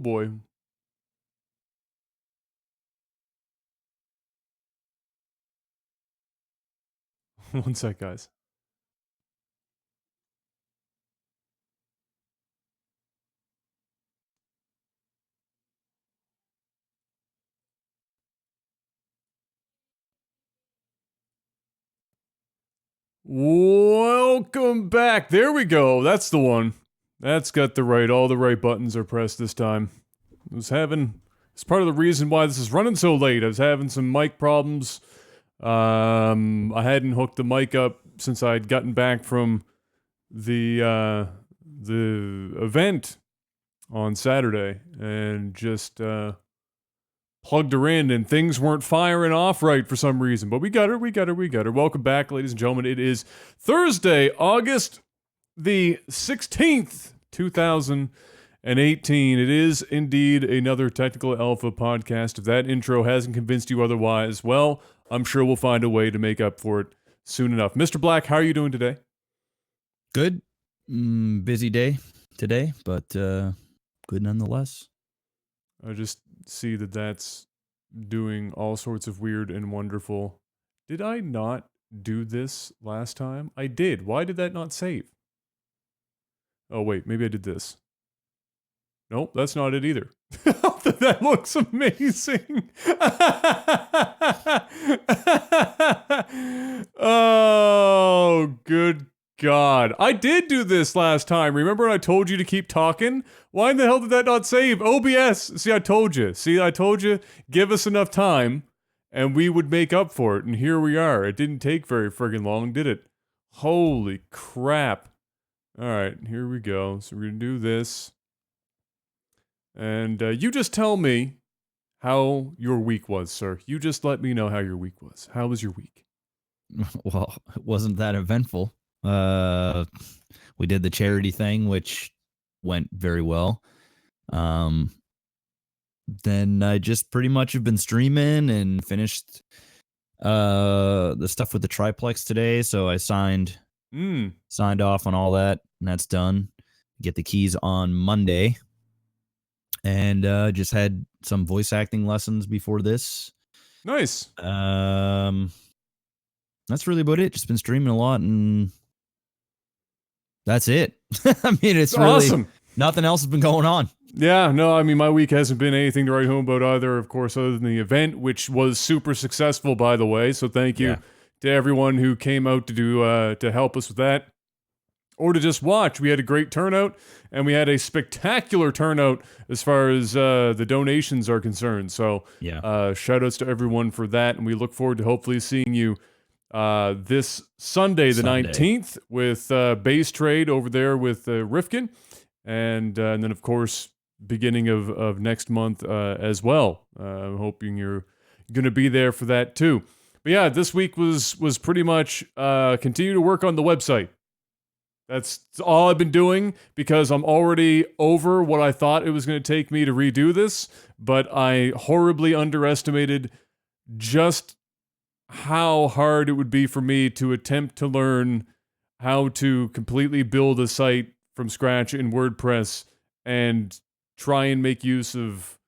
boy. One sec, guys. Welcome back. There we go. That's the one. That's got all the right buttons are pressed this time. It's part of the reason why this is running so late. I was having some mic problems. I hadn't hooked the mic up since I'd gotten back from the event on Saturday and just plugged her in, and things weren't firing off right for some reason. But we got her. Welcome back, ladies and gentlemen. It is Thursday, August the 16th, 2018. It is indeed another Technical Alpha podcast. If that intro hasn't convinced you otherwise, well, I'm sure we'll find a way to make up for it soon enough. Mr. Black, how are you doing today? Good. Busy day today, but good nonetheless. I just see that that's doing all sorts of weird and wonderful. Did I not do this last time? I did. Why did that not save? Oh, wait, maybe I did this. Nope, that's not it either. That looks amazing. Oh, good God. I did do this last time. Remember when I told you to keep talking? Why in the hell did that not save? OBS. See, I told you. Give us enough time and we would make up for it. And here we are. It didn't take very friggin' long, did it? Holy crap. All right, here we go. So we're going to do this. And you just tell me how your week was, sir. You just let me know how your week was. How was your week? Well, it wasn't that eventful. We did the charity thing, which went very well. Then I just pretty much have been streaming and finished the stuff with the triplex today. So I signed off on all that, and that's done. Get the keys on Monday. And just had some voice acting lessons before this. Nice. That's really about it. Just been streaming a lot, and that's it. I mean, it's really awesome. Nothing else has been going on. Yeah, no, I mean, my week hasn't been anything to write home about either, of course, other than the event, which was super successful, by the way. So thank you to everyone who came out to do to help us with that, or to just watch. We had a great turnout, and we had a spectacular turnout as far as the donations are concerned. So shout outs to everyone for that, and we look forward to hopefully seeing you this Sunday, the 19th, with Base Trade over there with Rifkin, and then, of course, beginning of next month as well. I'm hoping you're going to be there for that, too. But yeah, this week was pretty much continue to work on the website. That's all I've been doing, because I'm already over what I thought it was going to take me to redo this, but I horribly underestimated just how hard it would be for me to attempt to learn how to completely build a site from scratch in WordPress and try and make use of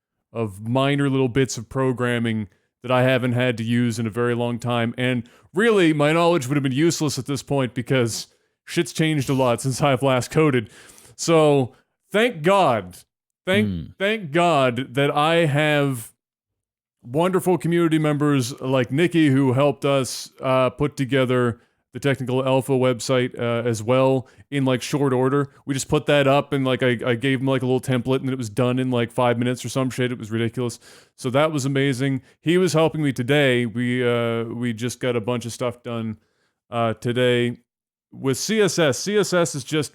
minor little bits of programming that I haven't had to use in a very long time. And really, my knowledge would have been useless at this point, because shit's changed a lot since I've last coded. So thank God. Thank God that I have wonderful community members like Nikki, who helped us put together the Technical Alpha website as well in like short order. We just put that up, and like I gave him like a little template, and it was done in like 5 minutes or some shit. It was ridiculous. So that was amazing. He was helping me today. We just got a bunch of stuff done today with CSS. CSS is just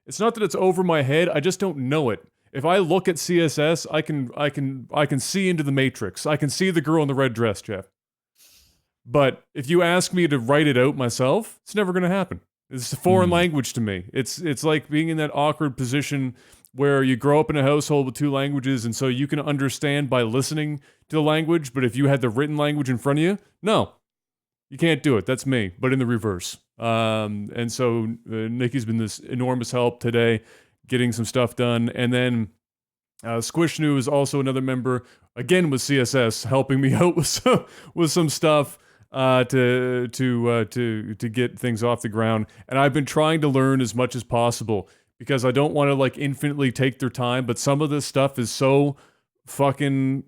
it's not that it's over my head. I just don't know it. If I look at CSS, I can see into the matrix. I can see the girl in the red dress, Jeff. But if you ask me to write it out myself, it's never going to happen. It's a foreign language to me. It's like being in that awkward position where you grow up in a household with two languages, and so you can understand by listening to the language, but if you had the written language in front of you, no, you can't do it. That's me, but in the reverse. And so Nikki's been this enormous help today, getting some stuff done. And then Squishnu is also another member, again with CSS, helping me out with some stuff to get things off the ground. And I've been trying to learn as much as possible because I don't want to like infinitely take their time. But some of this stuff is so fucking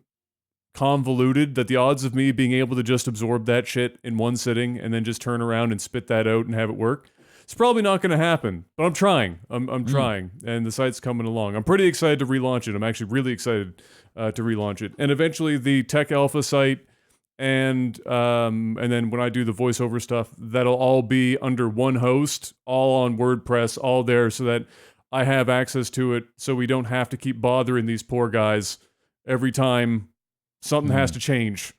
convoluted that the odds of me being able to just absorb that shit in one sitting and then just turn around and spit that out and have it work, it's probably not going to happen. But I'm trying. I'm trying, and the site's coming along. I'm pretty excited to relaunch it. I'm actually really excited to relaunch it, and eventually the Tech Alpha site, and then when I do the voiceover stuff, that'll all be under one host, all on WordPress, all there, so that I have access to it, so we don't have to keep bothering these poor guys every time something has to change.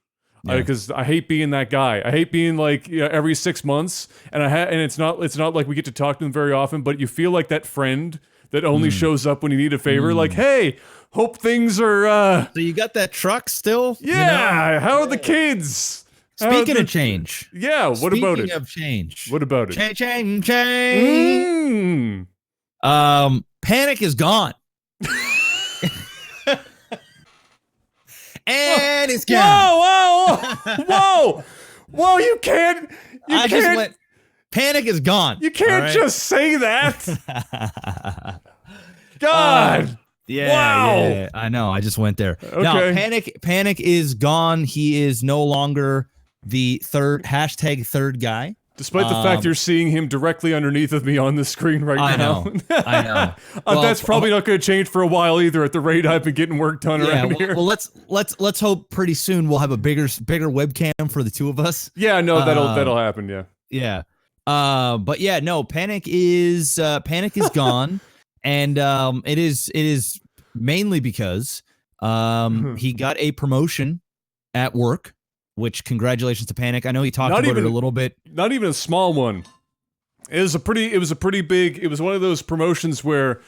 Because I hate being that guy. I hate being like every 6 months, and it's not like we get to talk to them very often. But you feel like that friend that only shows up when you need a favor. Like, hey, hope things are. So you got that truck still? Yeah. You know? How are the kids? Speaking of change. Yeah. What about it? Speaking of change. What about it? Change. Panic is gone. And it's gone. Whoa! You can't. Just went. Panic is gone. You can't just say that. God. Yeah, I know. I just went there. Okay. Now, Panic is gone. He is no longer the third guy. Despite the fact you're seeing him directly underneath of me on the screen right now. I know. Well, that's probably not going to change for a while either. At the rate I've been getting work done around here. Well, let's hope pretty soon we'll have a bigger webcam for the two of us. Yeah, no, that'll happen. Yeah. Yeah. But yeah, no. Panic is gone, and it is mainly because he got a promotion at work. Which, congratulations to Panic. I know he talked about it a little bit. Not even a small one. It was a pretty big. It was one of those promotions where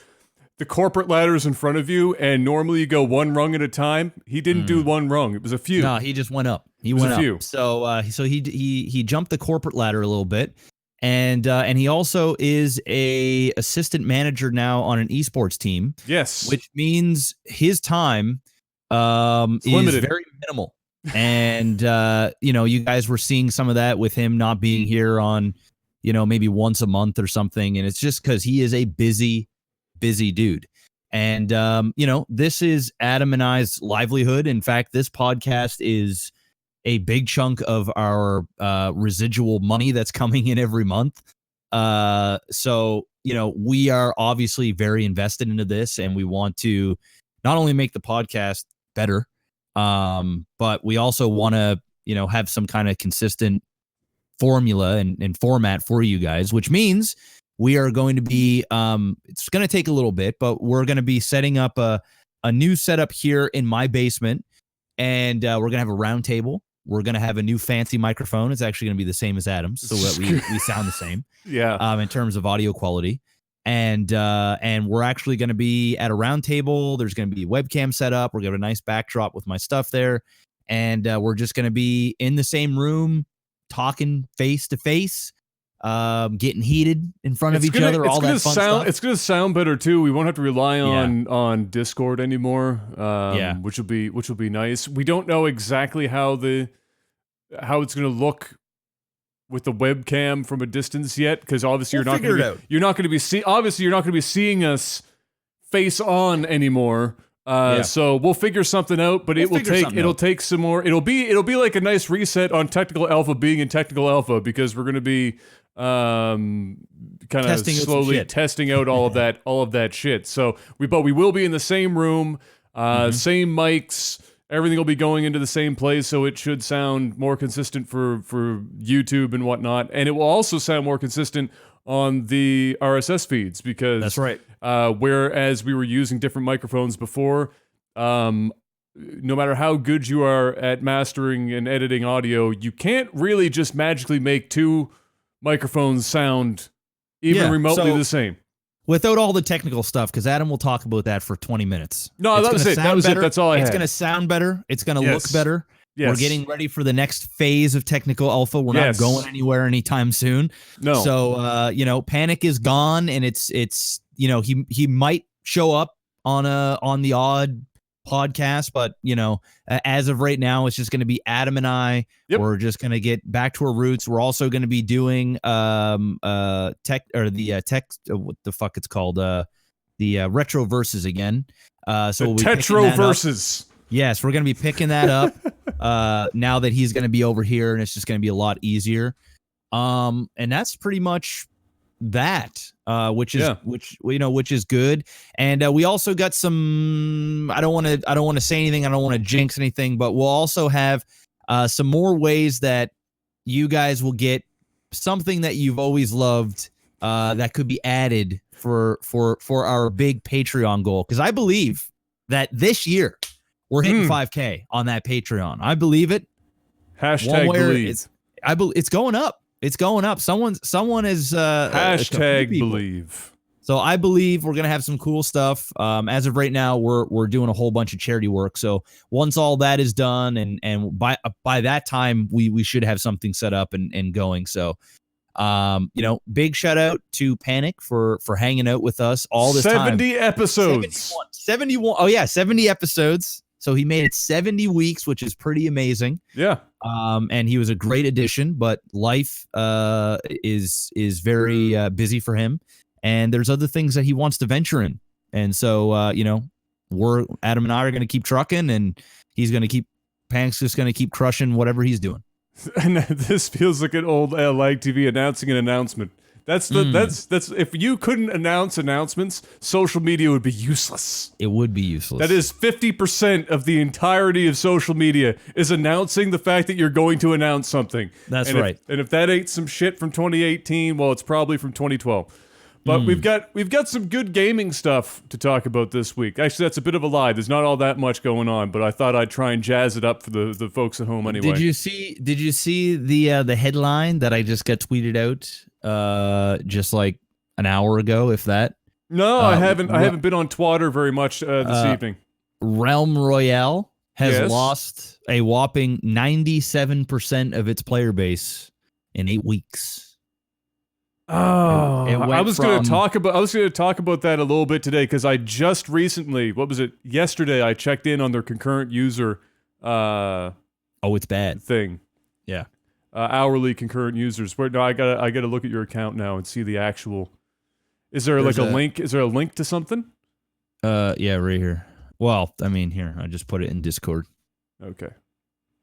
the corporate ladder's in front of you, and normally you go one rung at a time. He didn't do one rung. It was a few. No, he just went up. He went up. Few. So he jumped the corporate ladder a little bit, and he also is a assistant manager now on an esports team. Yes, which means his time is limited. Very minimal. And you guys were seeing some of that with him not being here on maybe once a month or something, and it's just because he is a busy dude. And this is Adam and I's livelihood. In fact, this podcast is a big chunk of our residual money that's coming in every month. So we are obviously very invested into this, and we want to not only make the podcast better, but we also want to, have some kind of consistent formula and format for you guys, which means we are going to be, it's going to take a little bit, but we're going to be setting up a new setup here in my basement, and we're going to have a round table. We're going to have a new fancy microphone. It's actually going to be the same as Adam's, so that we sound the same. Yeah. In terms of audio quality. And we're actually going to be at a round table. There's going to be a webcam set up. We're going to have a nice backdrop with my stuff there. And we're just going to be in the same room, talking face to face, getting heated in front of each other, all that fun stuff. It's going to sound better, too. We won't have to rely on Discord anymore, which will be nice. We don't know exactly how it's going to look with the webcam from a distance yet, because obviously you're not going to be seeing us face on anymore. So we'll figure something out, but it'll take some more. It'll be like a nice reset on Technical Alpha being in Technical Alpha, because we're going to be kind of slowly testing out all of that shit. So we will be in the same room, same mics. Everything will be going into the same place, so it should sound more consistent for YouTube and whatnot. And it will also sound more consistent on the RSS feeds, because that's right. Whereas we were using different microphones before, no matter how good you are at mastering and editing audio, you can't really just magically make two microphones sound even remotely the same. Without all the technical stuff, because Adam will talk about that for 20 minutes. No, that was it. That's all I had. It's going to sound better. It's going to look better. Yes. We're getting ready for the next phase of Technical Alpha. We're not going anywhere anytime soon. No. So, Panic is gone, and it's he might show up on the odd podcast, but as of right now, it's just going to be Adam and I. Yep. We're just going to get back to our roots. We're also going to be doing what the fuck it's called, the retro verses again. So the we'll be Tetro verses. Yes, we're going to be picking that up now that he's going to be over here, and it's just going to be a lot easier. And that's pretty much that, which is good. And we also got some. I don't want to say anything. I don't want to jinx anything, but we'll also have some more ways that you guys will get something that you've always loved that could be added for our big Patreon goal. Because I believe that this year we're hitting 5K on that Patreon. I believe it. Hashtag believe. It's going up. It's going up. Someone is hashtag believe. So I believe we're gonna have some cool stuff. As of right now, we're doing a whole bunch of charity work. So once all that is done, and by that time we should have something set up and going. So big shout out to Panic for hanging out with us all this 70 time. episodes. 71. Oh yeah, 70 episodes. So he made it 70 weeks, which is pretty amazing. Yeah. And he was a great addition, but life is very busy for him, and there's other things that he wants to venture in. And so Adam and I are going to keep trucking, and Panic's just going to keep crushing whatever he's doing. And this feels like an old LAGTV announcing an announcement. That's if you couldn't announce announcements, social media would be useless. It would be useless. That is 50% of the entirety of social media is announcing the fact that you're going to announce something. That's right. And if that ain't some shit from 2018, well, it's probably from 2012. But we've got some good gaming stuff to talk about this week. Actually, that's a bit of a lie. There's not all that much going on, but I thought I'd try and jazz it up for the folks at home anyway. Did you see the headline that I just got tweeted out just like an hour ago, if that? No, I haven't. I haven't been on Twitter very much this evening. Realm Royale has lost a whopping 97% of its player base in 8 weeks. Oh, I was going to talk about that a little bit today because I just recently, yesterday I checked in on their concurrent user it's bad thing. Yeah. Hourly concurrent users. No, I gotta look at your account now and see the actual. Is there a link? Is there a link to something? Yeah, right here. Well, I mean, here I just put it in Discord. Okay.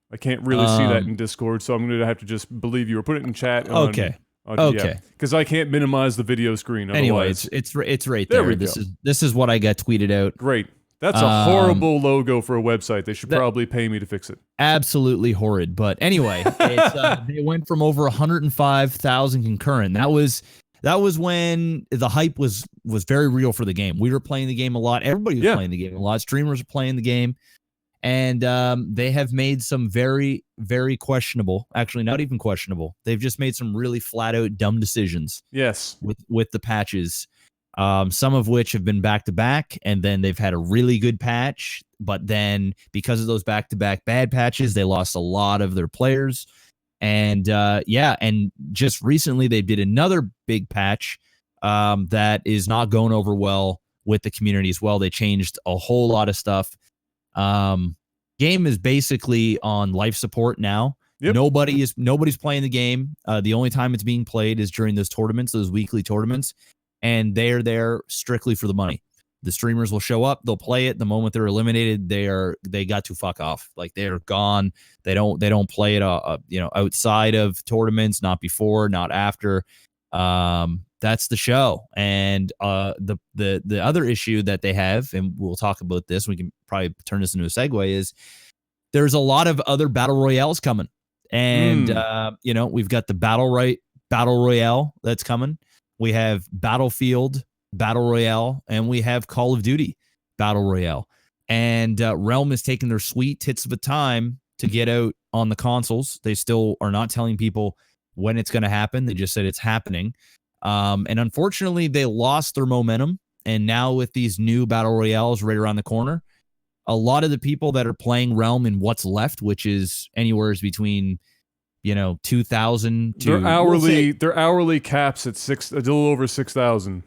I can't really see that in Discord, so I'm gonna have to just believe you or put it in chat. Okay. Okay. Because I can't minimize the video screen. Anyway, it's right there. This is what I got tweeted out. Great. That's a horrible logo for a website. They should probably pay me to fix it. Absolutely horrid. But anyway, they went from over 105,000 concurrent. That was when the hype was very real for the game. We were playing the game a lot. Everybody was playing the game a lot. Streamers were playing the game. And they have made some very, very questionable, actually not even questionable. They've just made some really flat out dumb decisions. Yes. With the patches. Some of which have been back to back, and then they've had a really good patch, but then because of those back to back bad patches, they lost a lot of their players. And and just recently they did another big patch that is not going over well with the community as well. They changed a whole lot of stuff. Game is basically on life support now. Yep. Nobody's playing the game. The only time it's being played is during those tournaments, those weekly tournaments. And they're there strictly for the money. The streamers will show up, they'll play it. The moment they're eliminated, they got to fuck off. Like they're gone. They don't play it outside of tournaments, not before, not after. That's the show. And the other issue that they have, and we'll talk about this, we can probably turn this into a segue, is there's a lot of other battle royales coming. And we've got the battle royale that's coming. We have Battlefield Battle Royale, and we have Call of Duty Battle Royale. And Realm is taking their sweet tits of a time to get out on the consoles. They still are not telling people when it's going to happen. They just said it's happening. And unfortunately, they lost their momentum. And now with these new Battle Royales right around the corner, a lot of the people that are playing Realm in what's left, which is anywhere between 2,000 to their hourly caps at a little over 6,000.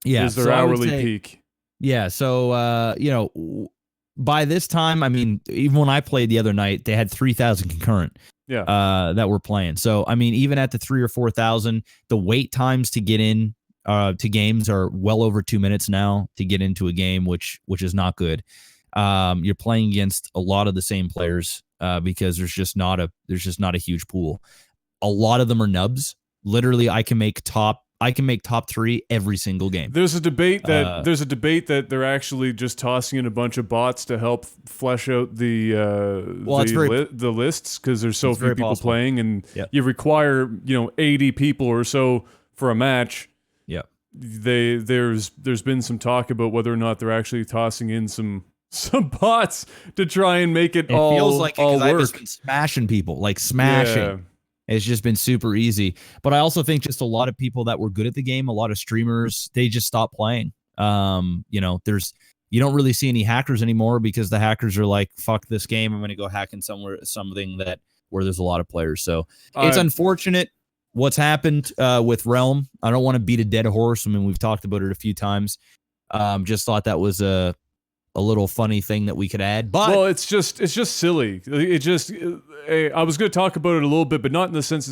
Yeah, is their hourly peak. Yeah. So, by this time, I mean, even when I played the other night, they had 3,000 concurrent. Yeah. That were playing. So, I mean, even at the 3,000 or 4,000, the wait times to get in to games are well over 2 minutes now to get into a game, which is not good. You're playing against a lot of the same players because there's just not a huge pool. A lot of them are nubs. Literally, I can make top 3 every single game. There's a debate that they're actually just tossing in a bunch of bots to help flesh out the lists because there's so few people playing, and you require 80 people or so for a match. Yeah, there's been some talk about whether or not they're actually tossing in some bots to try and make it all feels like all I've work. just been smashing people, like smashing. Yeah. It's just been super easy. But I also think just a lot of people that were good at the game, a lot of streamers, they just stopped playing. You don't really see any hackers anymore because the hackers are like, fuck this game. I'm going to go hack in something where there's a lot of players. So it's unfortunate what's happened with Realm. I don't want to beat a dead horse. I mean, we've talked about it a few times. Just thought that was a little funny thing that we could add, but well, it's just silly. I was going to talk about it a little bit, but not in the sense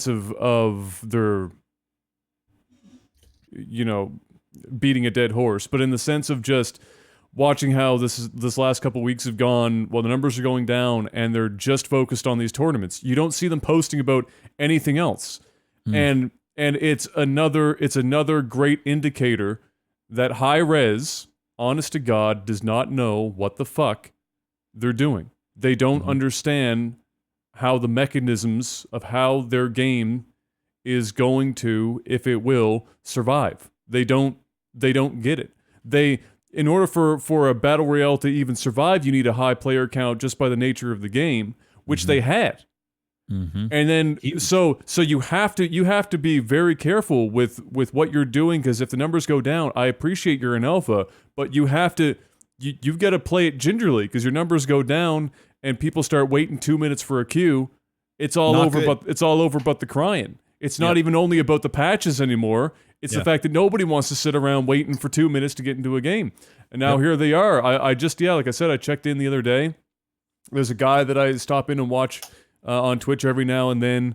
of their beating a dead horse, but in the sense of just watching how this last couple weeks have gone. Well, the numbers are going down, and they're just focused on these tournaments. You don't see them posting about anything else, and it's another great indicator that high res, honest to God, does not know what the fuck they're doing. They don't understand how the mechanisms of how their game is going to, if it will, survive. They don't get it. In order for a battle royale to even survive, you need a high player count just by the nature of the game, which they had. And then so you have to be very careful with what you're doing, because if the numbers go down, I appreciate you're in alpha, but you've got to play it gingerly, because your numbers go down and people start waiting 2 minutes for a queue. It's all over, but the crying. It's not even only about the patches anymore. It's the fact that nobody wants to sit around waiting for 2 minutes to get into a game. And now here they are. I just like I said, I checked in the other day. There's a guy that I stop in and watch on Twitch every now and then,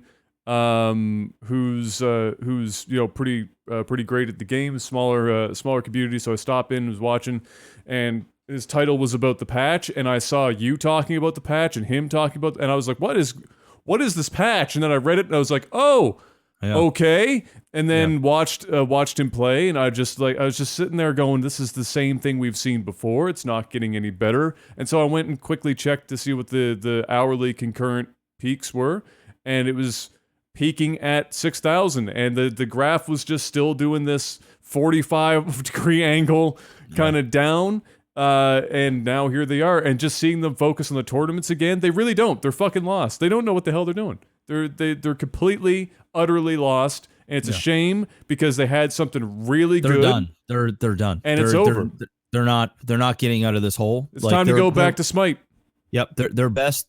who's pretty great at the game, smaller community. So I stop in, was watching, and his title was about the patch, and I saw you talking about the patch and him talking about, and I was like, what is this patch? And then I read it and I was like, oh, okay. And then watched him play, and I was just sitting there going, this is the same thing we've seen before. It's not getting any better. And so I went and quickly checked to see what the hourly concurrent peaks were, and it was peaking at 6,000, and the graph was just still doing this 45-degree angle kind of down, and now here they are, and just seeing them focus on the tournaments again, they really don't. They're fucking lost. They don't know what the hell they're doing. They're completely, utterly lost, and it's a shame, because they had something really good. They're done, and it's over. They're not getting out of this hole. It's time to go back to Smite. Yep, their best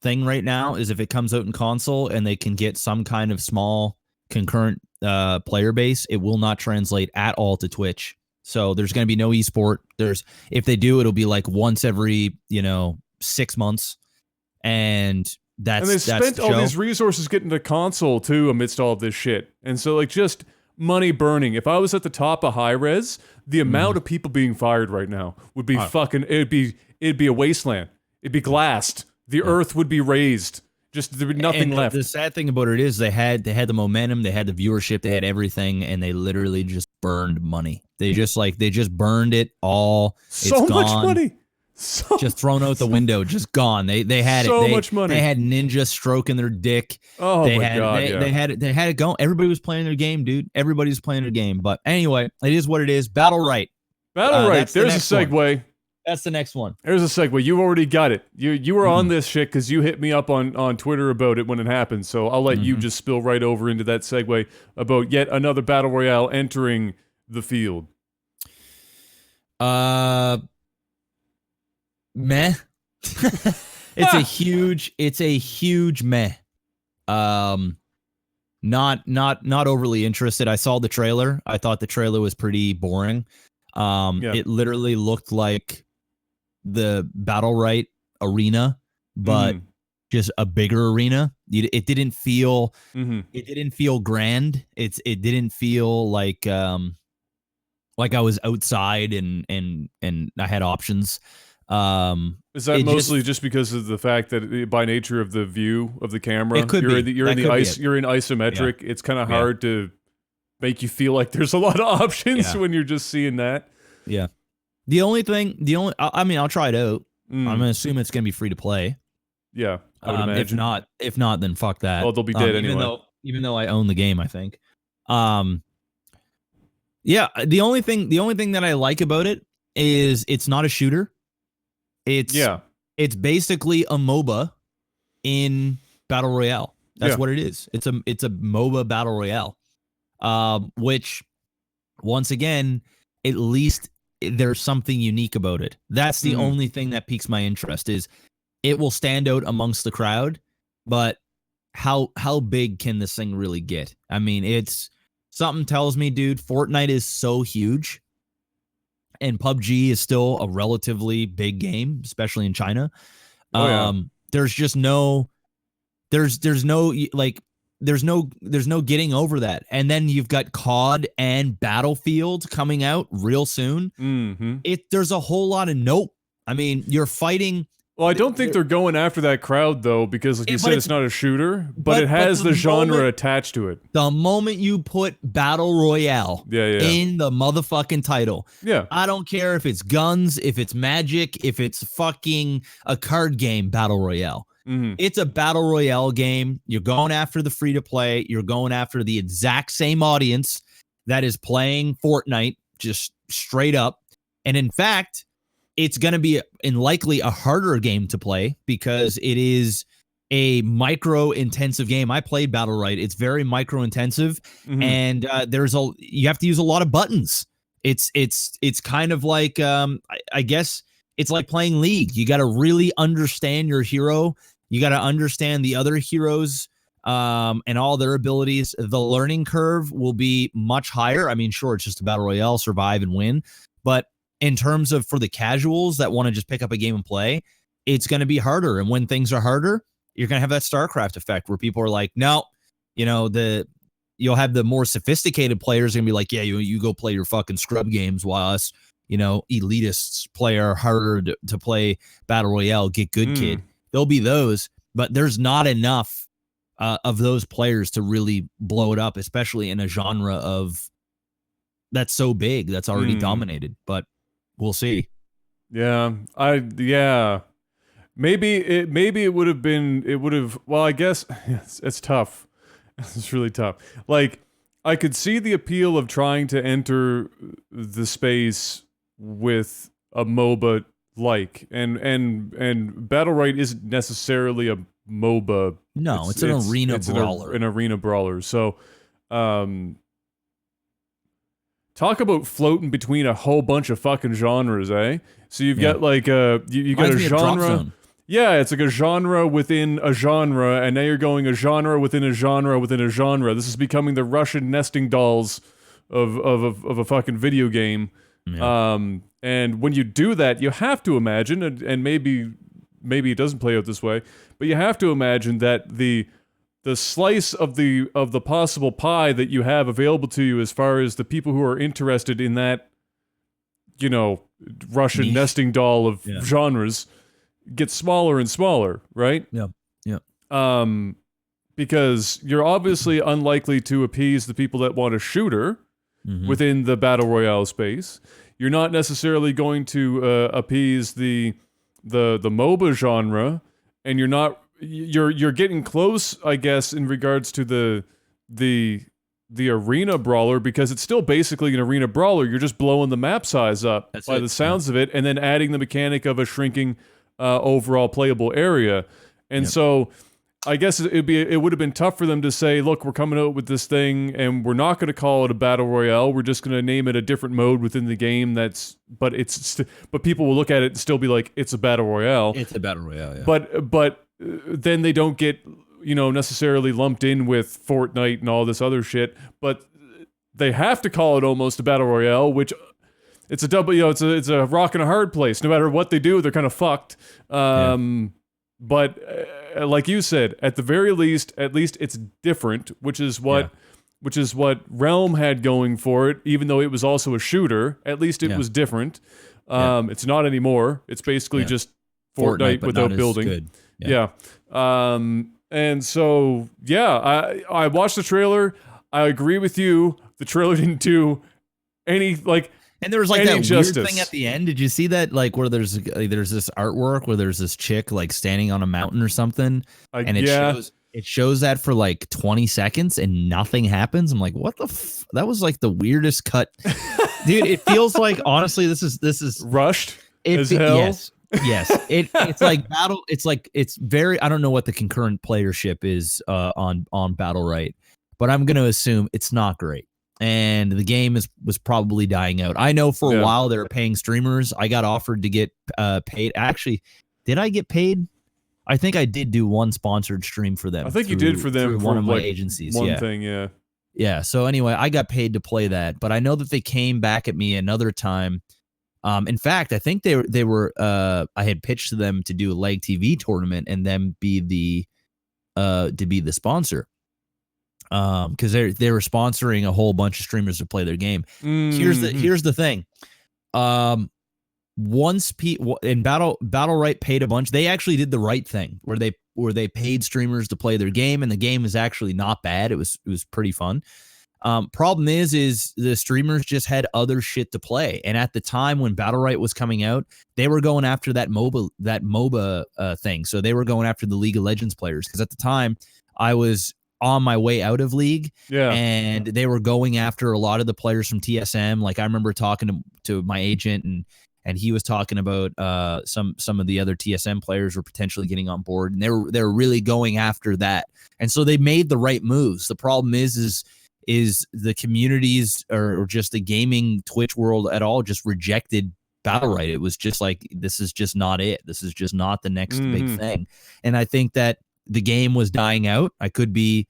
thing right now is if it comes out in console and they can get some kind of small concurrent player base, it will not translate at all to Twitch. So there's going to be no esport. If they do, it'll be like once every 6 months, and they spent all these resources getting to console too amidst all of this shit, and so like just money burning. If I was at the top of high res, the amount of people being fired right now would be it'd be a wasteland. It'd be glassed. The earth would be raised. Just there would be nothing left. The sad thing about it is they had the momentum, they had the viewership, they had everything, and they literally just burned money. They just burned it all. So much money. Just thrown out the window, just gone. They had so much money. They had Ninja stroking their dick. Oh my god! They had it going. Everybody was playing their game, dude. Everybody's playing their game. But anyway, it is what it is. Battle Right. There's a segue. That's the next one. There's a segue. You already got it. You were on this shit because you hit me up on Twitter about it when it happened. So I'll let you just spill right over into that segue about yet another battle royale entering the field. Meh. It's a huge meh. not overly interested. I saw the trailer. I thought the trailer was pretty boring. It literally looked like the Battle Rite arena, but just a bigger arena. It didn't feel grand. It didn't feel like I was outside and I had options. Is that mostly just because of the fact that by nature of the view of the camera, it could you're in isometric. Yeah. It's kind of hard to make you feel like there's a lot of options when you're just seeing that. Yeah. I mean, I'll try it out. I'm gonna assume it's gonna be free to play. Yeah, I would imagine. If not, then fuck that. Oh, they'll be dead anyway. Even though I own the game, I think. Yeah. The only thing that I like about it is it's not a shooter. It's basically a MOBA in Battle Royale. That's what it is. It's a MOBA Battle Royale. Which, once again, at least there's something unique about it. That's the only thing that piques my interest. Is it will stand out amongst the crowd, but how big can this thing really get? I mean, it's something tells me, dude, Fortnite is so huge. And PUBG is still a relatively big game, especially in China. There's no getting over that. And then you've got COD and Battlefield coming out real soon. There's a whole lot of I mean, you're fighting. Well, I don't think they're going after that crowd, though, because like you said, it's not a shooter, but it has the genre attached to it. The moment you put Battle Royale in the motherfucking title, I don't care if it's guns, if it's magic, if it's fucking a card game Battle Royale. It's a Battle Royale game. You're going after the free-to-play. You're going after the exact same audience that is playing Fortnite, just straight up. And in fact, it's going to be likely a harder game to play because it is a micro-intensive game. I played Battle Rite. It's very micro-intensive, and you have to use a lot of buttons. It's kind of like I guess it's like playing League. You got to really understand your hero. You got to understand the other heroes and all their abilities. The learning curve will be much higher. I mean, sure, it's just a Battle Royale, survive and win, but in terms of for the casuals that want to just pick up a game and play, it's going to be harder. And when things are harder, you're going to have that StarCraft effect where people are like, no, you'll have the more sophisticated players going to be like, yeah, you go play your fucking scrub games while us, elitists play our harder to play Battle Royale, get good kid. There'll be those, but there's not enough of those players to really blow it up, especially in a genre that's so big, that's already dominated. But we'll see. Maybe it would have. Well, I guess it's tough. It's really tough. Like, I could see the appeal of trying to enter the space with a MOBA and Battle Rite isn't necessarily a MOBA. No, it's an arena brawler. An arena brawler. So, talk about floating between a whole bunch of fucking genres, eh? So you've got like you got a genre. Yeah, it's like a genre within a genre, and now you're going a genre within a genre within a genre. This is becoming the Russian nesting dolls of a fucking video game. Yeah. And when you do that, you have to imagine, and maybe it doesn't play out this way, but you have to imagine that the slice of the possible pie that you have available to you as far as the people who are interested in that, Russian nesting doll of genres gets smaller and smaller, right? Yeah. Because you're obviously unlikely to appease the people that want a shooter within the Battle Royale space. You're not necessarily going to appease the MOBA genre, and you're getting close, I guess, in regards to the arena brawler, because it's still basically an arena brawler. You're just blowing the map size up by the sounds of it, and then adding the mechanic of a shrinking overall playable area. And so I guess it would have been tough for them to say, look, we're coming out with this thing, and we're not going to call it a battle royale. We're just going to name it a different mode within the game. But people will look at it and still be like, it's a battle royale. It's a battle royale. Yeah. But then they don't get necessarily lumped in with Fortnite and all this other shit, but they have to call it almost a battle royale, which it's a double, it's a rock and a hard place. No matter what they do, they're kind of fucked. But like you said, at the very least, it's different, which is what Realm had going for it. Even though it was also a shooter, at least it was different. It's not anymore. It's basically just Fortnite without building. Good. Yeah. And so I watched the trailer. I agree with you. The trailer didn't do any and there was like that justice. Weird thing at the end. Did you see that? Like where there's this artwork where there's this chick like standing on a mountain or something, and it shows that for like 20 seconds and nothing happens. I'm like, what the? That was like the weirdest cut, dude. It feels like honestly, this is rushed as hell. Yes. It's like battle. It's very. I don't know what the concurrent playership is on BattleRite, but I'm going to assume it's not great. And the game was probably dying out. I know for a while they were paying streamers. I got offered to get paid. Actually, did I get paid? I think I did do one sponsored stream for them. I think you did for them for one of my agencies. One thing, yeah. So anyway, I got paid to play that, but I know that they came back at me another time. In fact, I think they were. I had pitched to them to do a LAGTV tournament and them be the sponsor. Because they were sponsoring a whole bunch of streamers to play their game. Mm-hmm. Here's the thing. Once in BattleRite paid a bunch, they actually did the right thing where they paid streamers to play their game, and the game is actually not bad. It was pretty fun. Problem is the streamers just had other shit to play, and at the time when BattleRite was coming out, they were going after that MOBA thing. So they were going after the League of Legends players, because at the time I was on my way out of League, and they were going after a lot of the players from TSM. Like I remember talking to my agent, and he was talking about some of the other TSM players were potentially getting on board, and they were really going after that. And so they made the right moves. The problem is the communities or just the gaming Twitch world at all just rejected BattleRite. It was just like, this is just not it. This is just not the next big thing. And I think that the game was dying out. I could be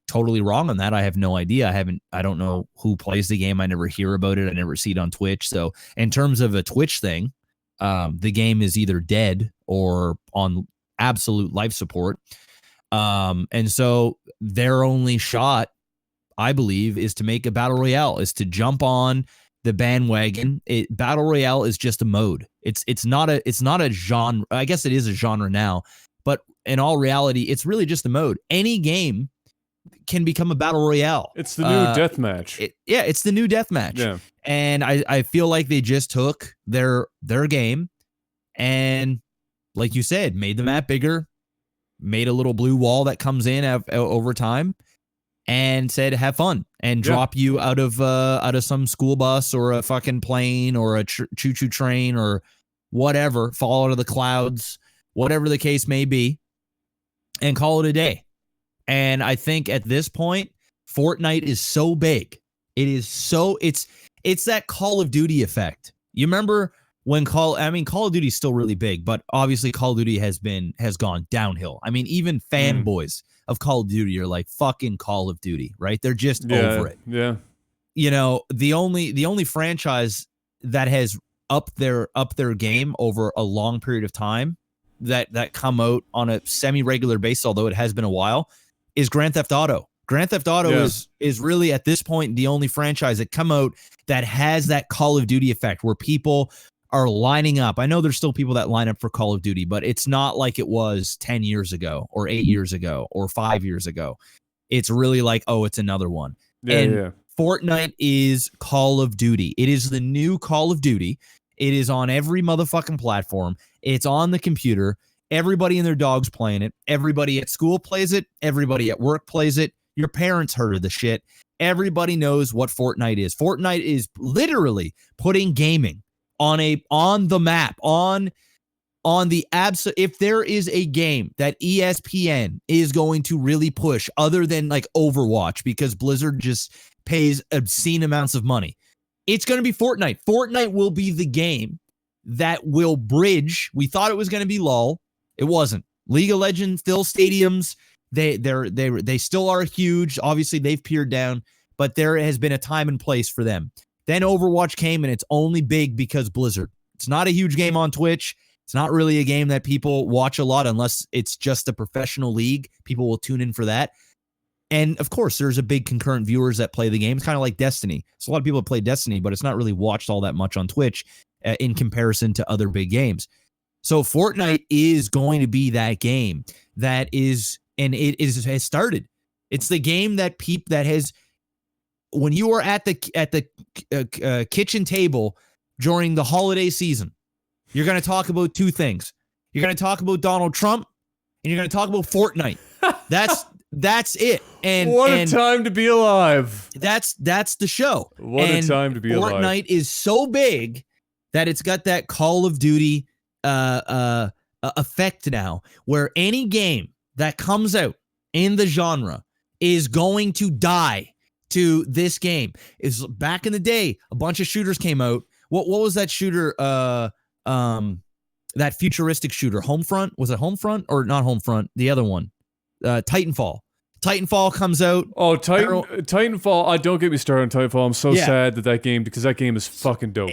totally wrong on that. I have no idea. I don't know who plays the game. I never hear about it. I never see it on Twitch. So in terms of a Twitch thing, the game is either dead or on absolute life support. And so their only shot, I believe, is to make a battle royale, is to jump on the bandwagon. Battle royale is just a mode. It's not a genre. I guess it is a genre now, but in all reality, it's really just a mode. Any game can become a battle royale. It's the new deathmatch. It's the new deathmatch. Yeah. And I feel like they just took their game and, like you said, made the map bigger, made a little blue wall that comes in over time, and said, have fun, and drop you out of some school bus or a fucking plane or a choo-choo train or whatever, fall out of the clouds, whatever the case may be, and call it a day. And I think at this point, Fortnite is so big. It's that Call of Duty effect. You remember when Call of Duty is still really big, but obviously Call of Duty has gone downhill. I mean, even fanboys of Call of Duty are like, fucking Call of Duty, right? They're just over it. Yeah. You know, the only franchise that has upped their game over a long period of time that come out on a semi-regular basis, although it has been a while, is Grand Theft Auto. Grand Theft Auto is really at this point the only franchise that come out that has that Call of Duty effect where people are lining up. I know there's still people that line up for Call of Duty, but it's not like it was 10 years ago or 8 years ago or 5 years ago. It's really like, oh, it's another one. Fortnite is Call of Duty. It is the new Call of Duty. It is on every motherfucking platform. It's on the computer. Everybody and their dog's playing it. Everybody at school plays it. Everybody at work plays it. Your parents heard of the shit. Everybody knows what Fortnite is. Fortnite is literally putting gaming on the map, on the if there is a game that ESPN is going to really push other than like Overwatch, because Blizzard just pays obscene amounts of money, it's going to be Fortnite. Fortnite will be the game that will bridge. We thought it was going to be LoL. It wasn't. League of Legends fill stadiums. They still are huge. Obviously, they've peered down, but there has been a time and place for them. Then Overwatch came, and it's only big because Blizzard. It's not a huge game on Twitch. It's not really a game that people watch a lot unless it's just a professional league. People will tune in for that. And, of course, there's a big concurrent viewers that play the game. It's kind of like Destiny. There's a lot of people that play Destiny, but it's not really watched all that much on Twitch in comparison to other big games. So Fortnite is going to be that game that is, and has started. It's the game that has, when you are at the kitchen table during the holiday season, you're going to talk about two things. You're going to talk about Donald Trump, and you're going to talk about Fortnite. That's it. And what a time to be alive. That's the show. What a time to be alive. Fortnite is so big that it's got that Call of Duty effect now, where any game that comes out in the genre is going to die to this game. Is back in the day, a bunch of shooters came out. What was that shooter? That futuristic shooter, Homefront? Was it Homefront or not Homefront? The other one, Titanfall. Titanfall comes out. Oh, Titanfall! Don't get me started on Titanfall. I'm so sad that game, because that game is fucking dope.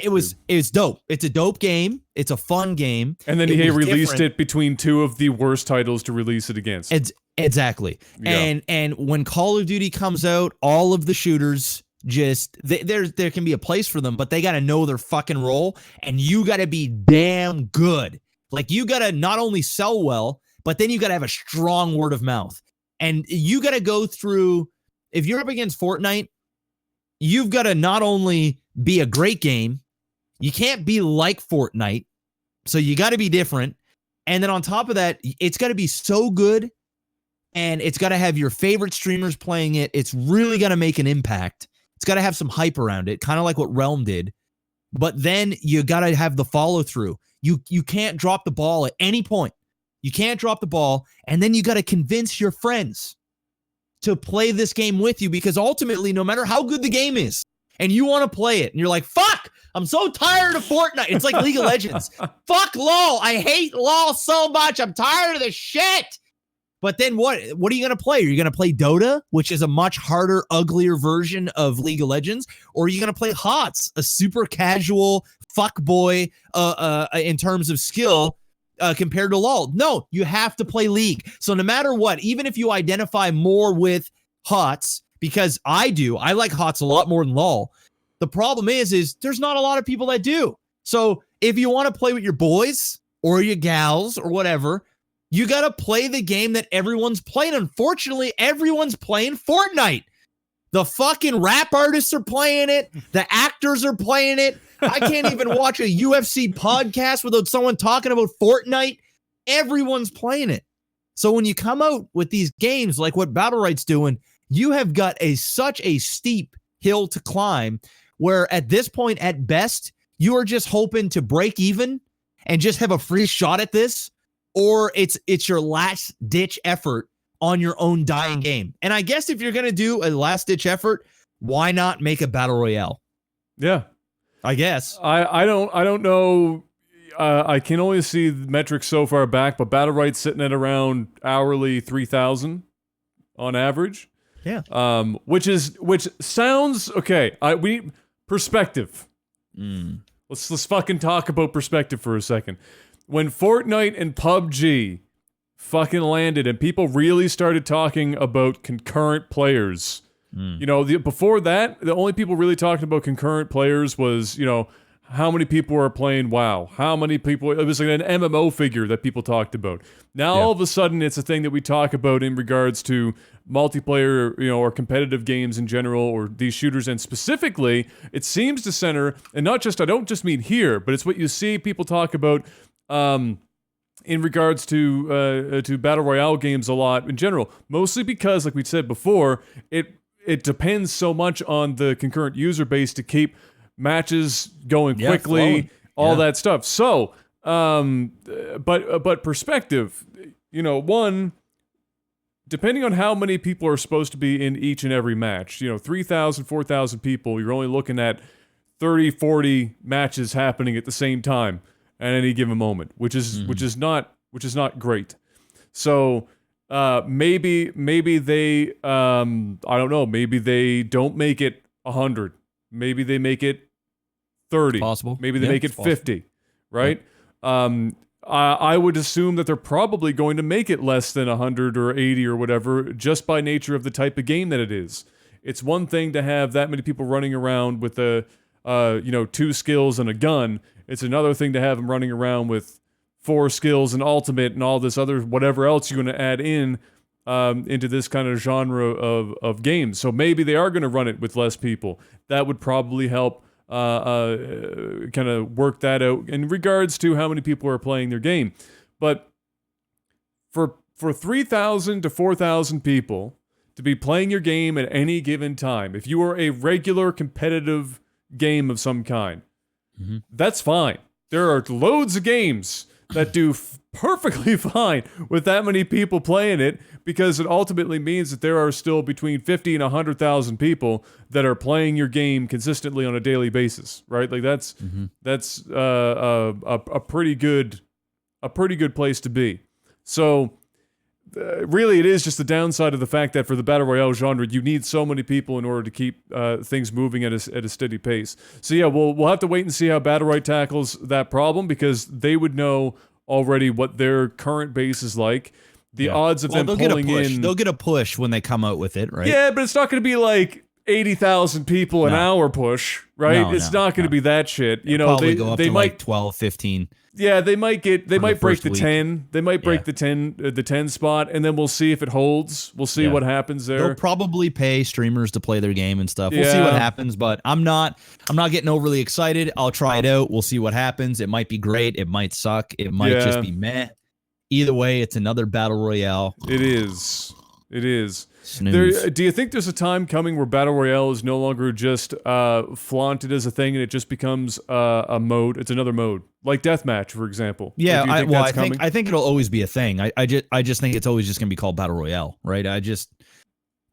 It's dope. It's a dope game. It's a fun game. And then he released it between two of the worst titles to release it against. Exactly. Yeah. And when Call of Duty comes out, all of the shooters just there can be a place for them, but they got to know their fucking role, and you got to be damn good. Like, you got to not only sell well, but then you got to have a strong word of mouth. And you got to go through, if you're up against Fortnite, you've got to not only be a great game, you can't be like Fortnite, so you got to be different. And then on top of that, it's got to be so good, and it's got to have your favorite streamers playing it. It's really got to make an impact. It's got to have some hype around it, kind of like what Realm did. But then you got to have the follow through. You can't drop the ball at any point. You can't drop the ball, and then you got to convince your friends to play this game with you, because ultimately, no matter how good the game is, and you want to play it, and you're like, fuck, I'm so tired of Fortnite. It's like League of Legends. Fuck LOL. I hate LOL so much. I'm tired of this shit. But then what are you going to play? Are you going to play Dota, which is a much harder, uglier version of League of Legends? Or are you going to play HOTS, a super casual fuckboy in terms of skill compared to LOL? No, you have to play League. So no matter what, even if you identify more with HOTS, because I like HOTS a lot more than LOL. The problem is there's not a lot of people that do. So if you want to play with your boys or your gals or whatever, you got to play the game that everyone's playing. Unfortunately, everyone's playing Fortnite. The fucking rap artists are playing it. The actors are playing it. I can't even watch a UFC podcast without someone talking about Fortnite. Everyone's playing it. So when you come out with these games like what Battlerite's doing, you have got such a steep hill to climb, where at this point, at best, you are just hoping to break even and just have a free shot at this, or it's your last ditch effort on your own dying game. And I guess if you're going to do a last ditch effort, why not make a battle royale? Yeah. I guess. I don't know. I can only see the metrics so far back, but Battlerite's sitting at around hourly 3,000 on average. Yeah. Which sounds okay. We perspective. Let's fucking talk about perspective for a second. When Fortnite and PUBG fucking landed and people really started talking about concurrent players, before that, the only people really talking about concurrent players was, how many people are playing WoW? How many people? It was like an MMO figure that people talked about. Now, all of a sudden, it's a thing that we talk about in regards to multiplayer, or competitive games in general, or these shooters. And specifically, it seems to center, and not just, I don't just mean here, but it's what you see people talk about in regards to Battle Royale games a lot in general. Mostly because, like we said before, it depends so much on the concurrent user base to keep matches going quickly, all that stuff. So, but perspective, one, depending on how many people are supposed to be in each and every match, 3,000, 4,000 people, you're only looking at 30, 40 matches happening at the same time at any given moment, which is not great. So maybe they I don't know, maybe they don't make it 100. Maybe they make it 30. Possible. Maybe they make it 50, right? Yep. I would assume that they're probably going to make it less than 100 or 80 or whatever, just by nature of the type of game that it is. It's one thing to have that many people running around with 2 skills and a gun. It's another thing to have them running around with 4 skills and ultimate and all this other whatever else you're going to add in into this kind of genre of games. So maybe they are going to run it with less people. That would probably help kind of work that out in regards to how many people are playing their game. But for 3,000 to 4,000 people to be playing your game at any given time, if you are a regular competitive game of some kind, that's fine. There are loads of games that do perfectly fine with that many people playing it, because it ultimately means that there are still between 50 and 100,000 people that are playing your game consistently on a daily basis, right? Like that's a pretty good place to be. So really, it is just the downside of the fact that for the battle royale genre, you need so many people in order to keep things moving at a steady pace. So yeah, we'll have to wait and see how Battle Right tackles that problem, because they would know already what their current base is like. The odds of them pulling in... They'll get a push when they come out with it, right? Yeah, but it's not going to be like 80,000 people an hour push, right? It's not going to be that shit. You know, probably go up to like 12, 15. Yeah, they might break the 10. They might break the 10 spot, and then we'll see if it holds. We'll see what happens there. They'll probably pay streamers to play their game and stuff. We'll see what happens, but I'm not getting overly excited. I'll try it out. We'll see what happens. It might be great. It might suck. It might just be meh. Either way, it's another battle royale. It is. Snooze. Do you think there's a time coming where battle royale is no longer just flaunted as a thing, and it just becomes a mode? It's another mode, like deathmatch, for example. Yeah, I think it'll always be a thing. I just think it's always just gonna be called battle royale, right? I just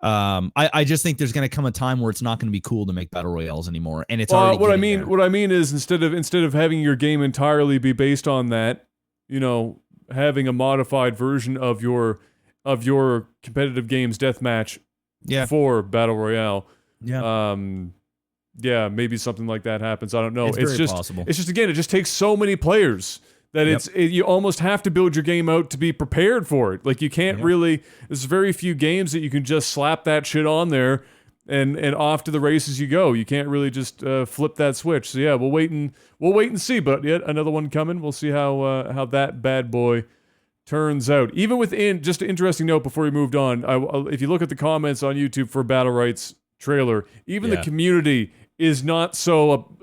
think there's gonna come a time where it's not gonna be cool to make battle royales anymore, and it's already what I mean is instead of having your game entirely be based on that, you know, having a modified version of your competitive games deathmatch for battle royale. Yeah, maybe something like that happens. I don't know. It's just possible. It's just, again, it just takes so many players that you almost have to build your game out to be prepared for it. Like, you can't really, there's very few games that you can just slap that shit on there and off to the races you go. You can't really just flip that switch. So yeah, we'll wait and see. But yet another one coming. We'll see how that bad boy turns out. Even within, just an interesting note before we moved on, if you look at the comments on YouTube for Battle Right's trailer, even the community is not so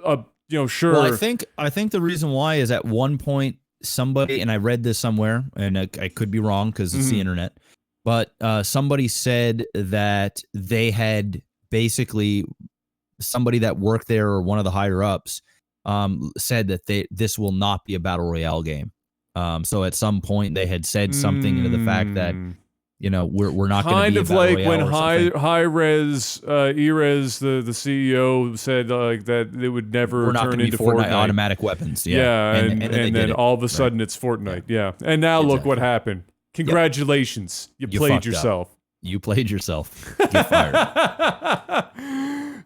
sure. Well, I think the reason why is at one point somebody, and I read this somewhere, and I could be wrong because it's the internet, but somebody said that they had basically somebody that worked there, or one of the higher ups, said that this will not be a battle royale game. So at some point they had said something into the fact that, you know, we're not going to be a battle royale. Kind of like when High-Res, Erez, the CEO, said that they would never turn into Fortnite. Automatic weapons. And then all of a sudden it's Fortnite. Yeah. And now look what happened. Congratulations. You played yourself. You played yourself. Get fired.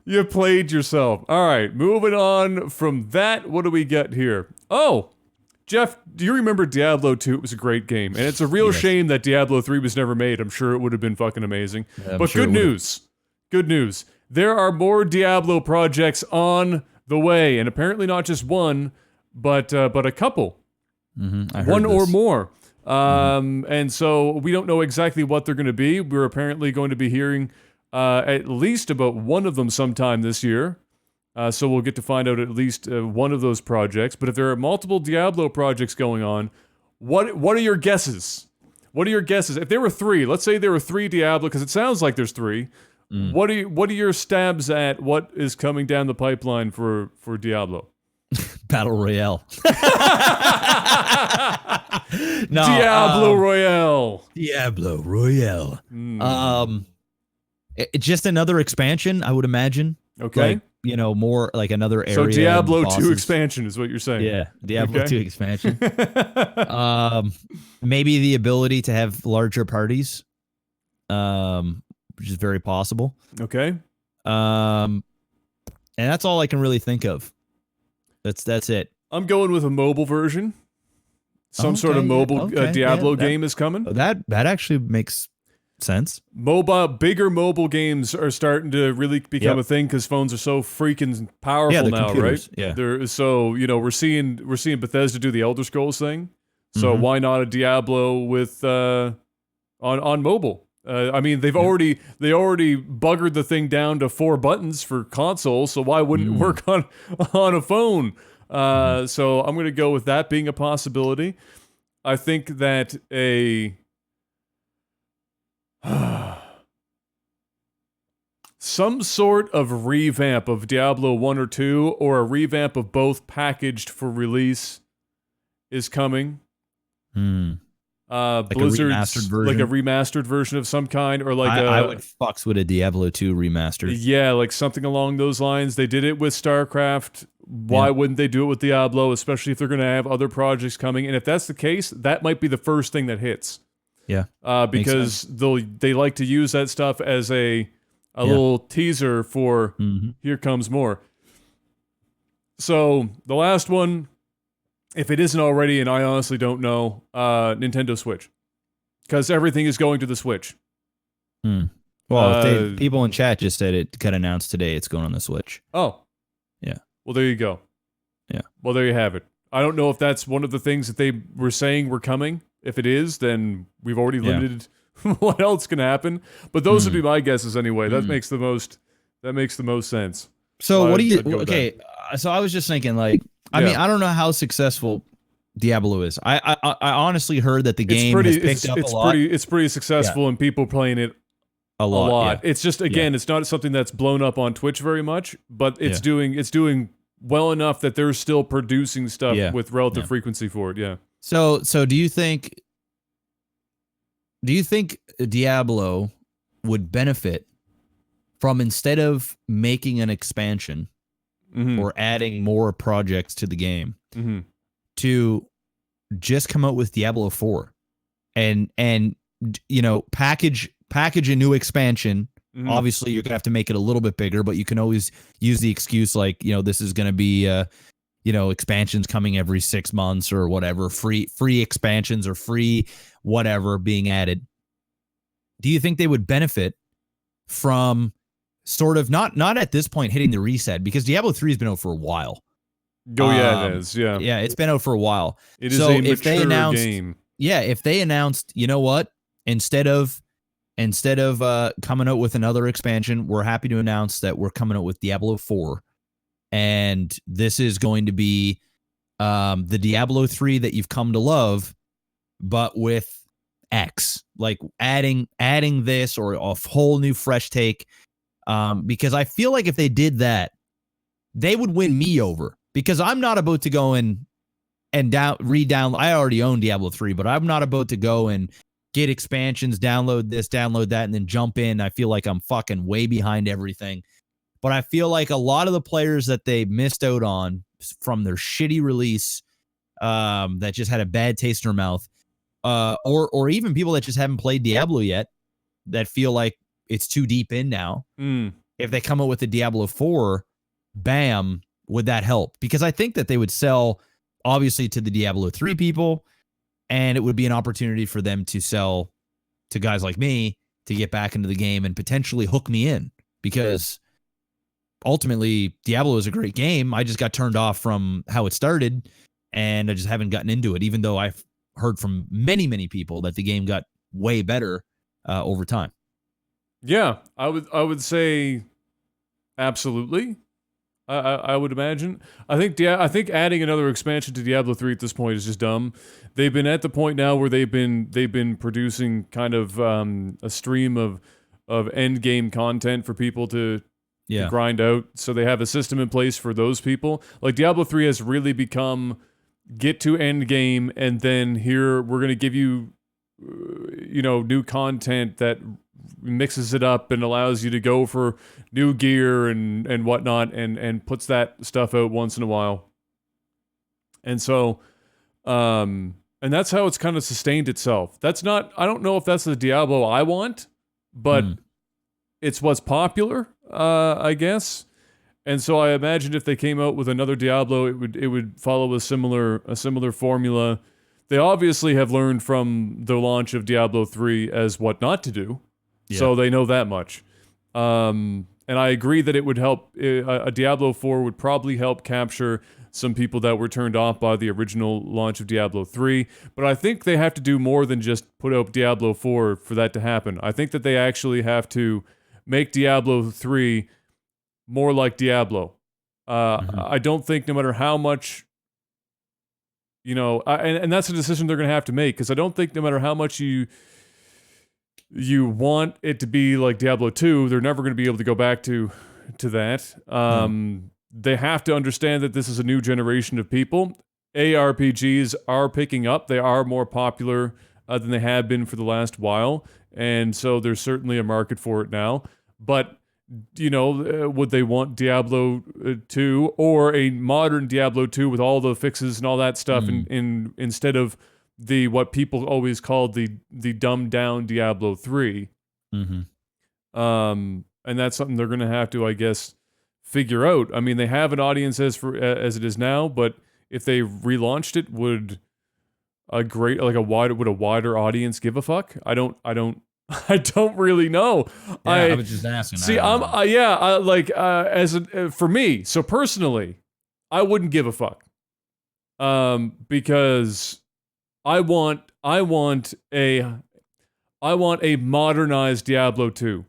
You played yourself. All right. Moving on from that. What do we got here? Oh, Jeff, do you remember Diablo 2? It was a great game. And it's a real shame that Diablo 3 was never made. I'm sure it would have been fucking amazing. But good news. Good news. There are more Diablo projects on the way. And apparently not just one, but a couple. One or more. And so we don't know exactly what they're going to be. We're apparently going to be hearing at least about one of them sometime this year. So we'll get to find out at least one of those projects. But if there are multiple Diablo projects going on, what are your guesses? What are your guesses? If there were 3, let's say there were 3 Diablo, because it sounds like there's 3. What are your stabs at what is coming down the pipeline for Diablo? Battle Royale. Diablo Royale. Diablo Royale. Just another expansion, I would imagine. Okay. more like another area. So Diablo 2 bosses. expansion is what you're saying. Yeah, Diablo 2 expansion. Maybe the ability to have larger parties, which is very possible. Okay. And that's all I can really think of. That's it. I'm going with a mobile version. Some sort of mobile Diablo game is coming. That actually makes sense. Bigger mobile games are starting to really become a thing because phones are so freaking powerful now, computers. right? Yeah. We're seeing Bethesda do the Elder Scrolls thing. So why not a Diablo with on mobile? I mean, they already buggered the thing down to 4 buttons for console. So why wouldn't it work on a phone? So I'm going to go with that being a possibility. I think that some sort of revamp of Diablo 1 or 2, or a revamp of both packaged for release is coming. Like Blizzard's like a remastered version of some kind, or like I would fucks with a Diablo 2 remastered. Yeah, like something along those lines. They did it with StarCraft. Why wouldn't they do it with Diablo, especially if they're going to have other projects coming? And if that's the case, that might be the first thing that hits. Yeah. Because they like to use that stuff as a little teaser for here comes more. So the last one, if it isn't already, and I honestly don't know, Nintendo Switch. Because everything is going to the Switch. Well, people in chat just said it got announced today it's going on the Switch. Oh. Yeah. Well, there you go. Yeah. Well, there you have it. I don't know if that's one of the things that they were saying were coming. If it is, then we've already limited what else can happen. But those would be my guesses anyway. That makes the most sense. So what do you? Okay, so I was just thinking, like, I mean, I don't know how successful Diablo is. I honestly heard that the game has picked up a lot. It's pretty successful, and people playing it a lot. Yeah. It's just it's not something that's blown up on Twitch very much, but it's doing well enough that they're still producing stuff with relative frequency for it. Yeah. So do you think Diablo would benefit from, instead of making an expansion or adding more projects to the game, to just come out with Diablo 4 and package a new expansion? Obviously, you're gonna have to make it a little bit bigger, but you can always use the excuse like, this is gonna be expansions coming every 6 months or whatever, free expansions or free whatever being added. Do you think they would benefit from sort of not at this point hitting the reset, because Diablo 3 has been out for a while? Oh yeah, it is. Yeah. Yeah, it's been out for a while. It is a mature game. Yeah, if they announced, you know what, instead of coming out with another expansion, we're happy to announce that we're coming out with Diablo 4. And this is going to be the Diablo 3 that you've come to love, but with X, like adding this or a whole new fresh take. Because I feel like if they did they would win me over, because I'm not about to go and re-download. I already own Diablo 3, but I'm not about to go and get expansions, download this, download that, and then jump in. I feel like I'm fucking way behind everything. But I feel like a lot of the players that they missed out on from their shitty release, that just had a bad taste in their mouth, or even people that just haven't played Diablo yet, that feel like it's too deep in now. If they come out with a Diablo 4, bam, would that help? Because I think that they would sell, obviously, to the Diablo 3 people, and it would be an opportunity for them to sell to guys like me to get back into the game and potentially hook me in, because ultimately Diablo is a great game. I just got turned off from how it started, and I just haven't gotten into it, even though I've heard from many, many people that the game got way better over time. Yeah, I would say absolutely. I would imagine. I think adding another expansion to Diablo 3 at this point is just dumb. They've been at the point now where they've been producing kind of a stream of end game content for people to grind out. So they have a system in place for those people. Like Diablo 3 has really become get to end game, and then here we're going to give you new content that mixes it up and allows you to go for new gear and whatnot, and puts that stuff out once in a while. And so, and that's how it's kind of sustained itself. That's not, I don't know if that's the Diablo I want, but it's what's popular, I guess. And so I imagine if they came out with another Diablo, it would follow a similar formula. They obviously have learned from the launch of Diablo 3 as what not to do. Yeah. So they know that much. And I agree that it would help, a Diablo 4 would probably help capture some people that were turned off by the original launch of Diablo 3. But I think they have to do more than just put out Diablo 4 for that to happen. I think that they actually have to make Diablo 3 more like Diablo. I don't think no matter how much, and that's a decision they're going to have to make, because I don't think no matter how much you want it to be like Diablo 2, they're never going to be able to go back to that. They have to understand that this is a new generation of people. ARPGs are picking up. They are more popular than they have been for the last while, and so there's certainly a market for it now. But would they want Diablo 2 or a modern Diablo 2 with all the fixes and all that stuff in instead of what people always called the dumbed down Diablo 3? And that's something they're going to have to, I guess, figure out. I mean, they have an audience as it is now, but if they relaunched it, would a wider audience give a fuck? I don't really know. Yeah, I was just asking. See, for me, so personally, I wouldn't give a fuck. Because I want a modernized Diablo 2.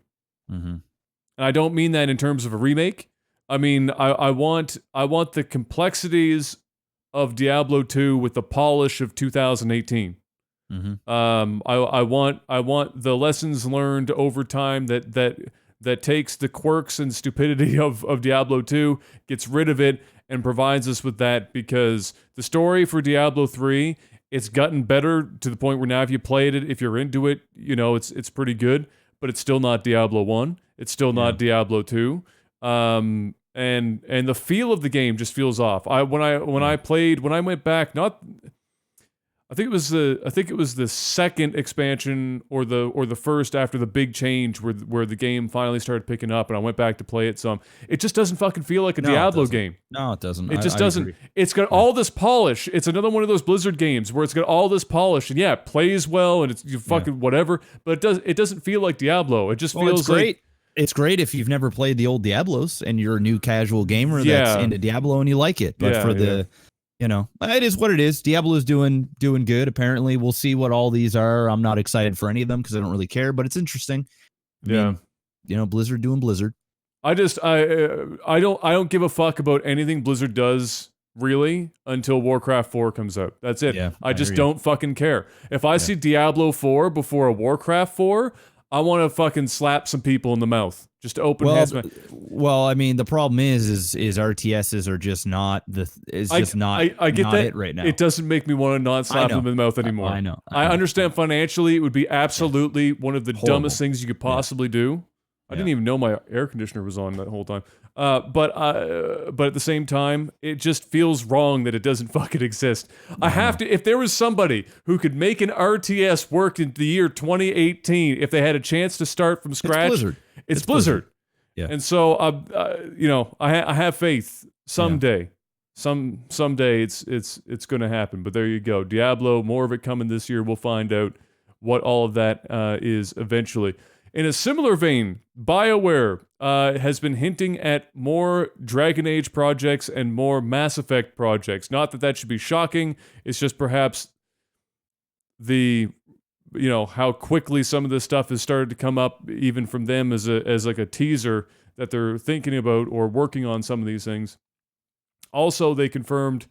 And I don't mean that in terms of a remake. I mean, I want the complexities of Diablo 2 with the polish of 2018. I want the lessons learned over time that takes the quirks and stupidity of Diablo 2, gets rid of it, and provides us with that, because the story for Diablo 3, it's gotten better to the point where now if you played it, if you're into it, it's pretty good, but it's still not Diablo 1. It's still not Diablo 2. And the feel of the game just feels off. When I went back, I think it was the second expansion or the first after the big change where the game finally started picking up, and I went back to play it some. It just doesn't fucking feel like a Diablo game. No, it doesn't. It just doesn't. It's got all this polish. It's another one of those Blizzard games where it's got all this polish, and it plays well, and it's fucking whatever, but it doesn't feel like Diablo. It just feels it's great. like it's great if you've never played the old Diablos and you're a new casual gamer that's into Diablo and you like it. But it is what it is. Diablo is doing good. Apparently, we'll see what all these are. I'm not excited for any of them because I don't really care, but it's interesting. I mean, Blizzard doing Blizzard. I don't give a fuck about anything Blizzard does really until Warcraft 4 comes out. That's it. Yeah, I just don't fucking care. If I see Diablo 4 before a Warcraft 4, I want to fucking slap some people in the mouth. Just open hands. Well, I mean, the problem is RTSs are just not I get that. It right now. It doesn't make me want to not slap them in the mouth anymore. I know. I understand financially it would be absolutely one of the dumbest things you could possibly do. I didn't even know my air conditioner was on that whole time. But at the same time, it just feels wrong that it doesn't fucking exist. I have to. If there was somebody who could make an RTS work in the year 2018, if they had a chance to start from scratch, it's Blizzard. Yeah. And so, I have faith someday. Someday it's going to happen. But there you go. Diablo, more of it coming this year. We'll find out what all of that is eventually. In a similar vein, BioWare has been hinting at more Dragon Age projects and more Mass Effect projects. Not that should be shocking. It's just perhaps how quickly some of this stuff has started to come up, even from them as like a teaser that they're thinking about or working on some of these things. Also, they confirmed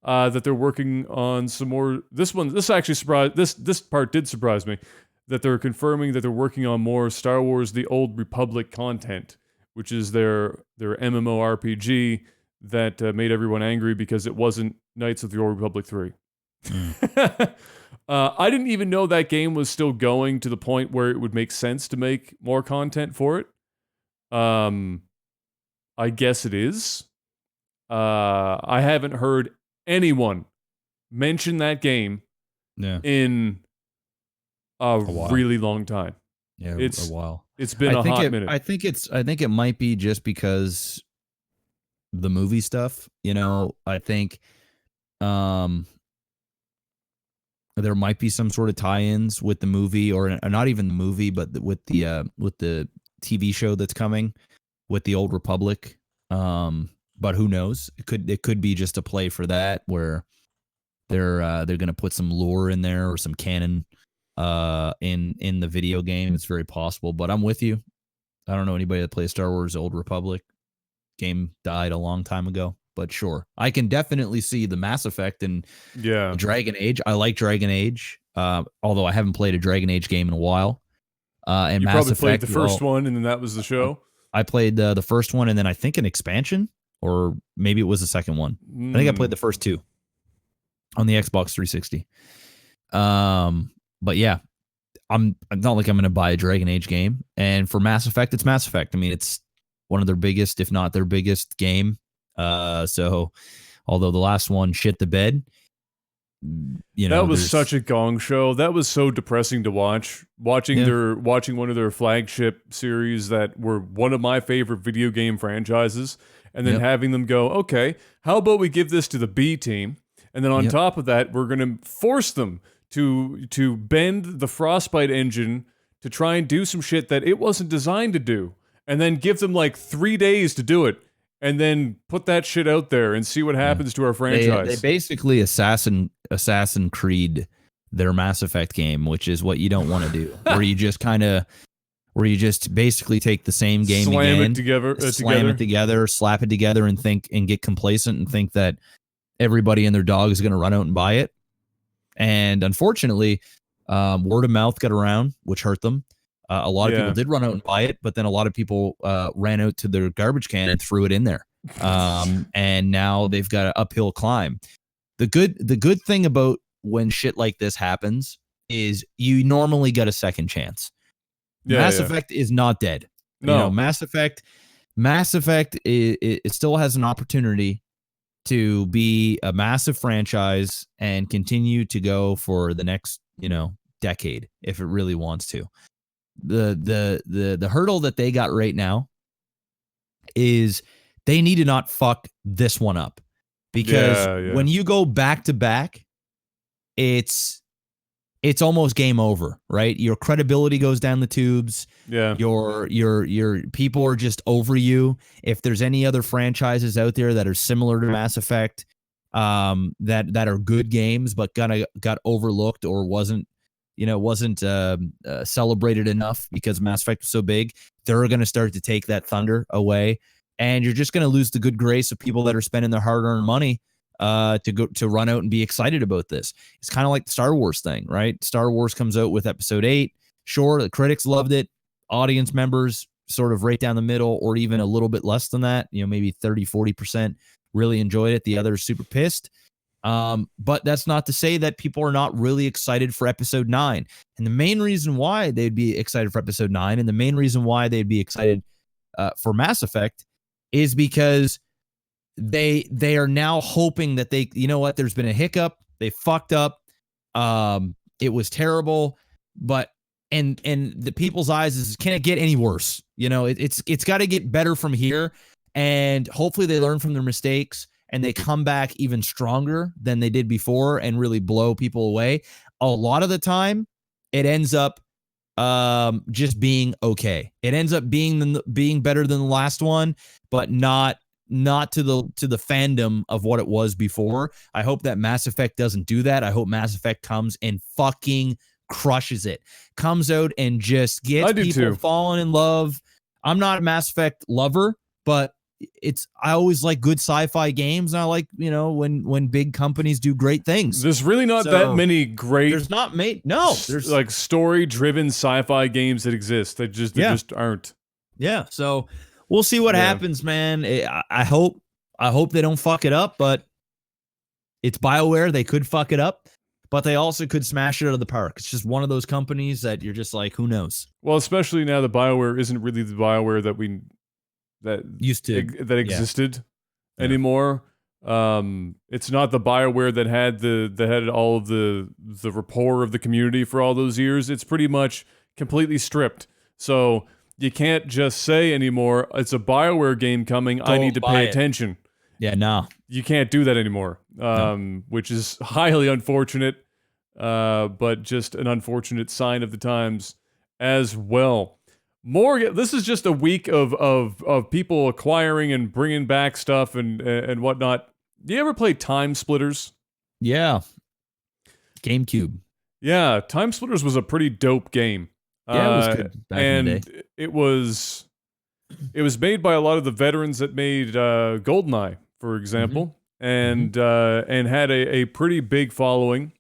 that they're working on some more. This actually surprised. This part did surprise me. That they're confirming that they're working on more Star Wars: The Old Republic content, which is their MMORPG that made everyone angry because it wasn't Knights of the Old Republic 3. I didn't even know that game was still going to the point where it would make sense to make more content for it. I guess it is. I haven't heard anyone mention that game in a really long time. Yeah, it's a while. It's been a hot minute. I think it might be just because the movie stuff. I think there might be some sort of tie-ins with the movie, or not even the movie, but with the TV show that's coming with the Old Republic. But who knows? It could be just a play for that, where they're going to put some lore in there or some canon in the video game. It's very possible, but I'm with you. I don't know anybody that plays Star Wars Old Republic. Game died a long time ago, but sure. I can definitely see the Mass Effect and Dragon Age. I like Dragon Age, although I haven't played a Dragon Age game in a while. And you Mass probably Effect, played the first one, and then that was the show? I played the first one, and then I think an expansion, or maybe it was the second one. I think I played the first two on the Xbox 360. But yeah, I'm not like I'm going to buy a Dragon Age game. And for Mass Effect, it's Mass Effect. I mean, it's one of their biggest, if not their biggest game. So although the last one shit the bed, that was such a gong show. That was so depressing to watch. Watching one of their flagship series that were one of my favorite video game franchises, and then having them go, okay, how about we give this to the B team? And then on top of that, we're going to force them to bend the Frostbite engine to try and do some shit that it wasn't designed to do, and then give them like 3 days to do it, and then put that shit out there and see what happens to our franchise. They basically Assassin Creed their Mass Effect game, which is what you don't want to do. where you just basically take the same game slam again, it together, slap it together, and get complacent and think that everybody and their dog is going to run out and buy it. And unfortunately, word of mouth got around, which hurt them. A lot of people did run out and buy it, but then a lot of people ran out to their garbage can and threw it in there. And now they've got an uphill climb. The good thing about when shit like this happens is you normally get a second chance. Mass Effect is not dead. No, Mass Effect, it still has an opportunity to be a massive franchise and continue to go for the next, decade if it really wants to. The hurdle that they got right now is they need to not fuck this one up, because when you go back to back, it's almost game over, right? Your credibility goes down the tubes. Yeah. Your people are just over you. If there's any other franchises out there that are similar to Mass Effect, that are good games but got overlooked or wasn't celebrated enough because Mass Effect was so big, they're going to start to take that thunder away, and you're just going to lose the good grace of people that are spending their hard-earned money to run out and be excited about this. It's kind of like the Star Wars thing, right? Star Wars comes out with Episode 8. Sure, the critics loved it. Audience members sort of right down the middle, or even a little bit less than that, maybe 30-40% really enjoyed it. The others super pissed. But that's not to say that people are not really excited for Episode 9. And the main reason why they'd be excited for Episode 9, and the main reason why they'd be excited for Mass Effect, is because they are now hoping that there's been a hiccup. They fucked up. It was terrible, but and the people's eyes is, can it get any worse? It's got to get better from here. And hopefully they learn from their mistakes and they come back even stronger than they did before and really blow people away. A lot of the time, it ends up just being okay. It ends up being better than the last one, but not to the fandom of what it was before. I hope that Mass Effect doesn't do that. I hope Mass Effect comes and fucking crushes it. Comes out and just gets people falling in love. I'm not a Mass Effect lover, but I always like good sci-fi games, and I like, when big companies do great things. There's really not that many great. There's like story-driven sci-fi games that exist. They just aren't. Yeah. So we'll see what happens, man. I hope they don't fuck it up, but it's BioWare. They could fuck it up. but they also could smash it out of the park. It's just one of those companies that you're just like, who knows? Well, especially now the BioWare isn't really the BioWare that used to that existed anymore. It's not the BioWare that had all of the rapport of the community for all those years. It's pretty much completely stripped. So you can't just say anymore, it's a BioWare game coming, I need to pay attention. Yeah, no. You can't do that anymore, which is highly unfortunate, but just an unfortunate sign of the times as well. This is just a week of people acquiring and bringing back stuff and whatnot. Do you ever play Timesplitters? Yeah. GameCube. Yeah, Timesplitters was a pretty dope game. Yeah, it was good back in the day. It was made by a lot of the veterans that made GoldenEye, for example, and had a pretty big following.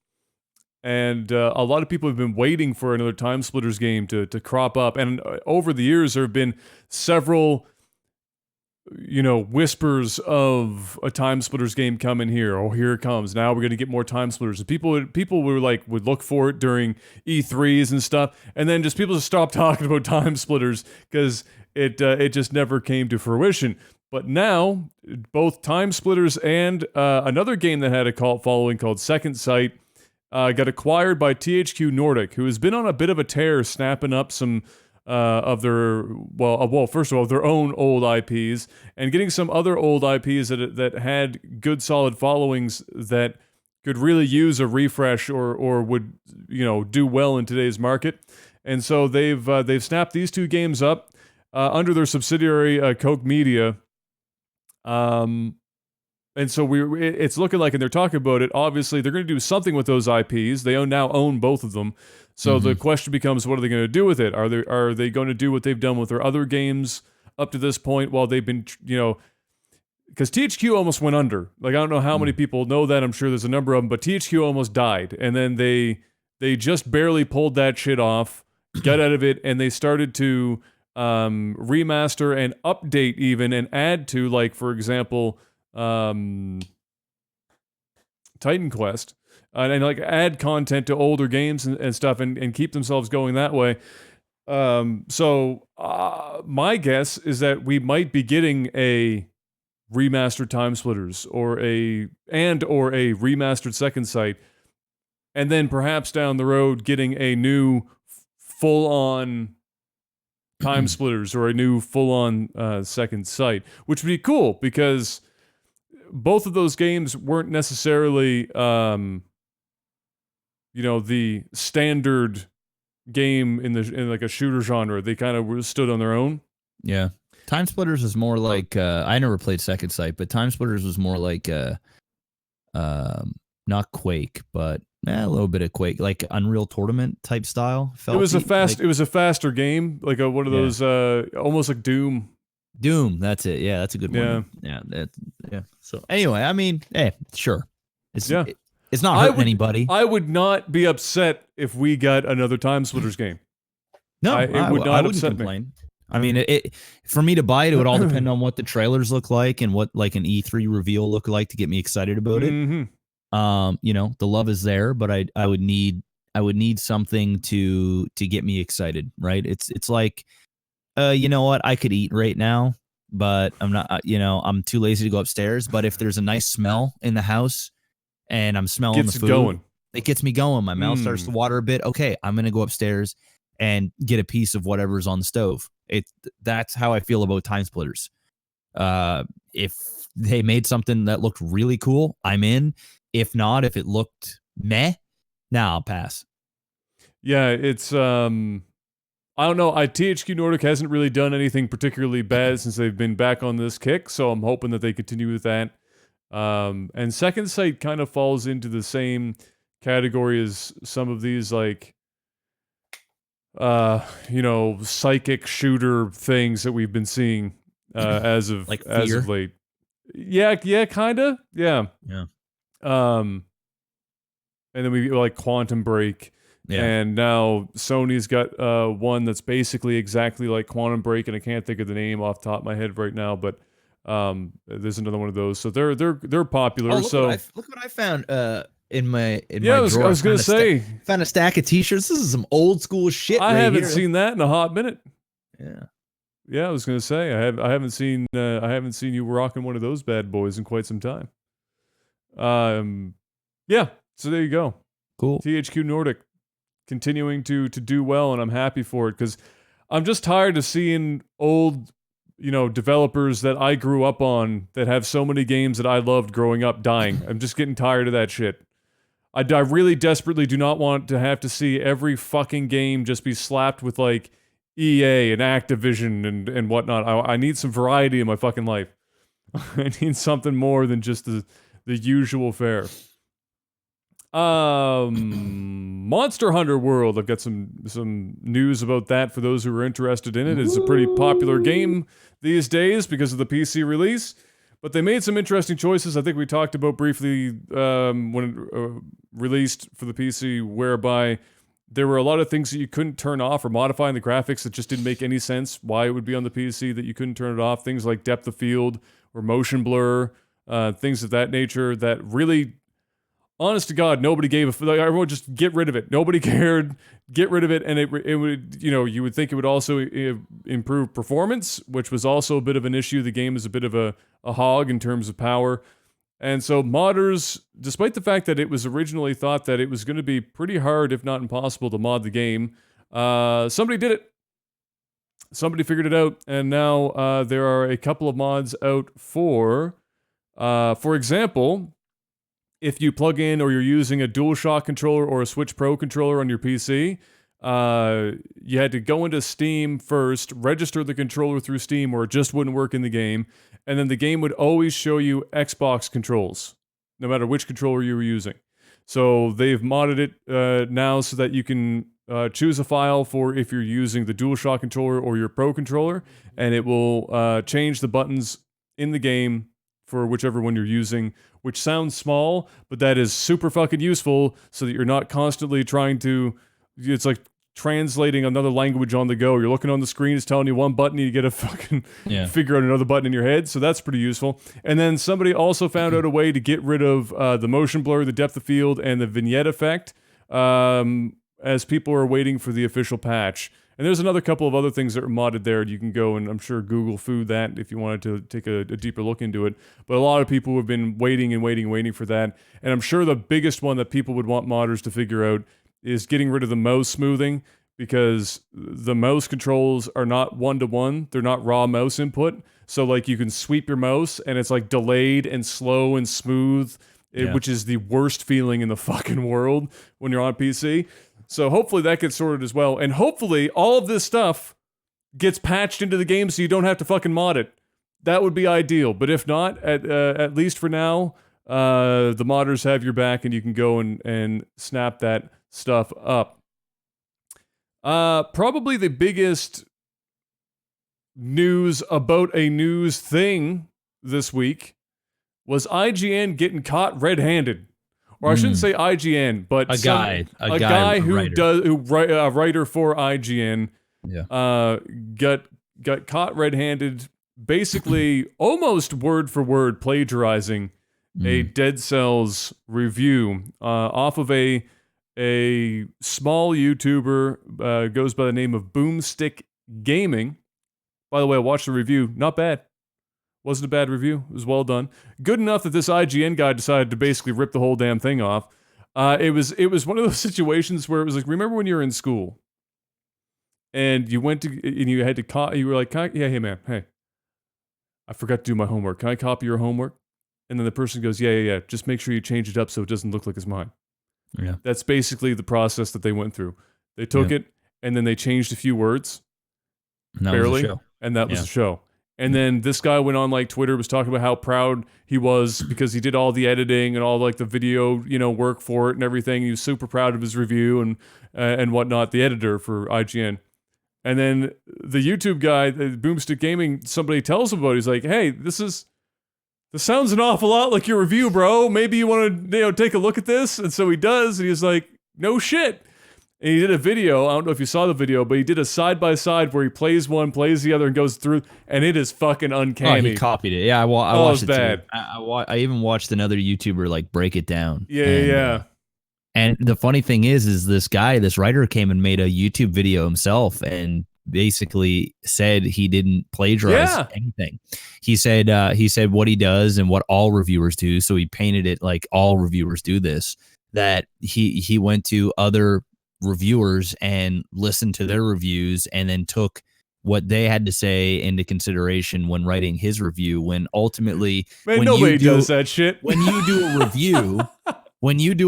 And a lot of people have been waiting for another Timesplitters game to crop up. And over the years, there have been several, whispers of a Timesplitters game coming here. Oh, here it comes. Now we're going to get more Timesplitters. And people would look for it during E3s and stuff. And then people just stopped talking about Timesplitters because it just never came to fruition. But now, both Timesplitters and another game that had a cult following called Second Sight got acquired by THQ Nordic, who has been on a bit of a tear, snapping up some of their first of all, their own old IPs and getting some other old IPs that had good solid followings that could really use a refresh or would do well in today's market. And so they've snapped these two games up under their subsidiary Koch Media. And so it's looking like, and they're talking about it, obviously they're going to do something with those IPs. They now own both of them. So the question becomes, what are they going to do with it? Are they going to do what they've done with their other games up to this point while they've been, because THQ almost went under. Like, I don't know how many people know that. I'm sure there's a number of them, but THQ almost died. And then they just barely pulled that shit off, got out of it, and they started to remaster and update even and add to, like, for example, Titan Quest, and like add content to older games and stuff and keep themselves going that way. So my guess is that we might be getting a remastered Timesplitters or a remastered Second Sight, and then perhaps down the road getting a new full-on Timesplitters or a new full-on Second Sight, which would be cool because both of those games weren't necessarily, the standard game in like a shooter genre. They kind of stood on their own. Yeah, Timesplitters is more like I never played Second Sight, but Timesplitters was more like not Quake, but a little bit of Quake, like Unreal Tournament type style. It was a faster game, like one of those almost like Doom. That's it. Yeah, that's a good one. Yeah. So anyway, I mean, sure. It's not hurting anybody. I would not be upset if we got another Timesplitters game. No, I wouldn't complain. I mean, for me to buy it, it would all depend on what the trailers look like and what like an E3 reveal look like to get me excited about it. The love is there, but I would need something to get me excited, right? It's like, you know what? I could eat right now, but I'm not, I'm too lazy to go upstairs. But if there's a nice smell in the house and I'm smelling the food, it gets me going. My mouth starts to water a bit. Okay, I'm going to go upstairs and get a piece of whatever's on the stove. That's how I feel about Timesplitters. If they made something that looked really cool, I'm in. If not, if it looked meh, I'll pass. Yeah, it's I don't know. THQ Nordic hasn't really done anything particularly bad since they've been back on this kick, so I'm hoping that they continue with that. And Second Sight kind of falls into the same category as some of these, like, psychic shooter things that we've been seeing as of late. Yeah, kinda. Yeah. And then we like Quantum Break. Yeah. And now Sony's got one that's basically exactly like Quantum Break, and I can't think of the name off the top of my head right now, but there's another one of those. So they're popular. Look what I found. in my I was gonna say, found a stack of t-shirts. This is some old school shit. I haven't seen that in a hot minute. Yeah, I was gonna say I haven't seen you rocking one of those bad boys in quite some time. So there you go. Cool. THQ Nordic continuing to do well, and I'm happy for it because I'm just tired of seeing old, developers that I grew up on that have so many games that I loved growing up dying. I'm just getting tired of that shit. I really desperately do not want to have to see every fucking game just be slapped with like EA and Activision and whatnot. I need some variety in my fucking life. I need something more than just the usual fare. Monster Hunter World. I've got some news about that for those who are interested in it. It's a pretty popular game these days because of the PC release. But they made some interesting choices. I think we talked about briefly when it released for the PC, whereby there were a lot of things that you couldn't turn off or modify in the graphics that just didn't make any sense why it would be on the PC that you couldn't turn it off. Things like depth of field or motion blur, things of that nature that really, honest to God, nobody gave a fuck. Everyone just get rid of it. Nobody cared. Get rid of it, and it would, you would think it would also improve performance, which was also a bit of an issue. The game is a bit of a hog in terms of power. And so modders, despite the fact that it was originally thought that it was going to be pretty hard, if not impossible, to mod the game, somebody did it. Somebody figured it out, and now there are a couple of mods out for example, if you plug in or you're using a DualShock controller or a Switch Pro controller on your PC, you had to go into Steam first, register the controller through Steam or it just wouldn't work in the game, and then the game would always show you Xbox controls, no matter which controller you were using. So they've modded it now so that you can choose a file for if you're using the DualShock controller or your Pro controller, and it will change the buttons in the game for whichever one you're using, which sounds small, but that is super fucking useful so that you're not constantly trying to, it's like translating another language on the go. You're looking on the screen, it's telling you one button, you get to fucking figure out another button in your head, so that's pretty useful. And then somebody also found out a way to get rid of the motion blur, the depth of field, and the vignette effect as people are waiting for the official patch. And there's another couple of other things that are modded there. You can go and I'm sure Google food that if you wanted to take a deeper look into it. But a lot of people have been waiting for that. And I'm sure the biggest one that people would want modders to figure out is getting rid of the mouse smoothing, because the mouse controls are not one-to-one. They're not raw mouse input. So like you can sweep your mouse and it's like delayed and slow and smooth, which is the worst feeling in the fucking world when you're on PC. So hopefully that gets sorted as well. And hopefully all of this stuff gets patched into the game so you don't have to fucking mod it. That would be ideal. But if not, at least for now, the modders have your back and you can go and snap that stuff up. Probably the biggest news about a news thing this week was IGN getting caught red-handed. Or I shouldn't say IGN, but a guy a writer for IGN, got caught red-handed, basically almost word for word plagiarizing a Dead Cells review off of a small YouTuber, goes by the name of Boomstick Gaming. By the way, I watched the review. Not bad. Wasn't a bad review. It was well done. Good enough that this IGN guy decided to basically rip the whole damn thing off. It was one of those situations where it was like, remember when you were in school and you went to and you had to you were like, hey man, hey, I forgot to do my homework. Can I copy your homework? And then the person goes, yeah. Just make sure you change it up so it doesn't look like it's mine. Yeah. That's basically the process that they went through. They took it and then they changed a few words, barely, and that was the show. And then this guy went on like Twitter, was talking about how proud he was because he did all the editing and all like the video, work for it and everything. He was super proud of his review and whatnot, the editor for IGN. And then the YouTube guy, the Boomstick Gaming, somebody tells him about it. He's like, hey, this sounds an awful lot like your review, bro. Maybe you want to take a look at this. And so he does. And he's like, no shit. And he did a video. I don't know if you saw the video, but he did a side by side where he plays one, plays the other, and goes through. And it is fucking uncanny. Oh, he copied it. Yeah, I watched it bad. too. I even watched another YouTuber like break it down. Yeah. And the funny thing is this guy, this writer, came and made a YouTube video himself and basically said he didn't plagiarize anything. He said what he does and what all reviewers do. So he painted it like all reviewers do this. That he went to other reviewers and listened to their reviews and then took what they had to say into consideration when writing his review. When ultimately, man, nobody does that shit. When you do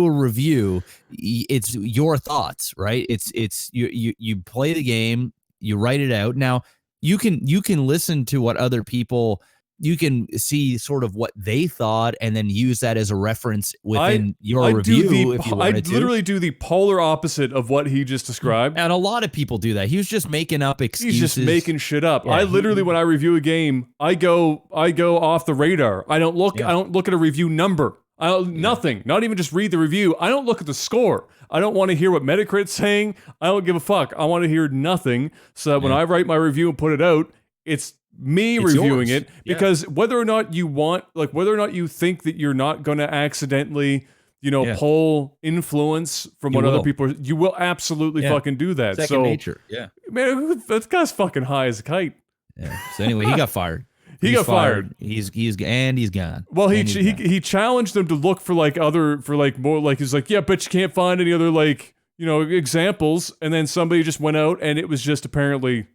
a review, it's your thoughts, right? It's you play the game, you write it out. Now you can listen to what other people. You can see sort of what they thought and then use that as a reference within your review. I literally do the polar opposite of what he just described. And a lot of people do that. He was just making up excuses. He's just making shit up. Yeah, when I review a game, I go off the radar. I don't look at a review number. Nothing. Not even just read the review. I don't look at the score. I don't want to hear what Metacritic's saying. I don't give a fuck. I want to hear nothing so that when I write my review and put it out, it's reviewing it, because whether or not you think that you're not going to accidentally, pull influence from what other people, you will absolutely fucking do that. Second nature. Yeah. Man, that guy's fucking high as a kite. Yeah. So anyway, he got fired. He got fired. He's gone. Well, he challenged them to look for more he's like, yeah, but you can't find any other examples. And then somebody just went out and it was just apparently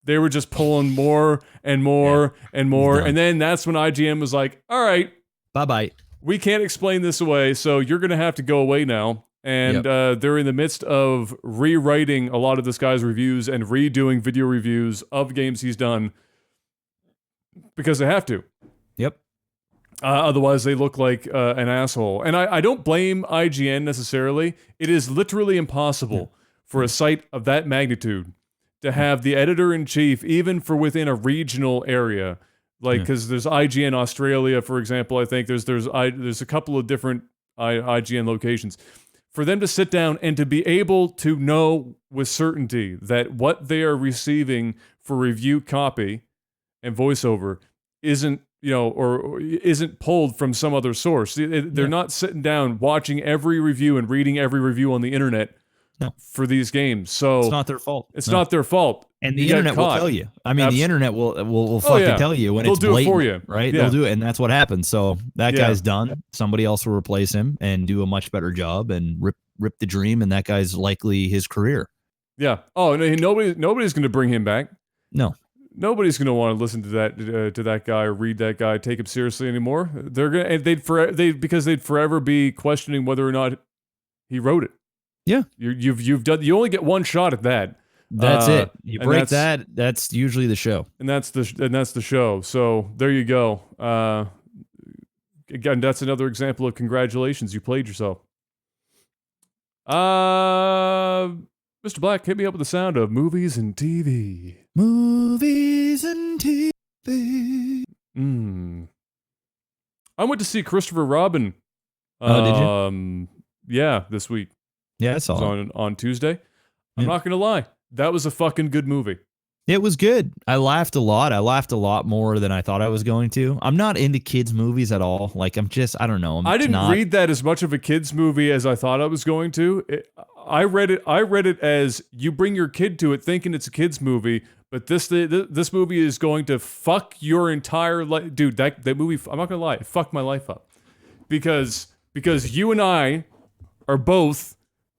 they were just pulling more and more and more. And then that's when IGN was like, all right, bye-bye. We can't explain this away, so you're going to have to go away now. And they're in the midst of rewriting a lot of this guy's reviews and redoing video reviews of games he's done because they have to. Yep. Otherwise, they look like an asshole. And I don't blame IGN necessarily. It is literally impossible for a site of that magnitude to have the editor-in-chief, even for within a regional area, because there's IGN Australia, for example. I think there's a couple of different IGN locations. For them to sit down and to be able to know with certainty that what they are receiving for review copy and voiceover isn't isn't pulled from some other source. They're not sitting down watching every review and reading every review on the internet. No. For these games, so it's not their fault. It's not their fault, and the internet will tell you. I mean, the internet will fucking tell you when it's blatant, do it for you, right? Yeah. They'll do it, and that's what happens. So that guy's done. Somebody else will replace him and do a much better job and rip the dream. And that guy's likely his career. Yeah. Oh, no, nobody's going to bring him back. No. Nobody's going to want to listen to that guy or read that guy, take him seriously anymore. They're gonna because they'd forever be questioning whether or not he wrote it. Yeah, you've done. You only get one shot at that. That's it. You break that. That's usually the show. And that's the show. So there you go. Again, that's another example of congratulations. You played yourself. Mr. Black, hit me up with the sound of movies and TV. Movies and TV. I went to see Christopher Robin. Did you? Yeah, this week. Yeah, I saw it on Tuesday. I'm not gonna lie, that was a fucking good movie. It was good. I laughed a lot. I laughed a lot more than I thought I was going to. I'm not into kids' movies at all. Like, I don't know. I didn't read that as much of a kids' movie as I thought I was going to. I read it as you bring your kid to it thinking it's a kids' movie, but this movie is going to fuck your entire life, dude. That movie, I'm not gonna lie, it fucked my life up because you and I are both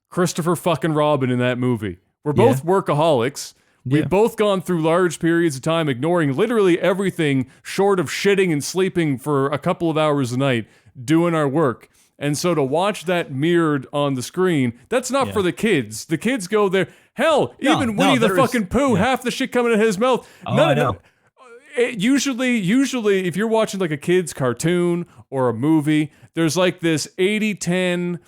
Christopher fucking Robin in that movie. We're both workaholics. We've both gone through large periods of time ignoring literally everything short of shitting and sleeping for a couple of hours a night doing our work. And so to watch that mirrored on the screen, that's not for the kids. The kids go there. Hell, even Winnie the fucking Pooh, half the shit coming out of his mouth. I know. Usually, if you're watching like a kid's cartoon or a movie, there's like this 80-10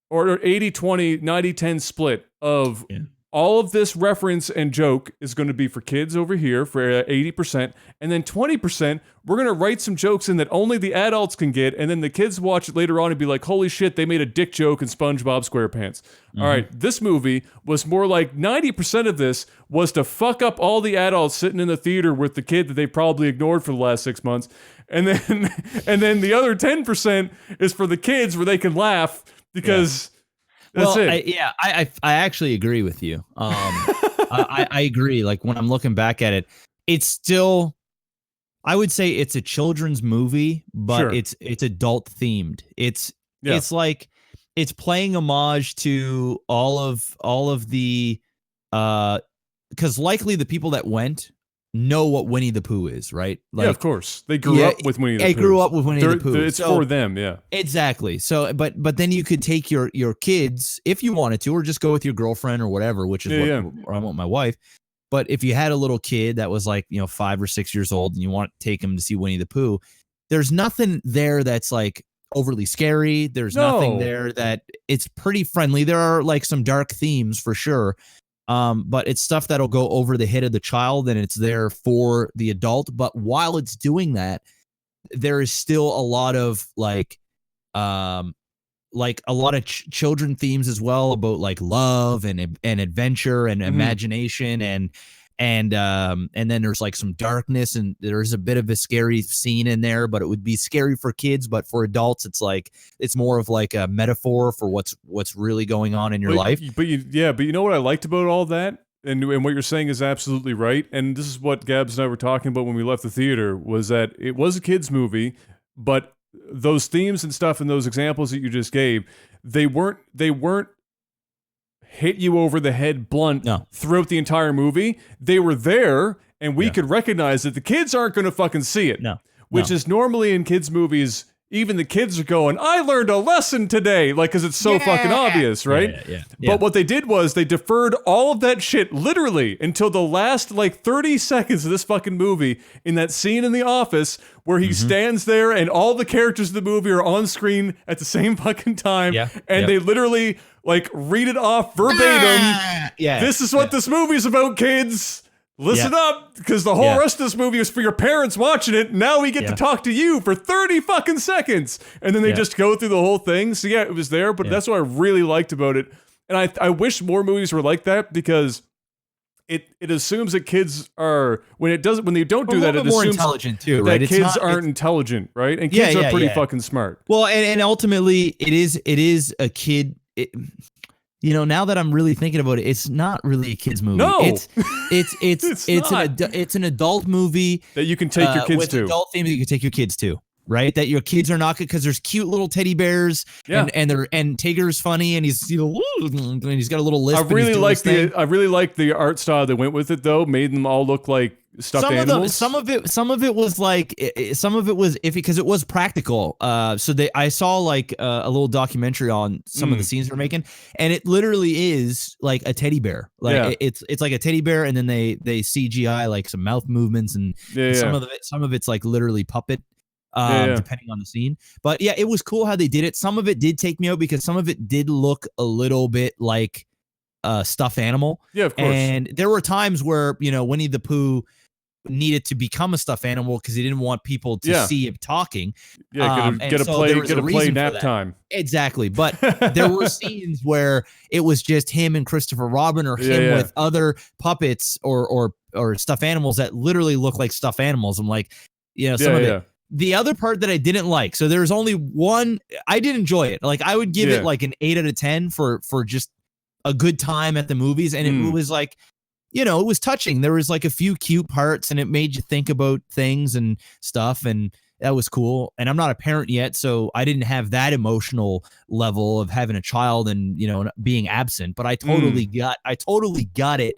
or 80-20, 90-10 split of all of this reference and joke is going to be for kids over here for 80%, and then 20%, we're going to write some jokes in that only the adults can get, and then the kids watch it later on and be like, holy shit, they made a dick joke in SpongeBob SquarePants. All right, this movie was more like 90% of this was to fuck up all the adults sitting in the theater with the kid that they probably ignored for the last 6 months, and then the other 10% is for the kids where they can laugh because... That's it. I actually agree with you. I agree. Like when I'm looking back at it, it's still, I would say it's a children's movie, but it's adult themed. It's like it's playing homage to all of the because likely the people that went know what Winnie the Pooh is, right? Like, yeah, of course. They grew up with Winnie the Pooh. They grew up with Winnie the Pooh. It's for them, yeah. Exactly. So, but then you could take your kids if you wanted to, or just go with your girlfriend or whatever, which is or I want my wife. But if you had a little kid that was like 5 or 6 years old and you want to take him to see Winnie the Pooh, there's nothing there that's like overly scary. There's nothing there that it's pretty friendly. There are like some dark themes for sure. But it's stuff that'll go over the head of the child and it's there for the adult. But while it's doing that, there is still a lot of like a lot of children themes as well about like love and adventure and imagination and then there's like some darkness and there's a bit of a scary scene in there, but it would be scary for kids, but for adults it's more of like a metaphor for what's really going on in your life. But you know what I liked about all that, and what you're saying is absolutely right, and this is what Gabs and I were talking about when we left the theater, was that it was a kids movie, but those themes and stuff and those examples that you just gave, they weren't hit you over the head blunt throughout the entire movie. They were there, and we could recognize that the kids aren't going to fucking see it. Which is normally in kids' movies, even the kids are going, I learned a lesson today, like, because it's so fucking obvious, right? But what they did was they deferred all of that shit literally until the last, like, 30 seconds of this fucking movie in that scene in the office where he stands there and all the characters of the movie are on screen at the same fucking time, and they literally, like, read it off verbatim. This is what this movie's about, kids. Listen up, because the whole rest of this movie is for your parents watching it. Now we get to talk to you for 30 fucking seconds. And then they just go through the whole thing. So yeah, it was there, but that's what I really liked about it. And I wish more movies were like that, because it assumes that kids are, when they don't do that, it assumes more intelligent too, right? That kids aren't intelligent, right? And kids are pretty fucking smart. Well, and ultimately it is a kid. Now that I'm really thinking about it, it's not really a kids movie. No, it's an adult movie that you can take your kids with to. Adult themes that you can take your kids to, right? That your kids are not, because there's cute little teddy bears, and Tigger's funny, and he's and he's got a little lisp. I really like the art style that went with it, though. Made them all look like stuffed animals. Some of it was like, some of it was iffy because it was practical. I saw like a little documentary on some of the scenes they're making, and it literally is like a teddy bear. Like it's like a teddy bear, and then they CGI like some mouth movements, and some of it's like literally puppet. Depending on the scene. But yeah, it was cool how they did it. Some of it did take me out because some of it did look a little bit like a stuffed animal. Yeah, of course. And there were times where, Winnie the Pooh needed to become a stuffed animal because he didn't want people to see him talking. Yeah, get a play nap time. Exactly. But there were scenes where it was just him and Christopher Robin, or him with other puppets or stuffed animals that literally look like stuffed animals. I'm like, some of it. The other part that I didn't like, so there's only one, I did enjoy it. Like, I would give it like an 8 out of 10 for just a good time at the movies. And it was like, it was touching. There was like a few cute parts, and it made you think about things and stuff. And that was cool. And I'm not a parent yet, so I didn't have that emotional level of having a child and, being absent. But I totally got it.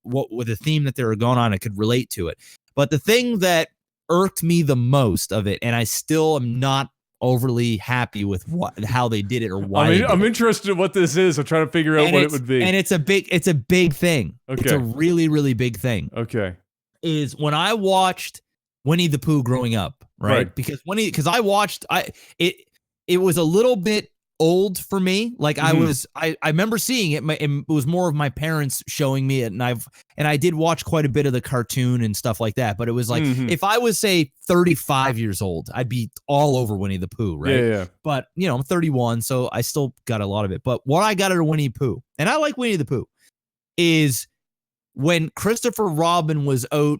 With the theme that they were going on, I could relate to it. But the thing that irked me the most of it, and I still am not overly happy with how they did it or why. I'm interested in what this is. I'm trying to figure out what it would be. And it's a big thing. Okay. It's a really, really big thing. Okay. Is when I watched Winnie the Pooh growing up, right? Because I watched it was a little bit old for me. Like I remember seeing it. It was more of my parents showing me it, and I did watch quite a bit of the cartoon and stuff like that. But it was like if I was say 35 years old, I'd be all over Winnie the Pooh, right? Yeah. But I'm 31, so I still got a lot of it. But what I got out of Winnie the Pooh, and I like Winnie the Pooh, is when Christopher Robin was out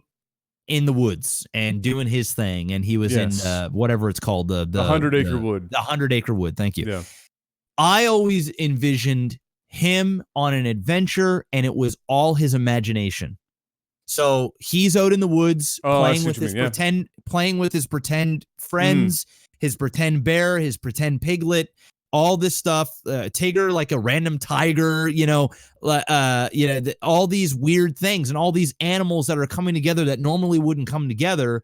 in the woods and doing his thing, and he was in whatever it's called, the 100-acre wood. The 100-acre wood. Thank you. Yeah. I always envisioned him on an adventure, and it was all his imagination. So he's out in the woods playing with his pretend friends, his pretend bear, his pretend piglet, all this stuff, Tigger, like a random tiger, all these weird things and all these animals that are coming together that normally wouldn't come together,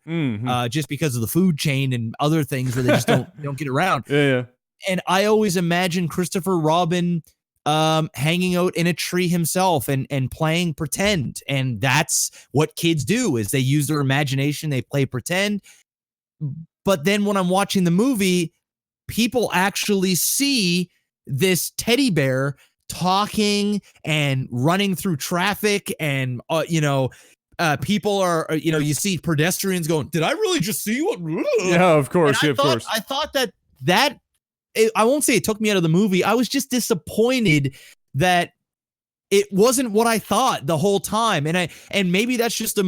just because of the food chain and other things where they just don't get around. Yeah. And I always imagine Christopher Robin hanging out in a tree himself and playing pretend. And that's what kids do, is they use their imagination, they play pretend. But then when I'm watching the movie, people actually see this teddy bear talking and running through traffic, and people are, you see pedestrians going, did I really just see what? Yeah, of course. Of course. I thought that I won't say it took me out of the movie. I was just disappointed that it wasn't what I thought the whole time, and maybe that's just a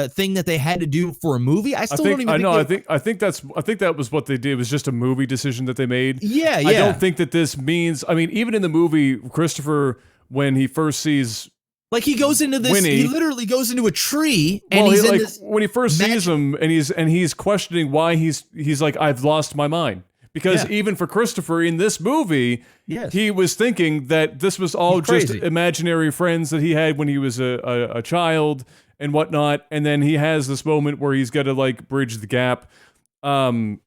thing that they had to do for a movie. I think that was what they did. It was just a movie decision that they made. Yeah. I don't think that this means. I mean, even in the movie, Christopher, when he first sees, like, he goes into this, Winnie, he literally goes into a tree, and he's in this, when he first sees him, and he's questioning why he's like, I've lost my mind. Because even for Christopher in this movie, he was thinking that this was all just imaginary friends that he had when he was a child and whatnot. And then he has this moment where he's got to, like, bridge the gap. I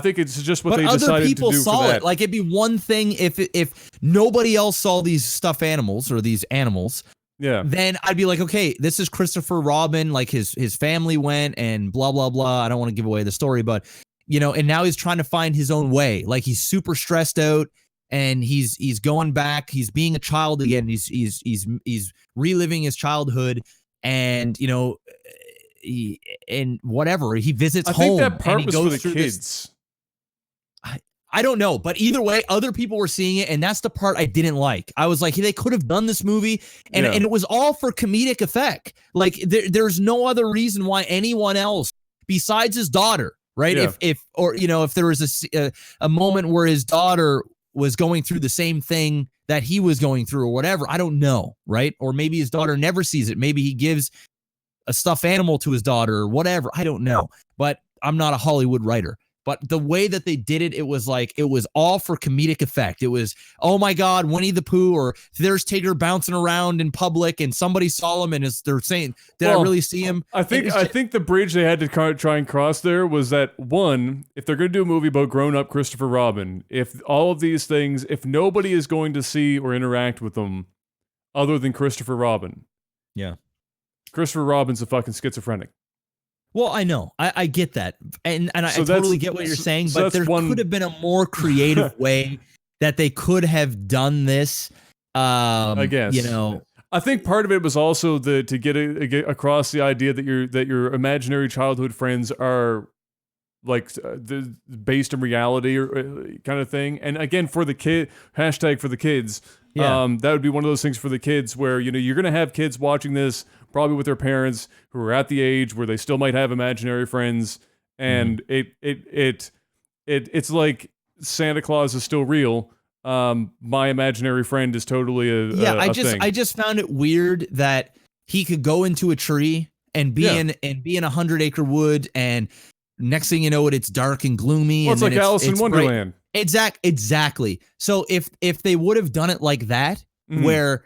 think it's just what they decided to do for that. Other people saw it. Like, it'd be one thing if nobody else saw these stuffed animals or these animals. Yeah. Then I'd be like, okay, this is Christopher Robin. Like, his family went and blah, blah, blah. I don't want to give away the story, but and now he's trying to find his own way. Like, he's super stressed out, and he's going back. He's being a child again. He's reliving his childhood, and and whatever. He visits home. I think that part and was goes for the kids. I don't know, but either way, other people were seeing it, and that's the part I didn't like. I was like, hey, they could have done this movie, and it was all for comedic effect. Like, there's no other reason why anyone else besides his daughter. Right. Yeah. If there was a moment where his daughter was going through the same thing that he was going through or whatever, I don't know. Right. Or maybe his daughter never sees it. Maybe he gives a stuffed animal to his daughter or whatever. I don't know. But I'm not a Hollywood writer. But the way that they did it, it was all for comedic effect. It was, oh my God, Winnie the Pooh, or there's Tigger bouncing around in public, and somebody saw him, and they're saying, did I really see him? I think the bridge they had to try and cross there was that, one, if they're going to do a movie about grown-up Christopher Robin, if all of these things, if nobody is going to see or interact with them other than Christopher Robin, Christopher Robin's a fucking schizophrenic. Well, I know. I get that. And I totally get what you're saying, but there could have been a more creative way that they could have done this. I guess. I think part of it was also to get across the idea that your imaginary childhood friends are like based in reality or kind of thing. And again, for the kid, hashtag for the kids. That would be one of those things for the kids where, you're going to have kids watching this probably with their parents who are at the age where they still might have imaginary friends. And it's like Santa Claus is still real. My imaginary friend is totally a thing. I just found it weird that he could go into a tree and be in a 100-acre wood, and next thing you know it's dark and gloomy. Well, it's like Alice in Wonderland. Exactly. So if they would have done it like that, where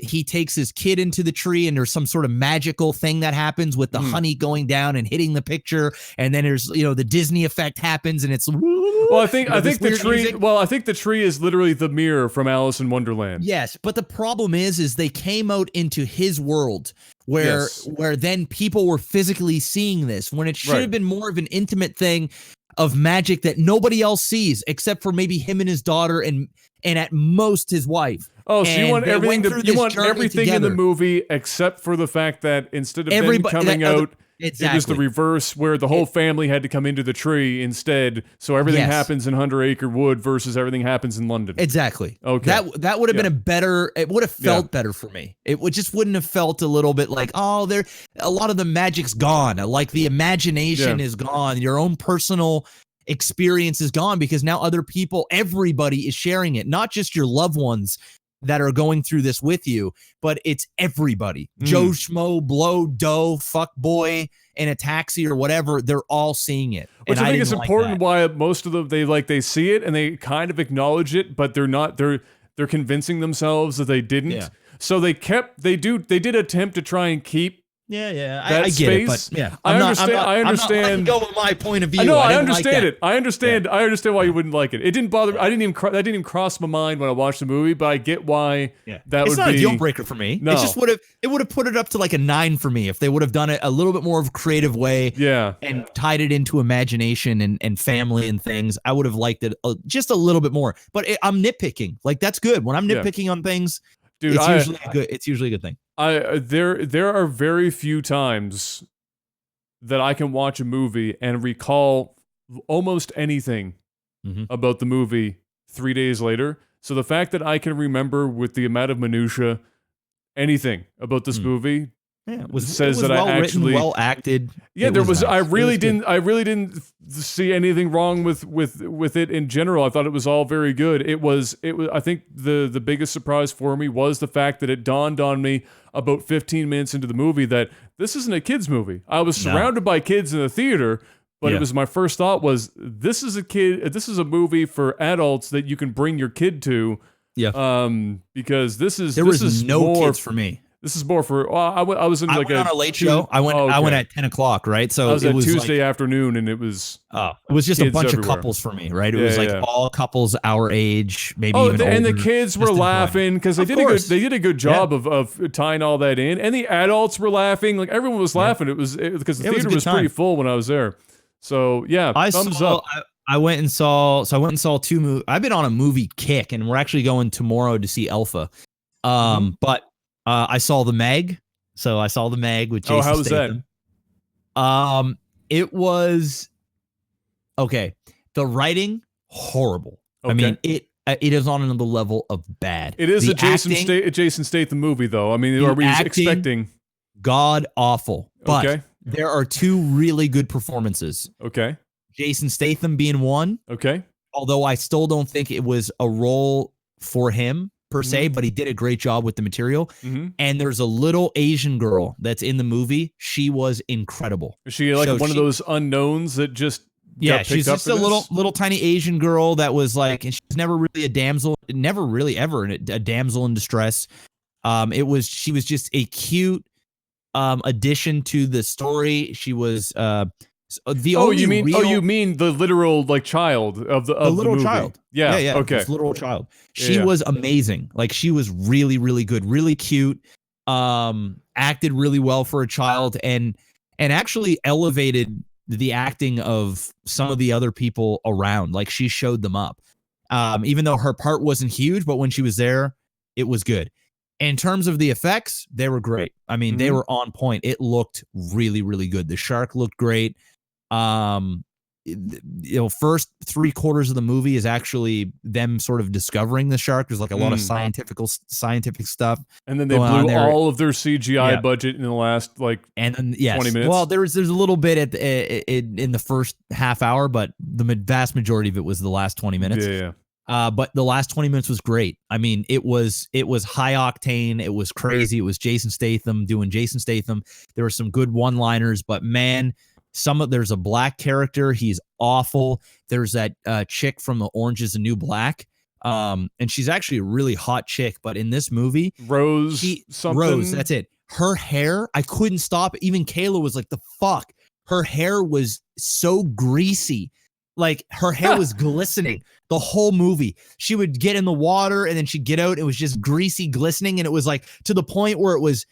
he takes his kid into the tree and there's some sort of magical thing that happens with the honey going down and hitting the picture, and then there's the Disney effect happens, and it's I think the tree music. Well, I think the tree is literally the mirror from Alice in Wonderland. Yes, but the problem is they came out into his world where then people were physically seeing this when it should have been more of an intimate thing. of magic that nobody else sees except for maybe him and his daughter and at most his wife. Oh, so you And want they everything went through you this want journey everything in the together. movie except for the fact that instead of Ben Everybody- coming that other- out, Exactly. it was the reverse where the whole family had to come into the tree instead. So everything Yes. happens in 100 Acre Wood versus everything happens in London. Exactly. Okay. That would have been a better. It would have felt Yeah. better for me. Just wouldn't have felt a little bit like, oh, there. A lot of the magic's gone. Like the imagination is gone. Your own personal experience is gone because now other people, everybody is sharing it. Not just your loved ones that are going through this with you, but it's everybody. Joe Schmo, Blow, Doe, fuck boy in a taxi or whatever. They're all seeing it. Which I think is didn't like important that. why most of them they see it and they kind of acknowledge it, but they're convincing themselves that they didn't. Yeah. So they did attempt to try and keep Yeah, that I get it, but space. yeah, I understand. I'm not letting go of my point of view. I didn't like understand that. it. I understand. I understand why you wouldn't like it. It didn't bother. That didn't even cross my mind when I watched the movie. But I get why that it's would not be a deal breaker for me. No. It just would have put it up to like a 9 for me if they would have done it a little bit more of a creative way. Yeah. And tied it into imagination and family and things. I would have liked it just a little bit more. But I'm nitpicking. Like that's good. When I'm nitpicking on things, dude, it's usually a good thing. There are very few times that I can watch a movie and recall almost anything about the movie 3 days later. So the fact that I can remember with the amount of minutia anything about this movie says that well I actually well acted. Yeah, Nice. I really didn't see anything wrong with it in general. I thought it was all very good. It was I think the biggest surprise for me was the fact that it dawned on me about 15 minutes into the movie that this isn't a kids movie. I was surrounded by kids in the theater, but it was my first thought was this is a movie for adults that you can bring your kid to. Yeah. Because there was no kids for me. This is more for. I was in like on a late show. I went at 10 o'clock, right? So I was it at was Tuesday like, afternoon, and it was just a bunch everywhere. of couples for me, right? It was all couples our age, maybe even and the older, kids were just laughing because they did a good job of tying all that in, and the adults were laughing. Like everyone was laughing. It was because the theater was pretty full when I was there. So yeah, thumbs up. I went and saw 2 movies. I've been on a movie kick, and we're actually going tomorrow to see Alpha. But I saw The Meg. So I saw The Meg with Jason how was Statham. that? It was okay. The writing horrible. Okay. I mean, it is on another level of bad. It is the a Jason Statham movie, though. I mean, are we expecting god awful? But Okay. there are 2 really good performances. Okay. Jason Statham being one. Okay. Although I still don't think it was a role for him per se, but he did a great job with the material. And there's a little Asian girl that's in the movie. She was incredible. Is she like one of those unknowns that just got she's picked up just for a this? little tiny Asian girl that was like, and she's never really a damsel, never really ever a damsel in distress. She was just a cute addition to the story. She was you mean the literal like child of the little movie. child. Yeah. Okay. This literal child. She was amazing. Like she was really, really good, really cute. Acted really well for a child, and actually elevated the acting of some of the other people around. Like she showed them up. Even though her part wasn't huge, but when she was there, it was good. In terms of the effects, they were great. I mean, they were on point. It looked really, really good. The shark looked great. First 3/4 of the movie is actually them sort of discovering the shark. There's like a lot of scientific stuff, and then they blew all of their CGI budget in the last 20 minutes. Well, there's a little bit in the first half hour, but the vast majority of it was the last 20 minutes. But the last 20 minutes was great. I mean, it was high octane. It was crazy. It was Jason Statham doing Jason Statham. There were some good one-liners, but man, there's a black character. He's awful. There's that chick from the Orange is the New Black. And she's actually a really hot chick, but in this movie, Rose, that's it. Her hair, I couldn't stop. Even Kayla was like, the fuck? Her hair was so greasy. Like her hair was glistening the whole movie. She would get in the water and then she'd get out. It was just greasy, glistening. And it was like to the point where it was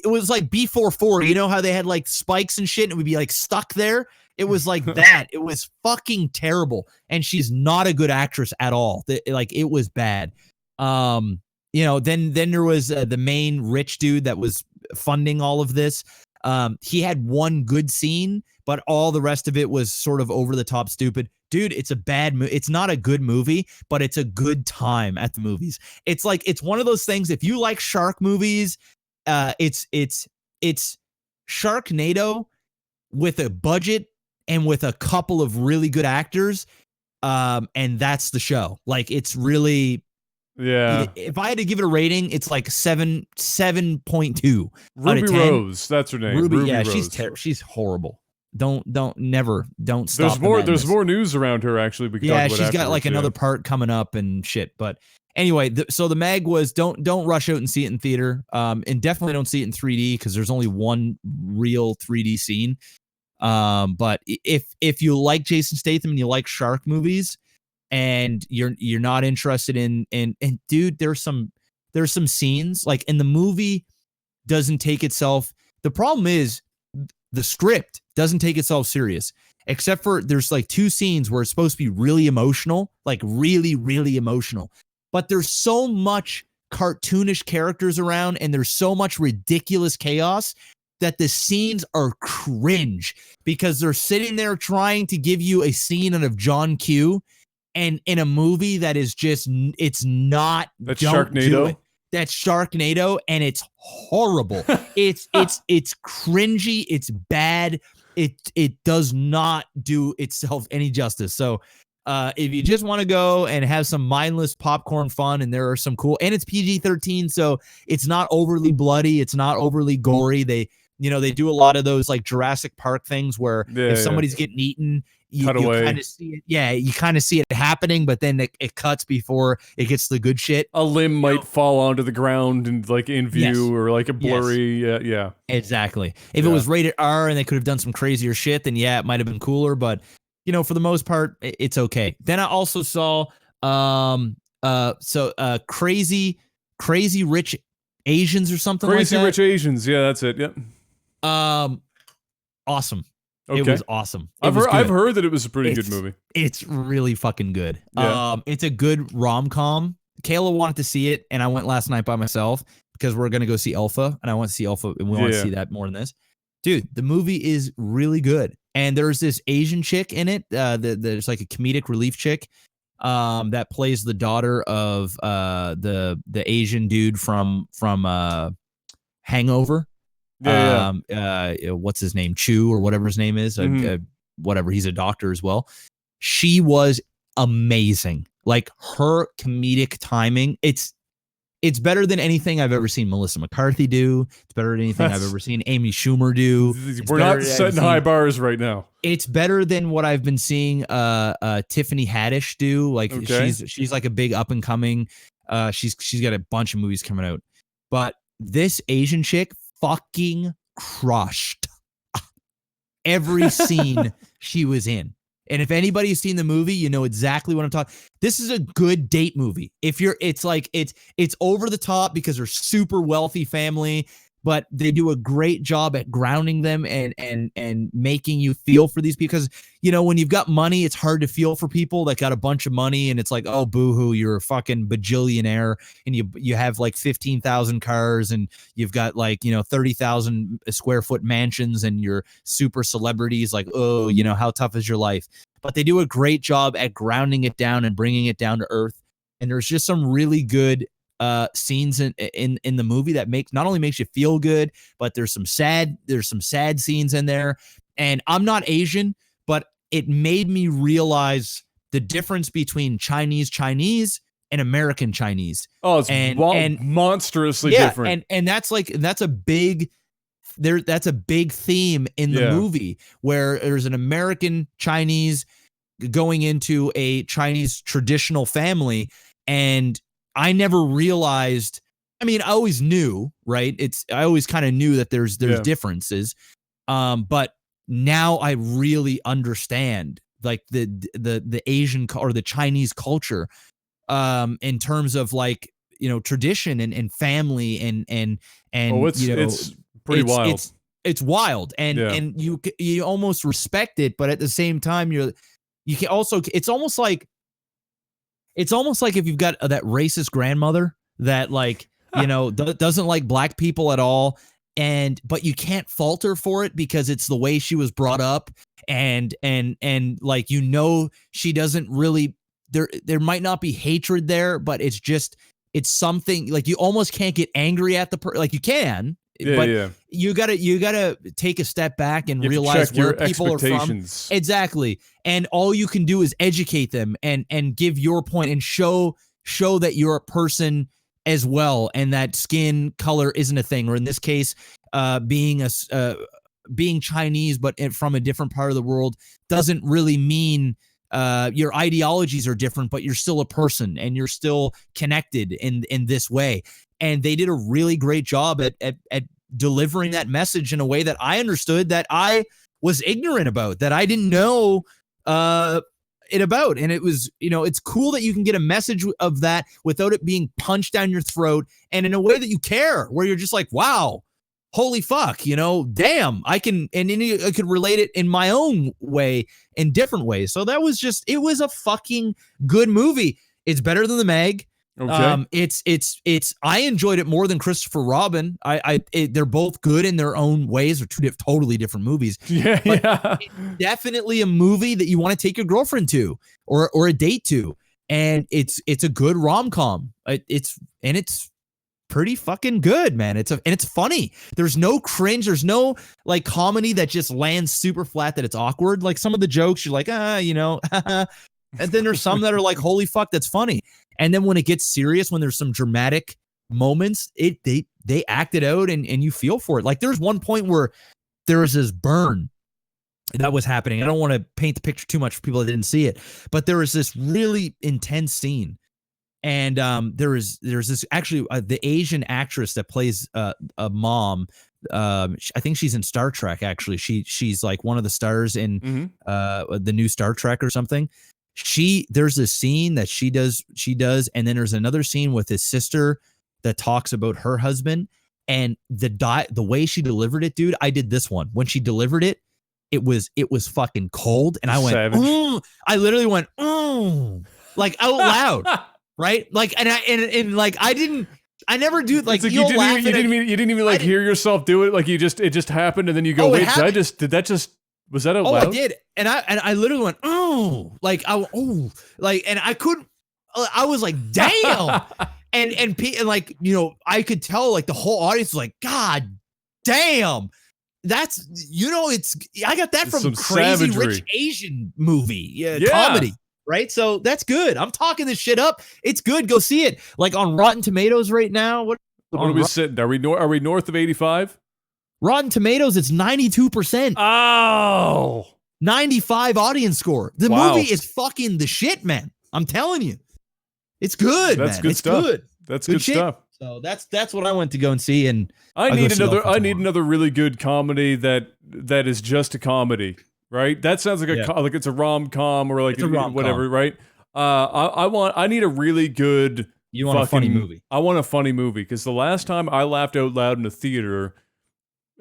like B44. You know how they had like spikes and shit and it would be like stuck there? It was like that. It was fucking terrible. And she's not a good actress at all. Like, it was bad. Then there was the main rich dude that was funding all of this. He had one good scene, but all the rest of it was sort of over the top stupid. Dude, it's a bad movie. It's not a good movie, but it's a good time at the movies. It's like, it's one of those things. If you like shark movies, it's Sharknado with a budget and with a couple of really good actors. And that's the show. Like, it's really, if I had to give it a rating, it's like 7.2. Ruby Rose, that's her name. Ruby Rose. she's horrible. Don't stop. There's more news around her, actually. We can talk about she's got like another part coming up and shit. But anyway, so the mag was don't rush out and see it in theater. And definitely don't see it in 3D because there's only one real 3D scene. But if you like Jason Statham and you like shark movies, and you're not interested in dude, there's some scenes like in the movie doesn't take itself. The problem is the script doesn't take itself serious, except for there's like 2 scenes where it's supposed to be really emotional, like really, really emotional. But there's so much cartoonish characters around and there's so much ridiculous chaos that the scenes are cringe because they're sitting there trying to give you a scene out of John Q. And in a movie that is just, it's not. That's Sharknado. That's Sharknado, and it's horrible. it's cringy. It's bad. It does not do itself any justice. So, if you just want to go and have some mindless popcorn fun, and there are some cool, and it's PG-13, so it's not overly bloody. It's not overly gory. They do a lot of those like Jurassic Park things where if somebody's getting eaten, you kind of see it. Yeah, you kind of see it happening, but then it cuts before it gets the good shit. A limb might fall onto the ground and like in view, or like a blurry. Yeah. Exactly. If it was rated R and they could have done some crazier shit, then it might have been cooler. But for the most part, it's okay. Then I also saw crazy rich Asians or something like that. Crazy Rich Asians. Yeah, that's it. Yep. Awesome. Okay. It was awesome. I've heard that it was a pretty good movie. It's really fucking good. Yeah. It's a good rom-com. Kayla wanted to see it, and I went last night by myself because we're gonna go see Alpha, and I want to see Alpha, and we want to see that more than this. Dude, the movie is really good, and there's this Asian chick in it. There's like a comedic relief chick, that plays the daughter of the Asian dude from Hangover. What's his name? Chu or whatever his name is. Whatever. He's a doctor as well. She was amazing. Like her comedic timing. It's better than anything I've ever seen Melissa McCarthy do. It's better than anything I've ever seen Amy Schumer do. We're not setting high bars right now. It's better than what I've been seeing Tiffany Haddish do. Like she's like a big up and coming. She's got a bunch of movies coming out. But this Asian chick fucking crushed every scene she was in. And if anybody's seen the movie, you know exactly what I'm talking. This is a good date movie. It's over the top because they're super wealthy family, but they do a great job at grounding them and making you feel for these people. Because, when you've got money, it's hard to feel for people that got a bunch of money and it's like, oh, boo-hoo, you're a fucking bajillionaire and you have like 15,000 cars and you've got like, 30,000 square foot mansions and you're super celebrities. Like, oh, how tough is your life? But they do a great job at grounding it down and bringing it down to earth. And there's just some really good scenes in the movie that not only makes you feel good, but there's some sad scenes in there. And I'm not Asian, but it made me realize the difference between Chinese and American Chinese. Oh, it's monstrously different. And that's a big theme in the movie where there's an American Chinese going into a Chinese traditional family, and I never realized. I mean, I always knew, right? I always kind of knew that there's differences, but now I really understand like the Asian or the Chinese culture, in terms of like tradition and family and it's pretty wild. it's wild, and you almost respect it, but at the same time you can also, it's almost like if you've got that racist grandmother that like doesn't like black people at all, but you can't fault her for it because it's the way she was brought up, and like she doesn't really, there might not be hatred there, but it's something like you almost can't get angry at the like you can. But you gotta take a step back and realize where people are from. Exactly. And all you can do is educate them and give your point and show that you're a person as well, and that skin color isn't a thing, or in this case, being Chinese but from a different part of the world doesn't really mean your ideologies are different, but you're still a person and you're still connected in this way. And they did a really great job at delivering that message in a way that I understood, that I was ignorant about, that I didn't know it about. And it was, it's cool that you can get a message of that without it being punched down your throat, and in a way that you care, where you're just like, wow, holy fuck, damn, I can, and then I could relate it in my own way, in different ways. So that was it was a fucking good movie. It's better than The Meg. Okay. It's I enjoyed it more than Christopher Robin. They're both good in their own ways. They're two totally different movies. Yeah. It's definitely a movie that you want to take your girlfriend to, or a date to. And it's a good rom-com. It's pretty fucking good, man. It's funny. There's no cringe. There's no like comedy that just lands super flat, that it's awkward. Like some of the jokes you're like, and then there's some that are like, holy fuck, that's funny. And then when it gets serious, when there's some dramatic moments, they act it out, and you feel for it. Like there's one point where there was this burn that was happening. I don't want to paint the picture too much for people that didn't see it, but there was this really intense scene. And there's this, actually, the Asian actress that plays a mom. I think she's in Star Trek. Actually, she's like one of the stars in the new Star Trek or something. There's a scene that she does, and then there's another scene with his sister that talks about her husband, and the way she delivered it, dude. I did this one when she delivered it. It was fucking cold, and I went, I literally went, like out loud. Right, like, and like I never do, like, you didn't even like hear yourself do it, like it just happened, and then you go, wait, was that out loud? I did, and I literally went, like and I couldn't, I was like, damn, and like, I could tell, like, the whole audience was like, god damn, that's, I got that from Crazy savagery. Rich Asian movie, comedy. Right, so that's good. I'm talking this shit up. It's good. Go see it. Like on Rotten Tomatoes right now. What are we sitting? Are we north of 85? Rotten Tomatoes, it's 92%. Oh, 95 audience score. The movie is fucking the shit, man. I'm telling you, it's good. That's man. good it's stuff. Good. That's good stuff. So that's what I went to go and see. And I need another really good comedy that is just a comedy. Right, that sounds like like it's a rom-com, or like whatever. Right, I need a really good. You want a funny movie? I want a funny movie, because the last time I laughed out loud in a theater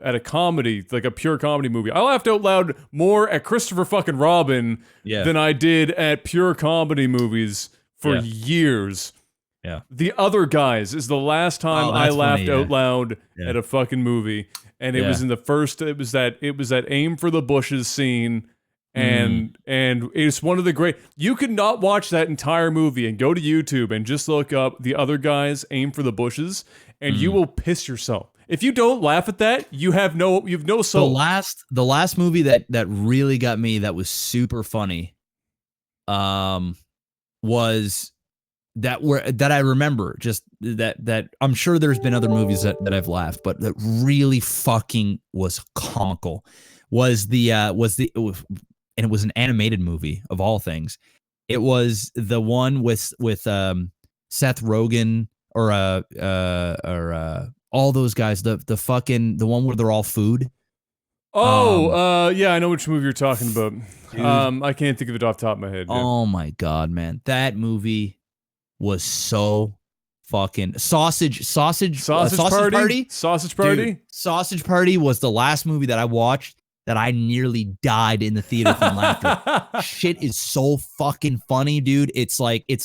at a comedy, like a pure comedy movie, I laughed out loud more at Christopher fucking Robin than I did at pure comedy movies for years. Yeah, The Other Guys is the last time I laughed out loud at a fucking movie. And it was in the first. It was that aim for the bushes scene, and it's one of the great. You could not watch that entire movie and go to YouTube and just look up The Other Guys, Aim for the Bushes, and you will piss yourself. If you don't laugh at that, you've no soul. The last movie that really got me, that was super funny, was that I remember, just that I'm sure there's been other movies that I've laughed, but that really fucking was comical and it was an animated movie of all things. It was the one with Seth Rogen or all those guys, the one where they're all food. Yeah, I know which movie you're talking about. I can't think of it off the top of my head. Oh my god, man, that movie was so fucking Sausage Party. Sausage Party. Dude, Sausage Party was the last movie that I watched that I nearly died in the theater from laughter. Shit is so fucking funny, dude. It's like, it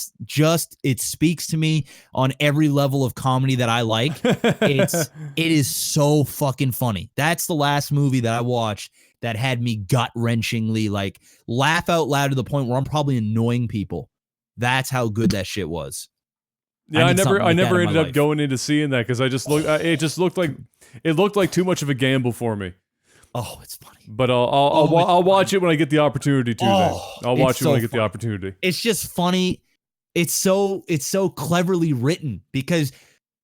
speaks to me on every level of comedy that I like. It is so fucking funny. That's the last movie that I watched that had me gut-wrenchingly like laugh out loud to the point where I'm probably annoying people. That's how good that shit was. Yeah, I never ended up going into seeing that because it looked like too much of a gamble for me. Oh, it's funny. But I'll watch it when I get the opportunity to. I'll watch it when I get the opportunity. It's just funny. It's so cleverly written because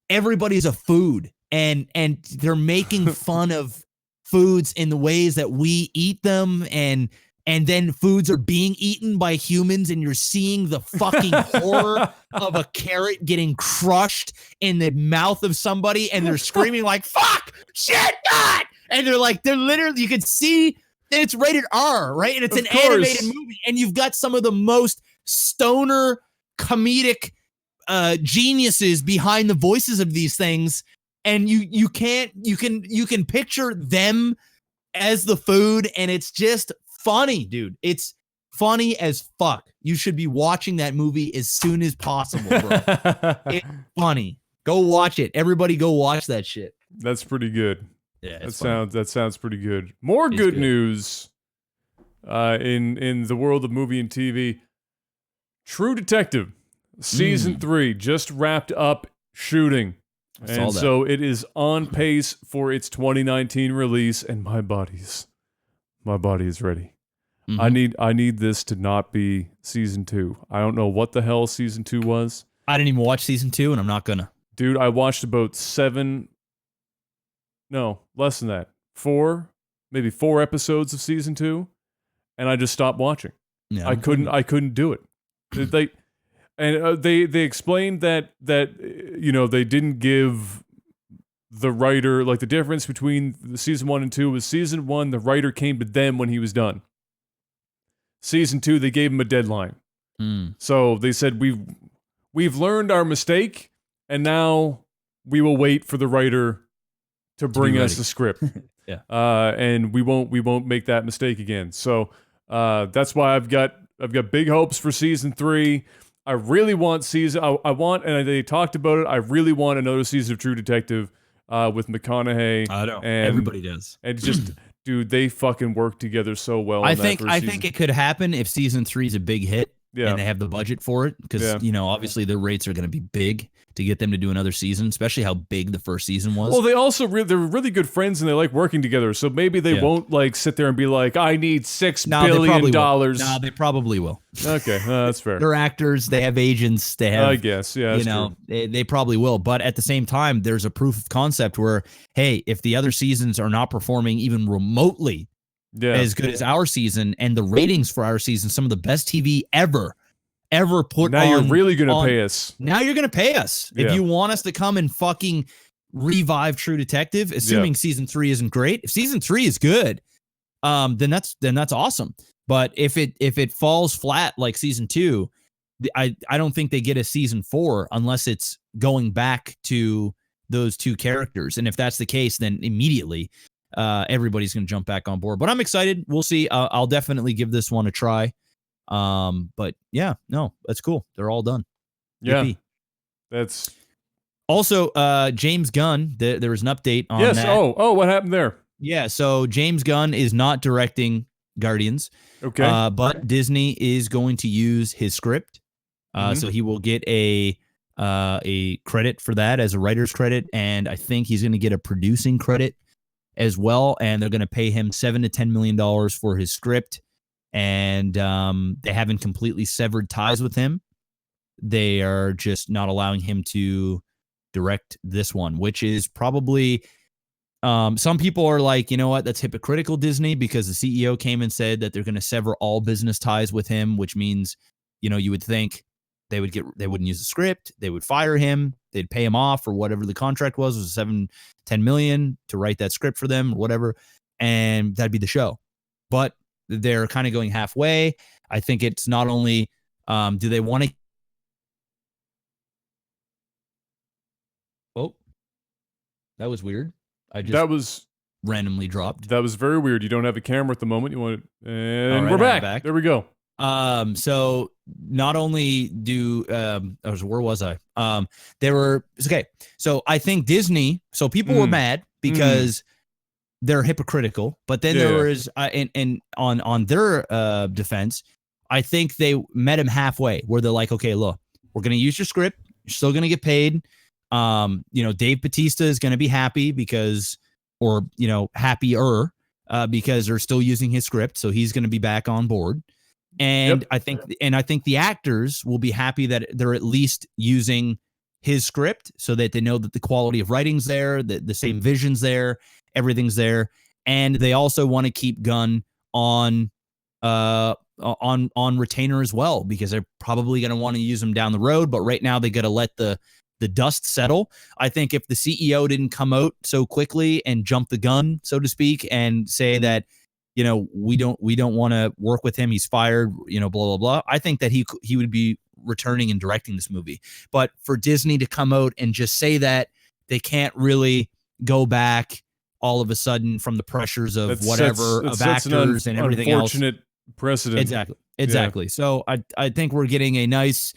everybody's a food and they're making fun of foods in the ways that we eat them, and then foods are being eaten by humans, and you're seeing the fucking horror of a carrot getting crushed in the mouth of somebody, and they're screaming like, fuck, shit, God! And they're literally, you can see it's rated R, right? And it's an animated movie, and you've got some of the most stoner comedic geniuses behind the voices of these things, and you can picture them as the food, and it's just funny, dude. It's funny as fuck. You should be watching that movie as soon as possible, bro. It's funny. Go watch it. Everybody go watch that shit. That's pretty good. Yeah, that sounds pretty good. More good news in the world of movie and TV. True Detective season 3 just wrapped up shooting. And so it is on pace for its 2019 release, and my body is ready. Mm-hmm. I need this to not be season 2. I don't know what the hell season 2 was. I didn't even watch season 2, and I'm not gonna. Dude, I watched about less than that. 4 episodes of season 2, and I just stopped watching. Yeah, I couldn't do it. They explained that they didn't give the writer, like, the difference between the season 1 and 2 was season 1 the writer came to them when he was done. Season 2 they gave him a deadline. So they said we've learned our mistake, and now we will wait for the writer to bring us the script. Yeah. And we won't make that mistake again. So that's why I've got big hopes for season 3. I really want and they talked about it, I really want another season of True Detective with McConaughey. I know. And everybody does. And just dude, they fucking work together so well. I think it could happen if season 3 is a big hit. Yeah. And they have the budget for it because, obviously their rates are going to be big to get them to do another season, especially how big the first season was. Well, they also they're really good friends and they like working together. So maybe they won't like sit there and be like, I need $6 billion. No, they probably will. Okay, that's fair. They're actors. They have agents. They have, I guess, yeah, they probably will. But at the same time, there's a proof of concept where, hey, if the other seasons are not performing even remotely as good as our season, and the ratings for our season, some of the best TV ever put now on. You're really going to pay us. Now you're going to pay us. If you want us to come and fucking revive True Detective, assuming season 3 isn't great. If season 3 is good, then that's awesome. But if it falls flat like season 2, I don't think they get a season 4 unless it's going back to those two characters. And if that's the case, then immediately everybody's going to jump back on board. But I'm excited. We'll see. I'll definitely give this one a try. But yeah, no, that's cool. They're all done. Yeah. Yippee. That's also James Gunn. There was an update on that. Oh, what happened there? Yeah, so James Gunn is not directing Guardians. Okay. But Disney is going to use his script. So he will get a credit for that as a writer's credit, and I think he's going to get a producing credit as well, and they're going to pay him $7 to $10 million for his script. And they haven't completely severed ties with him. They are just not allowing him to direct this one, which is probably some people are like, you know what, that's hypocritical, Disney, because the CEO came and said that they're going to sever all business ties with him, which means, you would think they wouldn't use the script, they would fire him, they'd pay him off or whatever the contract was 7-10 million to write that script for them or whatever, and that'd be the show. But they're kind of going halfway. I think it's not only do they want to That was weird. I just That was randomly dropped. That was very weird. You don't have a camera at the moment. You want it, and right, we're back. There we go. So not only do where was I? There were okay. So I think Disney. So people were mad because they're hypocritical. But then there was and on their defense, I think they met him halfway, where they're like, okay, look, we're gonna use your script. You're still gonna get paid. Dave Bautista is gonna be happy because, or happier because they're still using his script, so he's gonna be back on board. And I think the actors will be happy that they're at least using his script, so that they know that the quality of writing's there, the same vision's there, everything's there, and they also want to keep Gunn on retainer as well, because they're probably going to want to use him down the road. But right now they got to let the dust settle. I think if the CEO didn't come out so quickly and jump the gun, so to speak, and say that, we don't want to work with him, he's fired, blah, blah, blah, I think that he would be returning and directing this movie. But for Disney to come out and just say that, they can't really go back all of a sudden from the pressures of actors and everything else. Unfortunate precedent. Exactly. Yeah. So I think we're getting a nice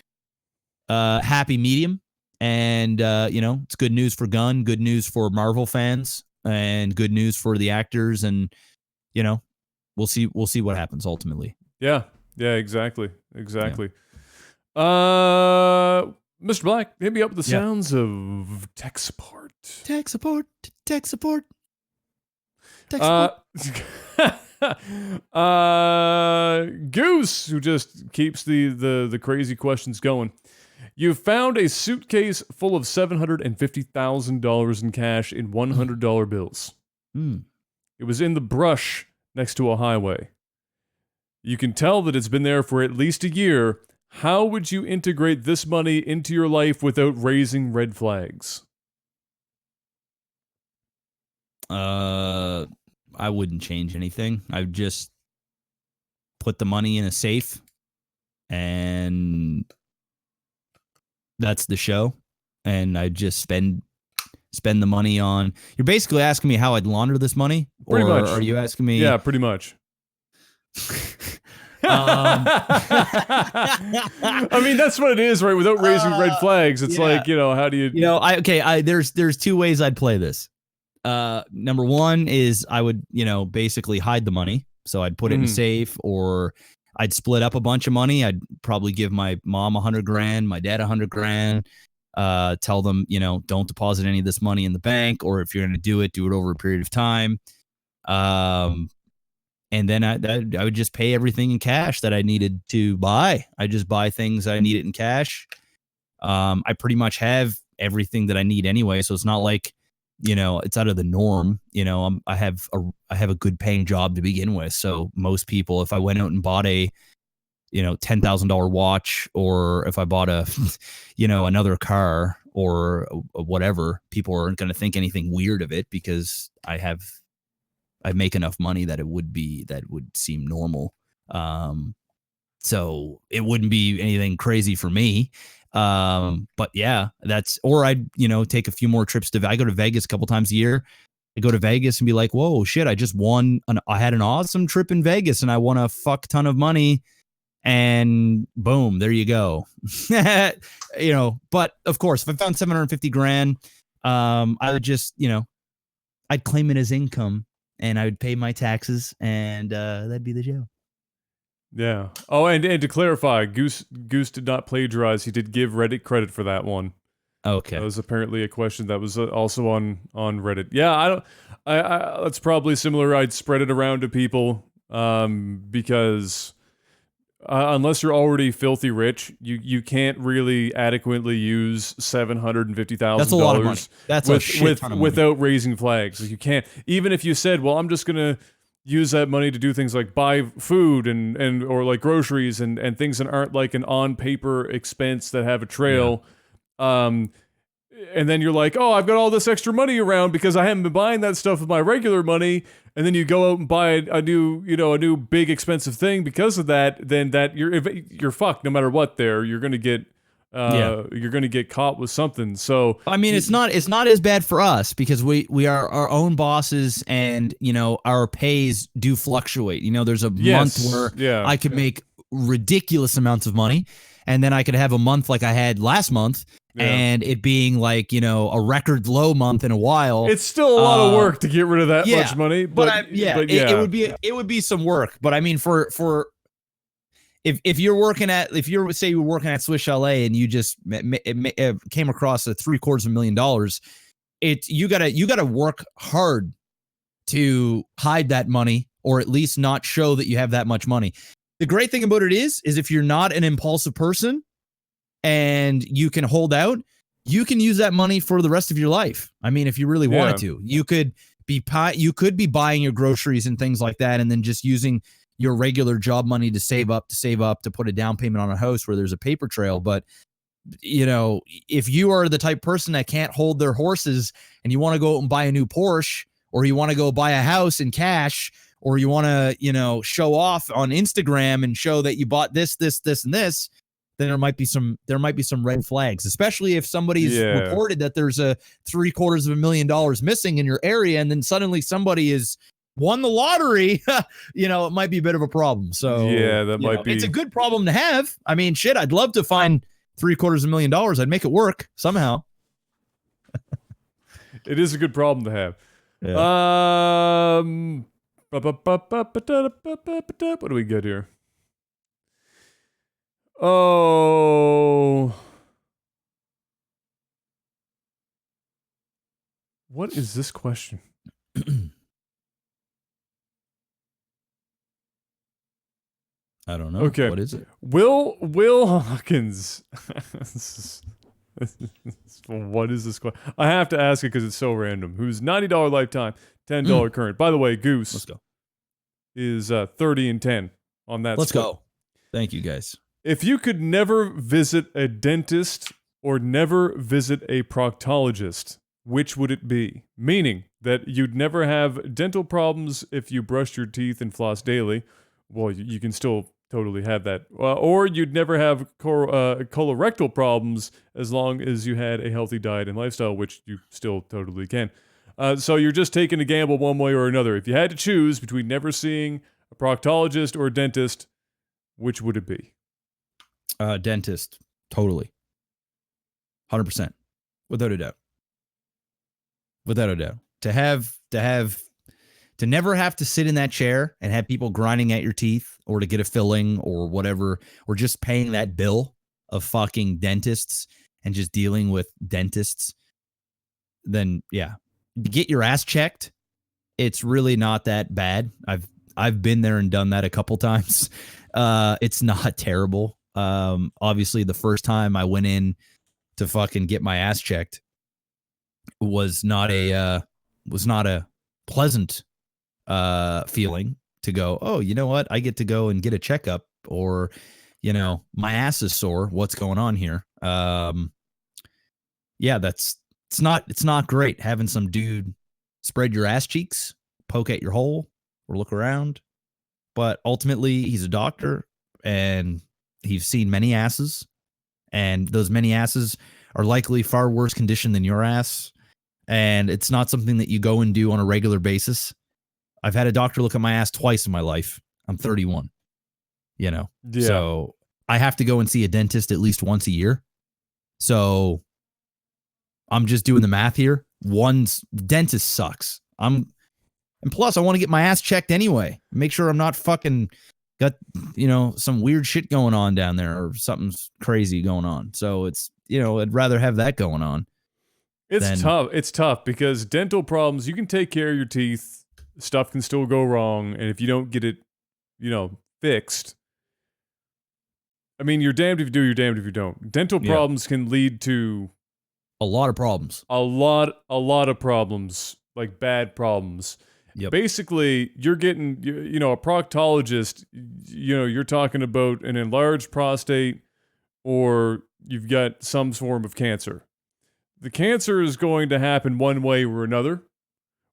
happy medium, and it's good news for Gunn, good news for Marvel fans, and good news for the actors, and we'll see what happens ultimately. Yeah, exactly. Yeah. Mr. Black, hit me up with the sounds of tech support. Tech support. Goose, who just keeps the crazy questions going. You found a suitcase full of $750,000 in cash in $100 bills. It was in the brush next to a highway. You can tell that it's been there for at least a year. How would you integrate this money into your life without raising red flags? I wouldn't change anything. I would just put the money in a safe, and that's the show. And I just spend the money on. You're basically asking me how I'd launder this money, pretty much. Are you asking me? Yeah, pretty much. I mean, that's what it is, right? Without raising red flags, it's like, how do you? There's two ways I'd play this. Number one is I would, basically hide the money. So I'd put it in a safe, or I'd split up a bunch of money. I'd probably give my mom $100,000, my dad $100,000. Tell them, don't deposit any of this money in the bank, or if you're going to do it over a period of time. And then I would just pay everything in cash that I needed to buy. I just buy things I needed in cash. I pretty much have everything that I need anyway, so it's not like, it's out of the norm. I have a good paying job to begin with. So most people, if I went out and bought a, $10,000 watch, or if I bought a, another car or whatever, people aren't going to think anything weird of it, because I make enough money that that would seem normal. So it wouldn't be anything crazy for me. But yeah, or I'd, take a few more trips I go to Vegas a couple times a year. I go to Vegas and be like, whoa, shit, I just I had an awesome trip in Vegas and I won a fuck ton of money, and boom, there you go. But of course, if I found $750,000, I would just, I'd claim it as income, and I would pay my taxes, and that'd be the show. Yeah. Oh, and to clarify, Goose did not plagiarize. He did give Reddit credit for that one. Okay. That was apparently a question that was also on Reddit. Yeah, I that's probably similar. I'd spread it around to people, because unless you're already filthy rich, you can't really adequately use $750,000. That's a lot of money. That's a shit ton of money. Without raising flags. Like, you can't, even if you said, well, I'm just gonna use that money to do things like buy food and or like groceries and things that aren't like an on paper expense that have a trail. Yeah. And then you're like, oh, I've got all this extra money around because I haven't been buying that stuff with my regular money. And then you go out and buy a new big expensive thing because of that. Then you're fucked no matter what. You're gonna get you're going to get caught with something. So I mean, it's not as bad for us because we are our own bosses, and our pays do fluctuate. There's a month where I could make ridiculous amounts of money, and then I could have a month like I had last month, and it being like a record low month in a while. It's still a lot of work to get rid of that much money, but it would be some work. But I mean, for if you're working at Swiss Chalet and you just came across a $750,000, you gotta work hard to hide that money, or at least not show that you have that much money. The great thing about it is if you're not an impulsive person and you can hold out, you can use that money for the rest of your life. I mean, if you really wanted to, you could be buying your groceries and things like that, and then just using your regular job money to save up to put a down payment on a house where there's a paper trail. But if you are the type of person that can't hold their horses and you want to go out and buy a new Porsche, or you want to go buy a house in cash, or you want to show off on Instagram and show that you bought this and this, then there might be some red flags, especially if somebody's reported that there's a $750,000 missing in your area, and then suddenly somebody is won the lottery. It might be a bit of a problem. So that might be. It's a good problem to have. I mean, shit, I'd love to find $750,000. I'd make it work somehow. It is a good problem to have. Yeah. What do we get here? Oh, what is this question? I don't know. Okay. What is it? Will Hawkins. What is this question? I have to ask it because it's so random. Who's $90 lifetime, $10 current. By the way, Goose. Let's go. Is 30 and 10 on that. Let's go. Thank you, guys. If you could never visit a dentist or never visit a proctologist, which would it be? Meaning that you'd never have dental problems if you brushed your teeth and floss daily. Well, you can still totally have that. Or you'd never have colorectal problems as long as you had a healthy diet and lifestyle, which you still totally can. So you're just taking a gamble one way or another. If you had to choose between never seeing a proctologist or a dentist, which would it be? Dentist. Totally. 100%. Without a doubt. Without a doubt. To never have to sit in that chair and have people grinding at your teeth, or to get a filling or whatever, or just paying that bill of fucking dentists and just dealing with dentists, then get your ass checked. It's really not that bad. I've been there and done that a couple times. It's not terrible. Obviously the first time I went in to fucking get my ass checked was not a pleasant feeling to go, oh, you know what? I get to go and get a checkup, or, my ass is sore. What's going on here? It's not great having some dude spread your ass cheeks, poke at your hole, or look around. But ultimately, he's a doctor, and he's seen many asses, and those many asses are likely far worse condition than your ass. And it's not something that you go and do on a regular basis. I've had a doctor look at my ass twice in my life. I'm 31, So I have to go and see a dentist at least once a year. So I'm just doing the math here. One dentist sucks. And plus I want to get my ass checked anyway. Make sure I'm not fucking got, some weird shit going on down there, or something's crazy going on. So it's, I'd rather have that going on. It's tough. It's tough because dental problems, you can take care of your teeth. Stuff can still go wrong, and if you don't get it, fixed, I mean, you're damned if you do, you're damned if you don't. Dental problems can lead to a lot of problems. A lot of problems, like bad problems. Yep. Basically, you're getting, a proctologist, you're talking about an enlarged prostate, or you've got some form of cancer. The cancer is going to happen one way or another,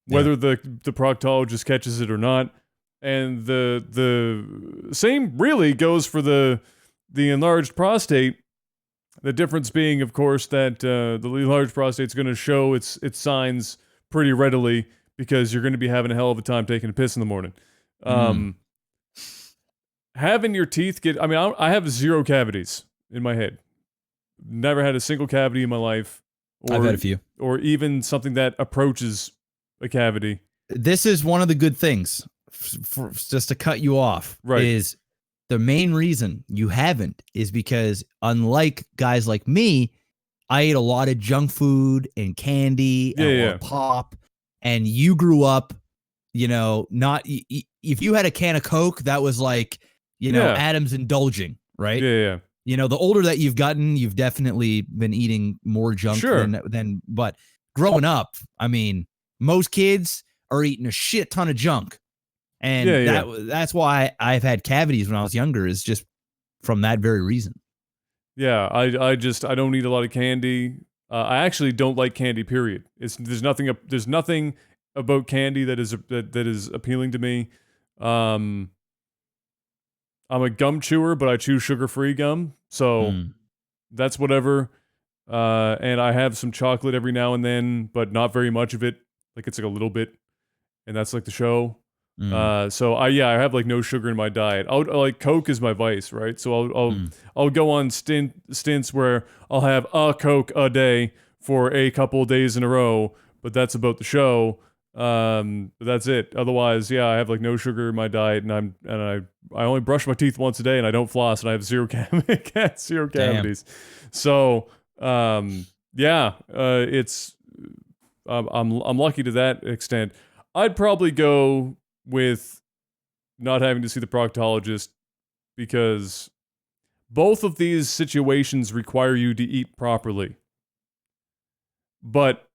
whether the proctologist catches it or not. And the same really goes for the enlarged prostate. The difference being, of course, that the large prostate is going to show its signs pretty readily because you're going to be having a hell of a time taking a piss in the morning. Having your teeth get, I mean, I have 0 cavities in my head. Never had a single cavity in my life. I've had a few. Or even something that approaches a cavity. This is one of the good things, just to cut you off, is the main reason you haven't is because unlike guys like me, I ate a lot of junk food and candy and a lot of pop, and you grew up, you know, not, if you had a can of Coke, that was like, you know, Adam's indulging, right? Yeah. You know, the older that you've gotten, you've definitely been eating more junk than, but growing up, I mean, most kids are eating a shit ton of junk. And that's why I've had cavities when I was younger, is just from that very reason. Yeah, I don't eat a lot of candy. I actually don't like candy, period. There's nothing about candy that is appealing to me. I'm a gum chewer, but I chew sugar-free gum, so that's whatever. And I have some chocolate every now and then, but not very much of it. Like, it's like a little bit, and that's like the show. So I have like no sugar in my diet. Like Coke is my vice, right? So I'll go on stints where I'll have a Coke a day for a couple of days in a row, but that's about the show. That's it. Otherwise, I have like no sugar in my diet, and I only brush my teeth once a day, and I don't floss, and I have zero cavities. So it's I'm lucky to that extent. I'd probably go with not having to see the proctologist, because both of these situations require you to eat properly. But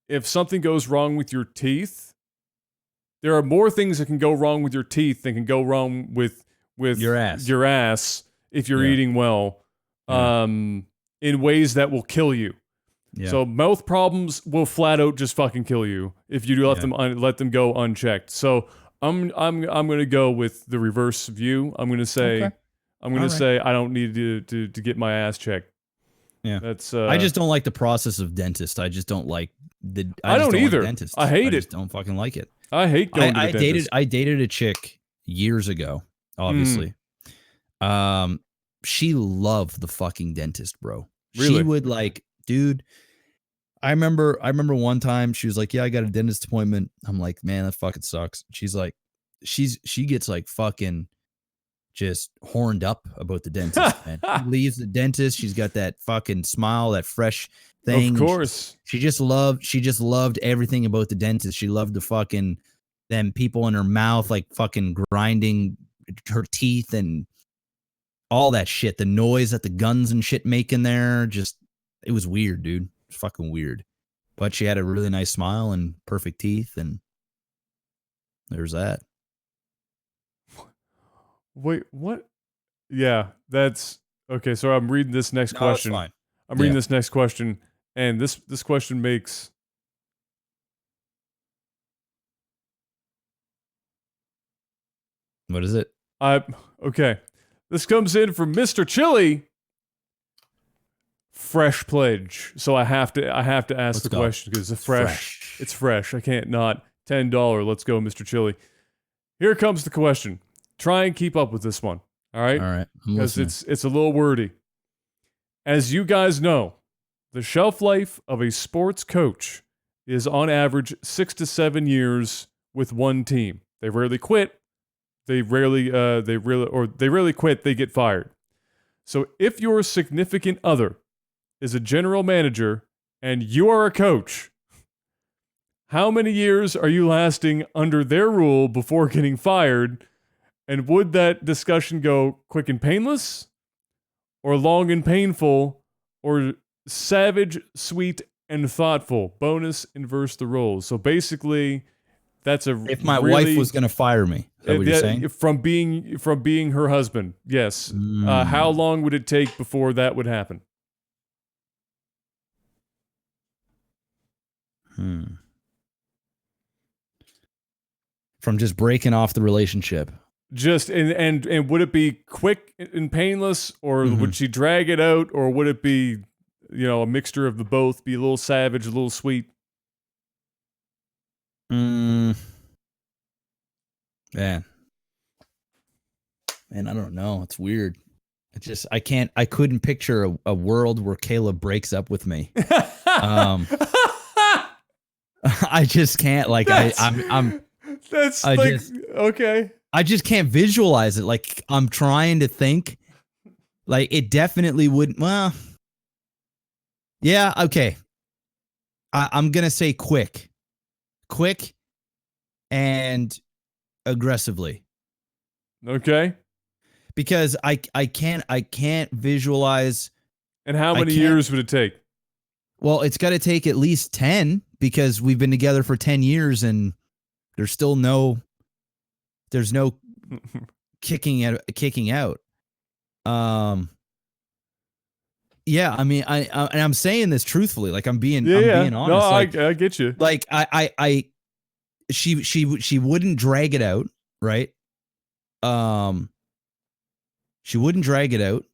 if something goes wrong with your teeth, there are more things that can go wrong with your teeth than can go wrong with your ass if you're eating well, in ways that will kill you. Yeah. So mouth problems will flat out just fucking kill you if you let them go unchecked. So I'm gonna go with the reverse view. I'm gonna say I don't need to get my ass checked. Yeah, that's. I just don't like the process of dentist. I just don't like I don't either. Like dentists. I hate it. I just don't fucking like it. I hate going to the dentist. I dated a chick years ago. Obviously, she loved the fucking dentist, bro. Really? She would like, dude. I remember one time she was like, "Yeah, I got a dentist appointment." I'm like, "Man, that fucking sucks." She's like, she gets like fucking just horned up about the dentist, man. She leaves the dentist. She's got that fucking smile, that fresh thing. Of course. She just loved everything about the dentist. She loved the fucking them people in her mouth, like fucking grinding her teeth and all that shit. The noise that the guns and shit make in there. Just, it was weird, dude. It was fucking weird. But she had a really nice smile and perfect teeth, and there's that. Wait, what? Yeah, that's okay. So I'm reading this next question. That's fine. I'm reading this next question, and this question makes. What is it? Okay. This comes in from Mr. Chili. Fresh pledge. So I have to ask the question because it's fresh. It's fresh. I can't not. $10. Let's go, Mr. Chili. Here comes the question. Try and keep up with this one. All right. Because it's a little wordy. As you guys know, the shelf life of a sports coach is on average 6 to 7 years with one team. They rarely quit. They rarely quit. They get fired. So if your significant other is a general manager and you are a coach, how many years are you lasting under their rule before getting fired? And would that discussion go quick and painless, or long and painful, or savage, sweet, and thoughtful? Bonus, inverse the roles. So basically, that's a if my wife was going to fire me. Is that what you're saying? From being her husband, yes. How long would it take before that would happen? From just breaking off the relationship. Just and would it be quick and painless, or Mhm. would she drag it out, or would it be, a mixture of the both? Be a little savage, a little sweet. Man, man, I don't know. It's weird. I couldn't picture a world where Kayla breaks up with me. I just can't. Like That's I like just- okay. I just can't visualize it. Like I'm trying to think. Like it definitely wouldn't. Well, yeah, okay. I'm gonna say quick, and aggressively, Okay. because I can't visualize. And how I many can't- years would it take? Well, it's got to take at least 10 because we've been together for 10 years and there's no kicking out. Yeah, I mean, and I'm saying this truthfully, like I'm being honest. No, like, I get you. like she wouldn't drag it out, right? She wouldn't drag it out,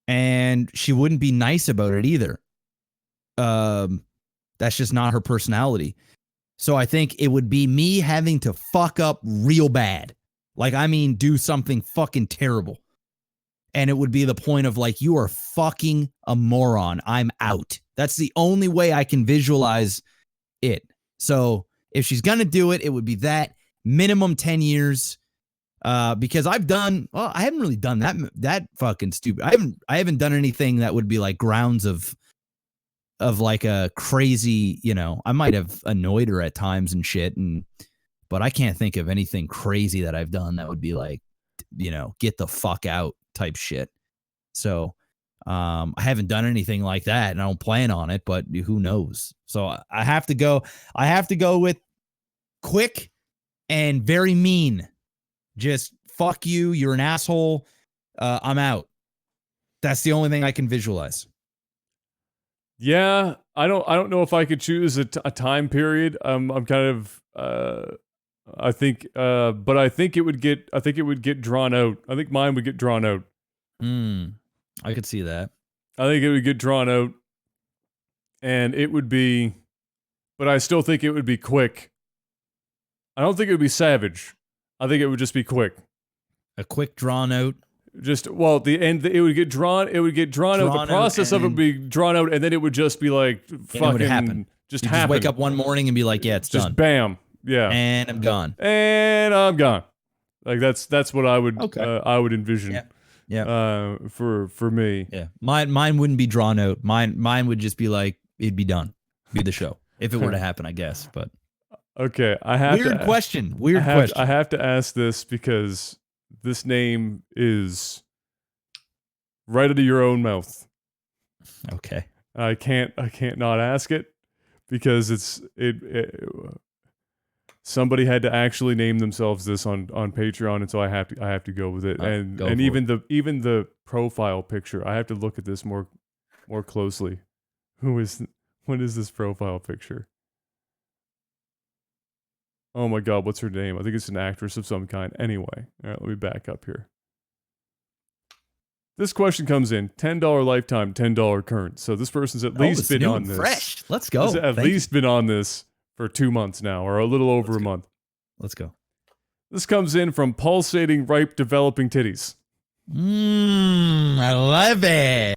and she wouldn't be nice about it either. That's just not her personality. So I think it would be me having to fuck up real bad. Like, I mean, do something fucking terrible. And it would be the point of like, you are fucking a moron. I'm out. That's the only way I can visualize it. So if she's going to do it, it would be that minimum 10 years. Because I haven't really done that fucking stupid. I haven't done anything that would be like grounds of like a crazy, I might have annoyed her at times and shit. But I can't think of anything crazy that I've done that would be like, get the fuck out type shit. So, I haven't done anything like that and I don't plan on it, but who knows? So I have to go with quick and very mean. Just fuck you. You're an asshole. I'm out. That's the only thing I can visualize. Yeah, I don't know if I could choose a time period. I'm kind of I think but I think it would get drawn out. I think mine would get drawn out. I could see that. I think it would get drawn out, and it would be, but I still think it would be quick. I don't think it would be savage. I think it would just be quick. A quick drawn out. Just the end. It would get drawn. It would get drawn out. The process of it would be drawn out, and then it would just be like fucking. It would happen. Just you happen. Just wake up one morning and be like, "Yeah, it's just done." Bam. Yeah. And I'm gone. And I'm gone. Like that's what I would envision. Yeah. Yeah. For me. Yeah. Mine wouldn't be drawn out. Mine would just be like, it'd be done. Be the show if it were to happen, I guess. But okay, I have weird to question. I have to ask this because this name is right out of your own mouth. Okay. I can't not ask it because somebody had to actually name themselves this on Patreon, and so I have to go with it. And even the profile picture, I have to look at this more closely. What is this profile picture? Oh my god, what's her name? I think it's an actress of some kind. Anyway, all right, let me back up here. This question comes in $10 lifetime, $10 current. So this person's at least been on this. Fresh. Let's go. At least been on this for 2 months now, or a little over a month. Let's go. This comes in from pulsating, ripe, developing titties. I love it.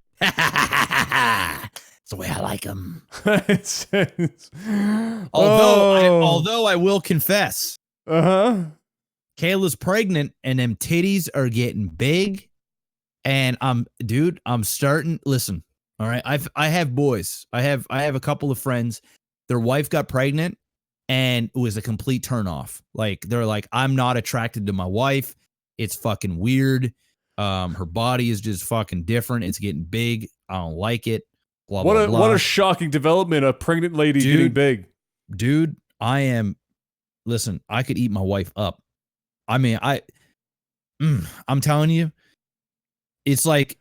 It's the way I like them. It says, although I will confess, Kayla's pregnant and them titties are getting big, and I'm starting. Listen, all right, I have boys. I have a couple of friends. Their wife got pregnant, and it was a complete turnoff. Like they're like, I'm not attracted to my wife. It's fucking weird. Her body is just fucking different. It's getting big. I don't like it. Blah, blah, blah. What a shocking development, a pregnant lady getting big. Dude, listen, I could eat my wife up. I mean, I'm telling you, it's like,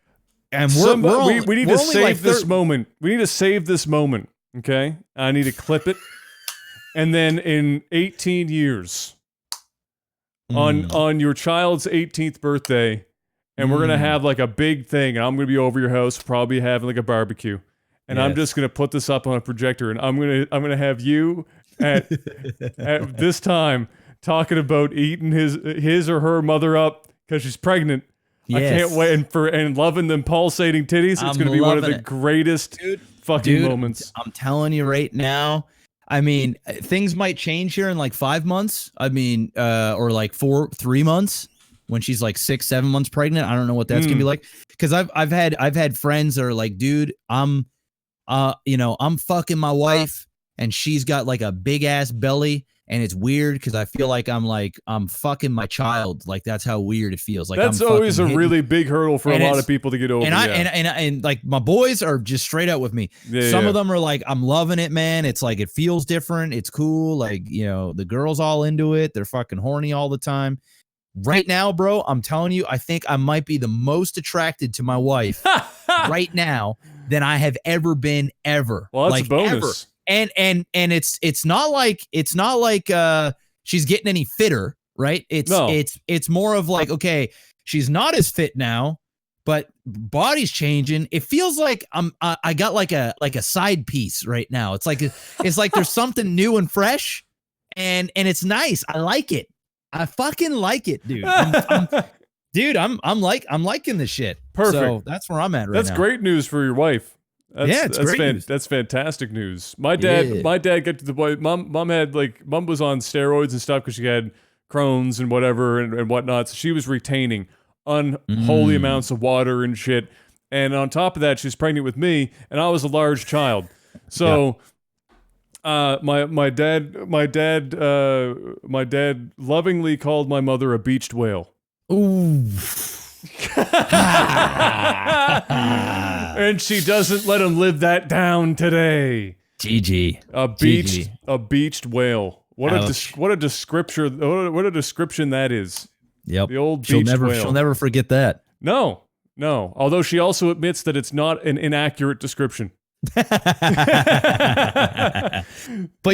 and we need to save this moment. We need to save this moment, okay? I need to clip it. And then in 18 years, on your child's 18th birthday, and we're gonna have like a big thing, and I'm gonna be over your house, probably having like a barbecue, and I'm just gonna put this up on a projector, and I'm gonna have you at this time talking about eating his or her mother up because she's pregnant. Yes. I can't wait, and loving them pulsating titties. It's gonna be one of the greatest fucking moments. I'm telling you right now. I mean, things might change here in like 5 months. I mean, or like 3 months when she's like 6, 7 months pregnant. I don't know what that's gonna be like. Because I've had friends that are like, dude, I'm fucking my wife and she's got like a big ass belly. And it's weird because I feel like I'm fucking my child. Like that's how weird it feels. Like that's always a really big hurdle for a lot of people to get over. And like my boys are just straight out with me. Some of them are like, I'm loving it, man. It's like it feels different. It's cool. Like, you know, the girls all into it. They're fucking horny all the time. Right now, bro, I'm telling you, I think I might be the most attracted to my wife right now than I have ever been ever. Well, that's like, a bonus. Ever. And it's not like she's getting any fitter, right? It's more of like, okay, she's not as fit now, but body's changing. It feels like I got like a side piece right now. It's like there's something new and fresh, and it's nice. I like it. I fucking like it, dude. I'm liking this shit. Perfect. So that's where I'm at right now. That's great news for your wife. It's great news. That's fantastic news. My dad got to the point. Mom was on steroids and stuff because she had Crohn's and whatever and whatnot. So she was retaining unholy amounts of water and shit. And on top of that, she's pregnant with me, and I was a large child. So, my dad lovingly called my mother a beached whale. Ooh. And she doesn't let him live that down today. GG. A beached whale. What a description that is. Yep. The old beached whale. She'll never forget that. No. Although she also admits that it's not an inaccurate description. But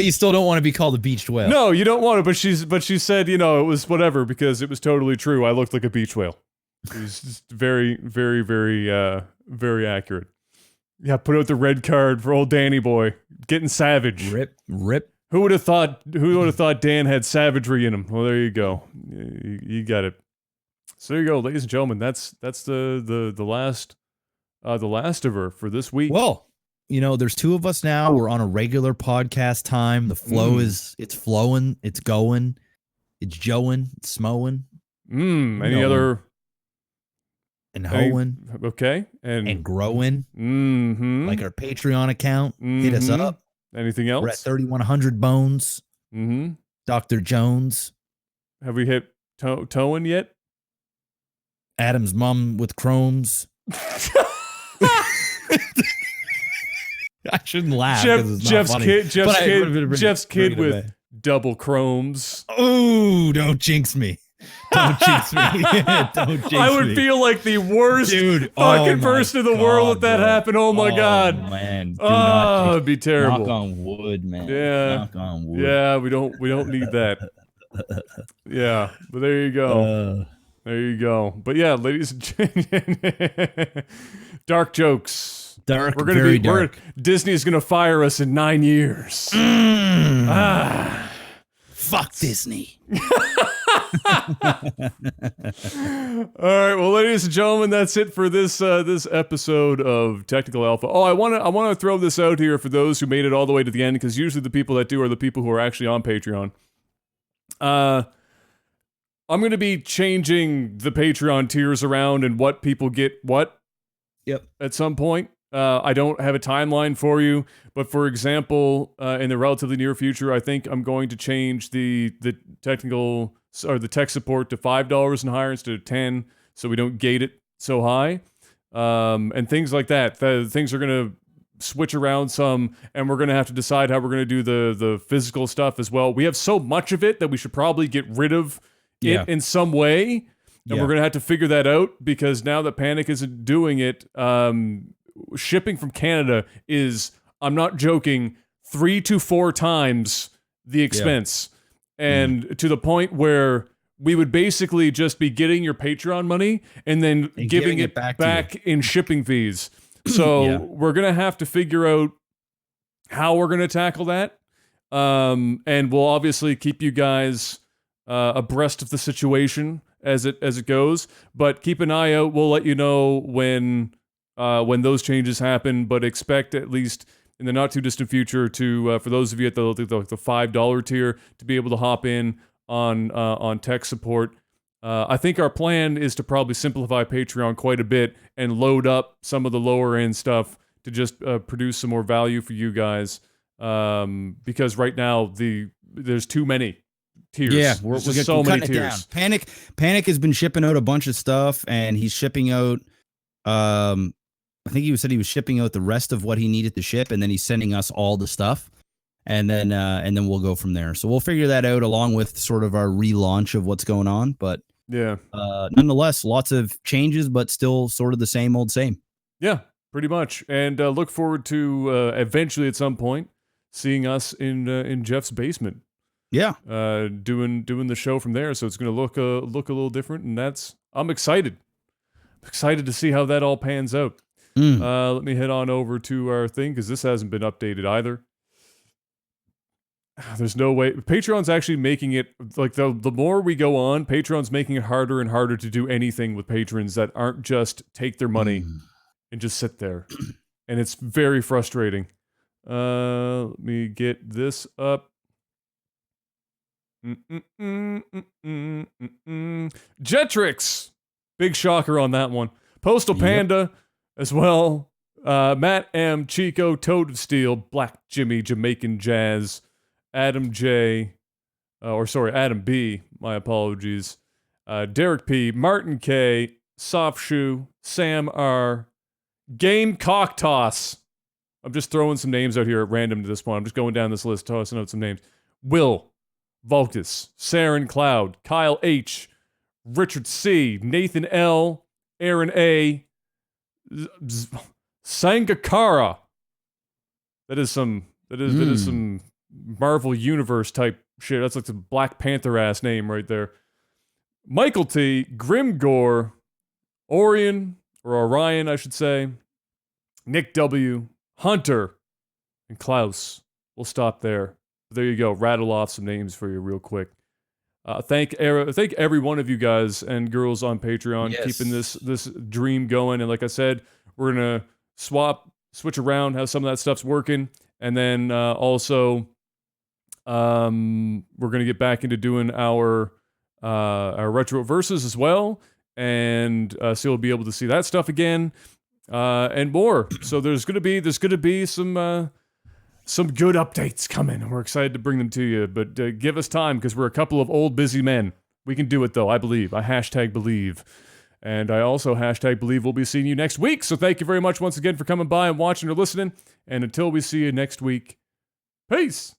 you still don't want to be called a beached whale. No, you don't want to, but she said, it was whatever because it was totally true. I looked like a beach whale. It was just very, very, very, very accurate. Yeah, put out the red card for old Danny boy. Getting savage. Rip. Who would have thought Dan had savagery in him? Well, there you go. You got it. So there you go, ladies and gentlemen. That's the last of her for this week. Well, there's 2 of us now. We're on a regular podcast time. The flow it's flowing, it's going, it's joeing, it's smowing. Any other? And hoeing. Okay. And growing. Mm-hmm. Like our Patreon account. Hit us up. Anything else? We're at 3,100 bones. Mm-hmm. Dr. Jones. Have we hit towing yet? Adam's mom with chromes. I shouldn't laugh because it's not funny. Jeff's kid with double chromes. Oh, don't jinx me. Don't jinx me. Don't jinx me. I would feel like the worst fucking person in the world if that happened. Oh my God. Man. It'd be terrible. Knock on wood, man. Yeah. Knock on wood. Yeah, we don't need that. Yeah, but there you go. There you go. But yeah, ladies and gentlemen, dark jokes. Very dark. Disney's gonna fire us in 9 years. Fuck Disney. All right, well, ladies and gentlemen, that's it for this episode of Technical Alpha. Oh, I want to throw this out here for those who made it all the way to the end, because usually the people that do are the people who are actually on Patreon. I'm going to be changing the Patreon tiers around and what people get what. Yep. At some point. I don't have a timeline for you, but for example, in the relatively near future, I think I'm going to change the technical or the tech support to $5 and higher instead of $10, so we don't gate it so high, and things like that. Things are going to switch around some, and we're going to have to decide how we're going to do the physical stuff as well. We have so much of it that we should probably get rid of it in some way, and we're going to have to figure that out, because now that Panic isn't doing it, shipping from Canada is, I'm not joking, 3 to 4 times the expense. And to the point where we would basically just be getting your Patreon money and then giving it back in shipping fees. So we're going to have to figure out how we're going to tackle that. And we'll obviously keep you guys abreast of the situation as it goes, but keep an eye out. We'll let you know when those changes happen, but expect at least in the not too distant future to for those of you at the $5 tier to be able to hop in on tech support. I think our plan is to probably simplify Patreon quite a bit and load up some of the lower end stuff to just produce some more value for you guys. Because right now there's too many tiers. Yeah, we're so many tiers. Panic has been shipping out a bunch of stuff, and he's shipping out. I think he said he was shipping out the rest of what he needed to ship, and then he's sending us all the stuff. And then we'll go from there. So we'll figure that out along with sort of our relaunch of what's going on. But nonetheless, lots of changes, but still sort of the same old same. Yeah, pretty much. And look forward to eventually at some point seeing us in Jeff's basement. Yeah, doing the show from there. So it's going to look a little different, and I'm excited. Excited to see how that all pans out. Let me head on over to our thing because this hasn't been updated either. There's no way. Patreon's actually making it, like, the more we go on, Patreon's making it harder and harder to do anything with patrons that aren't just take their money and just sit there. And it's very frustrating. Let me get this up. Jetrix! Big shocker on that one. Postal Panda as well. Matt M, Chico, Toad of Steel, Black Jimmy, Jamaican Jazz, Adam J, Adam B, my apologies, Derek P, Martin K, Soft Shoe, Sam R, Game Cock Toss. I'm just throwing some names out here at random to this point. I'm just going down this list, tossing out some names. Will, Vulcus, Saren Cloud, Kyle H, Richard C, Nathan L, Aaron A, Sangakara. That is some Marvel Universe type shit. That's like the Black Panther ass name right there. Michael T, Grimgore, Orion, or Orion, I should say, Nick W, Hunter, and Klaus. We'll stop there. There you go. Rattle off some names for you real quick. Thank every one of you guys and girls on Patreon keeping this dream going. And like I said, we're gonna switch around how some of that stuff's working, and then also we're gonna get back into doing our retro verses as well, and so you'll be able to see that stuff again and more. So there's gonna be some good updates coming, and we're excited to bring them to you. But give us time, because we're a couple of old busy men. We can do it, though, I believe. I hashtag believe. And I also hashtag believe we'll be seeing you next week. So thank you very much once again for coming by and watching or listening. And until we see you next week, peace!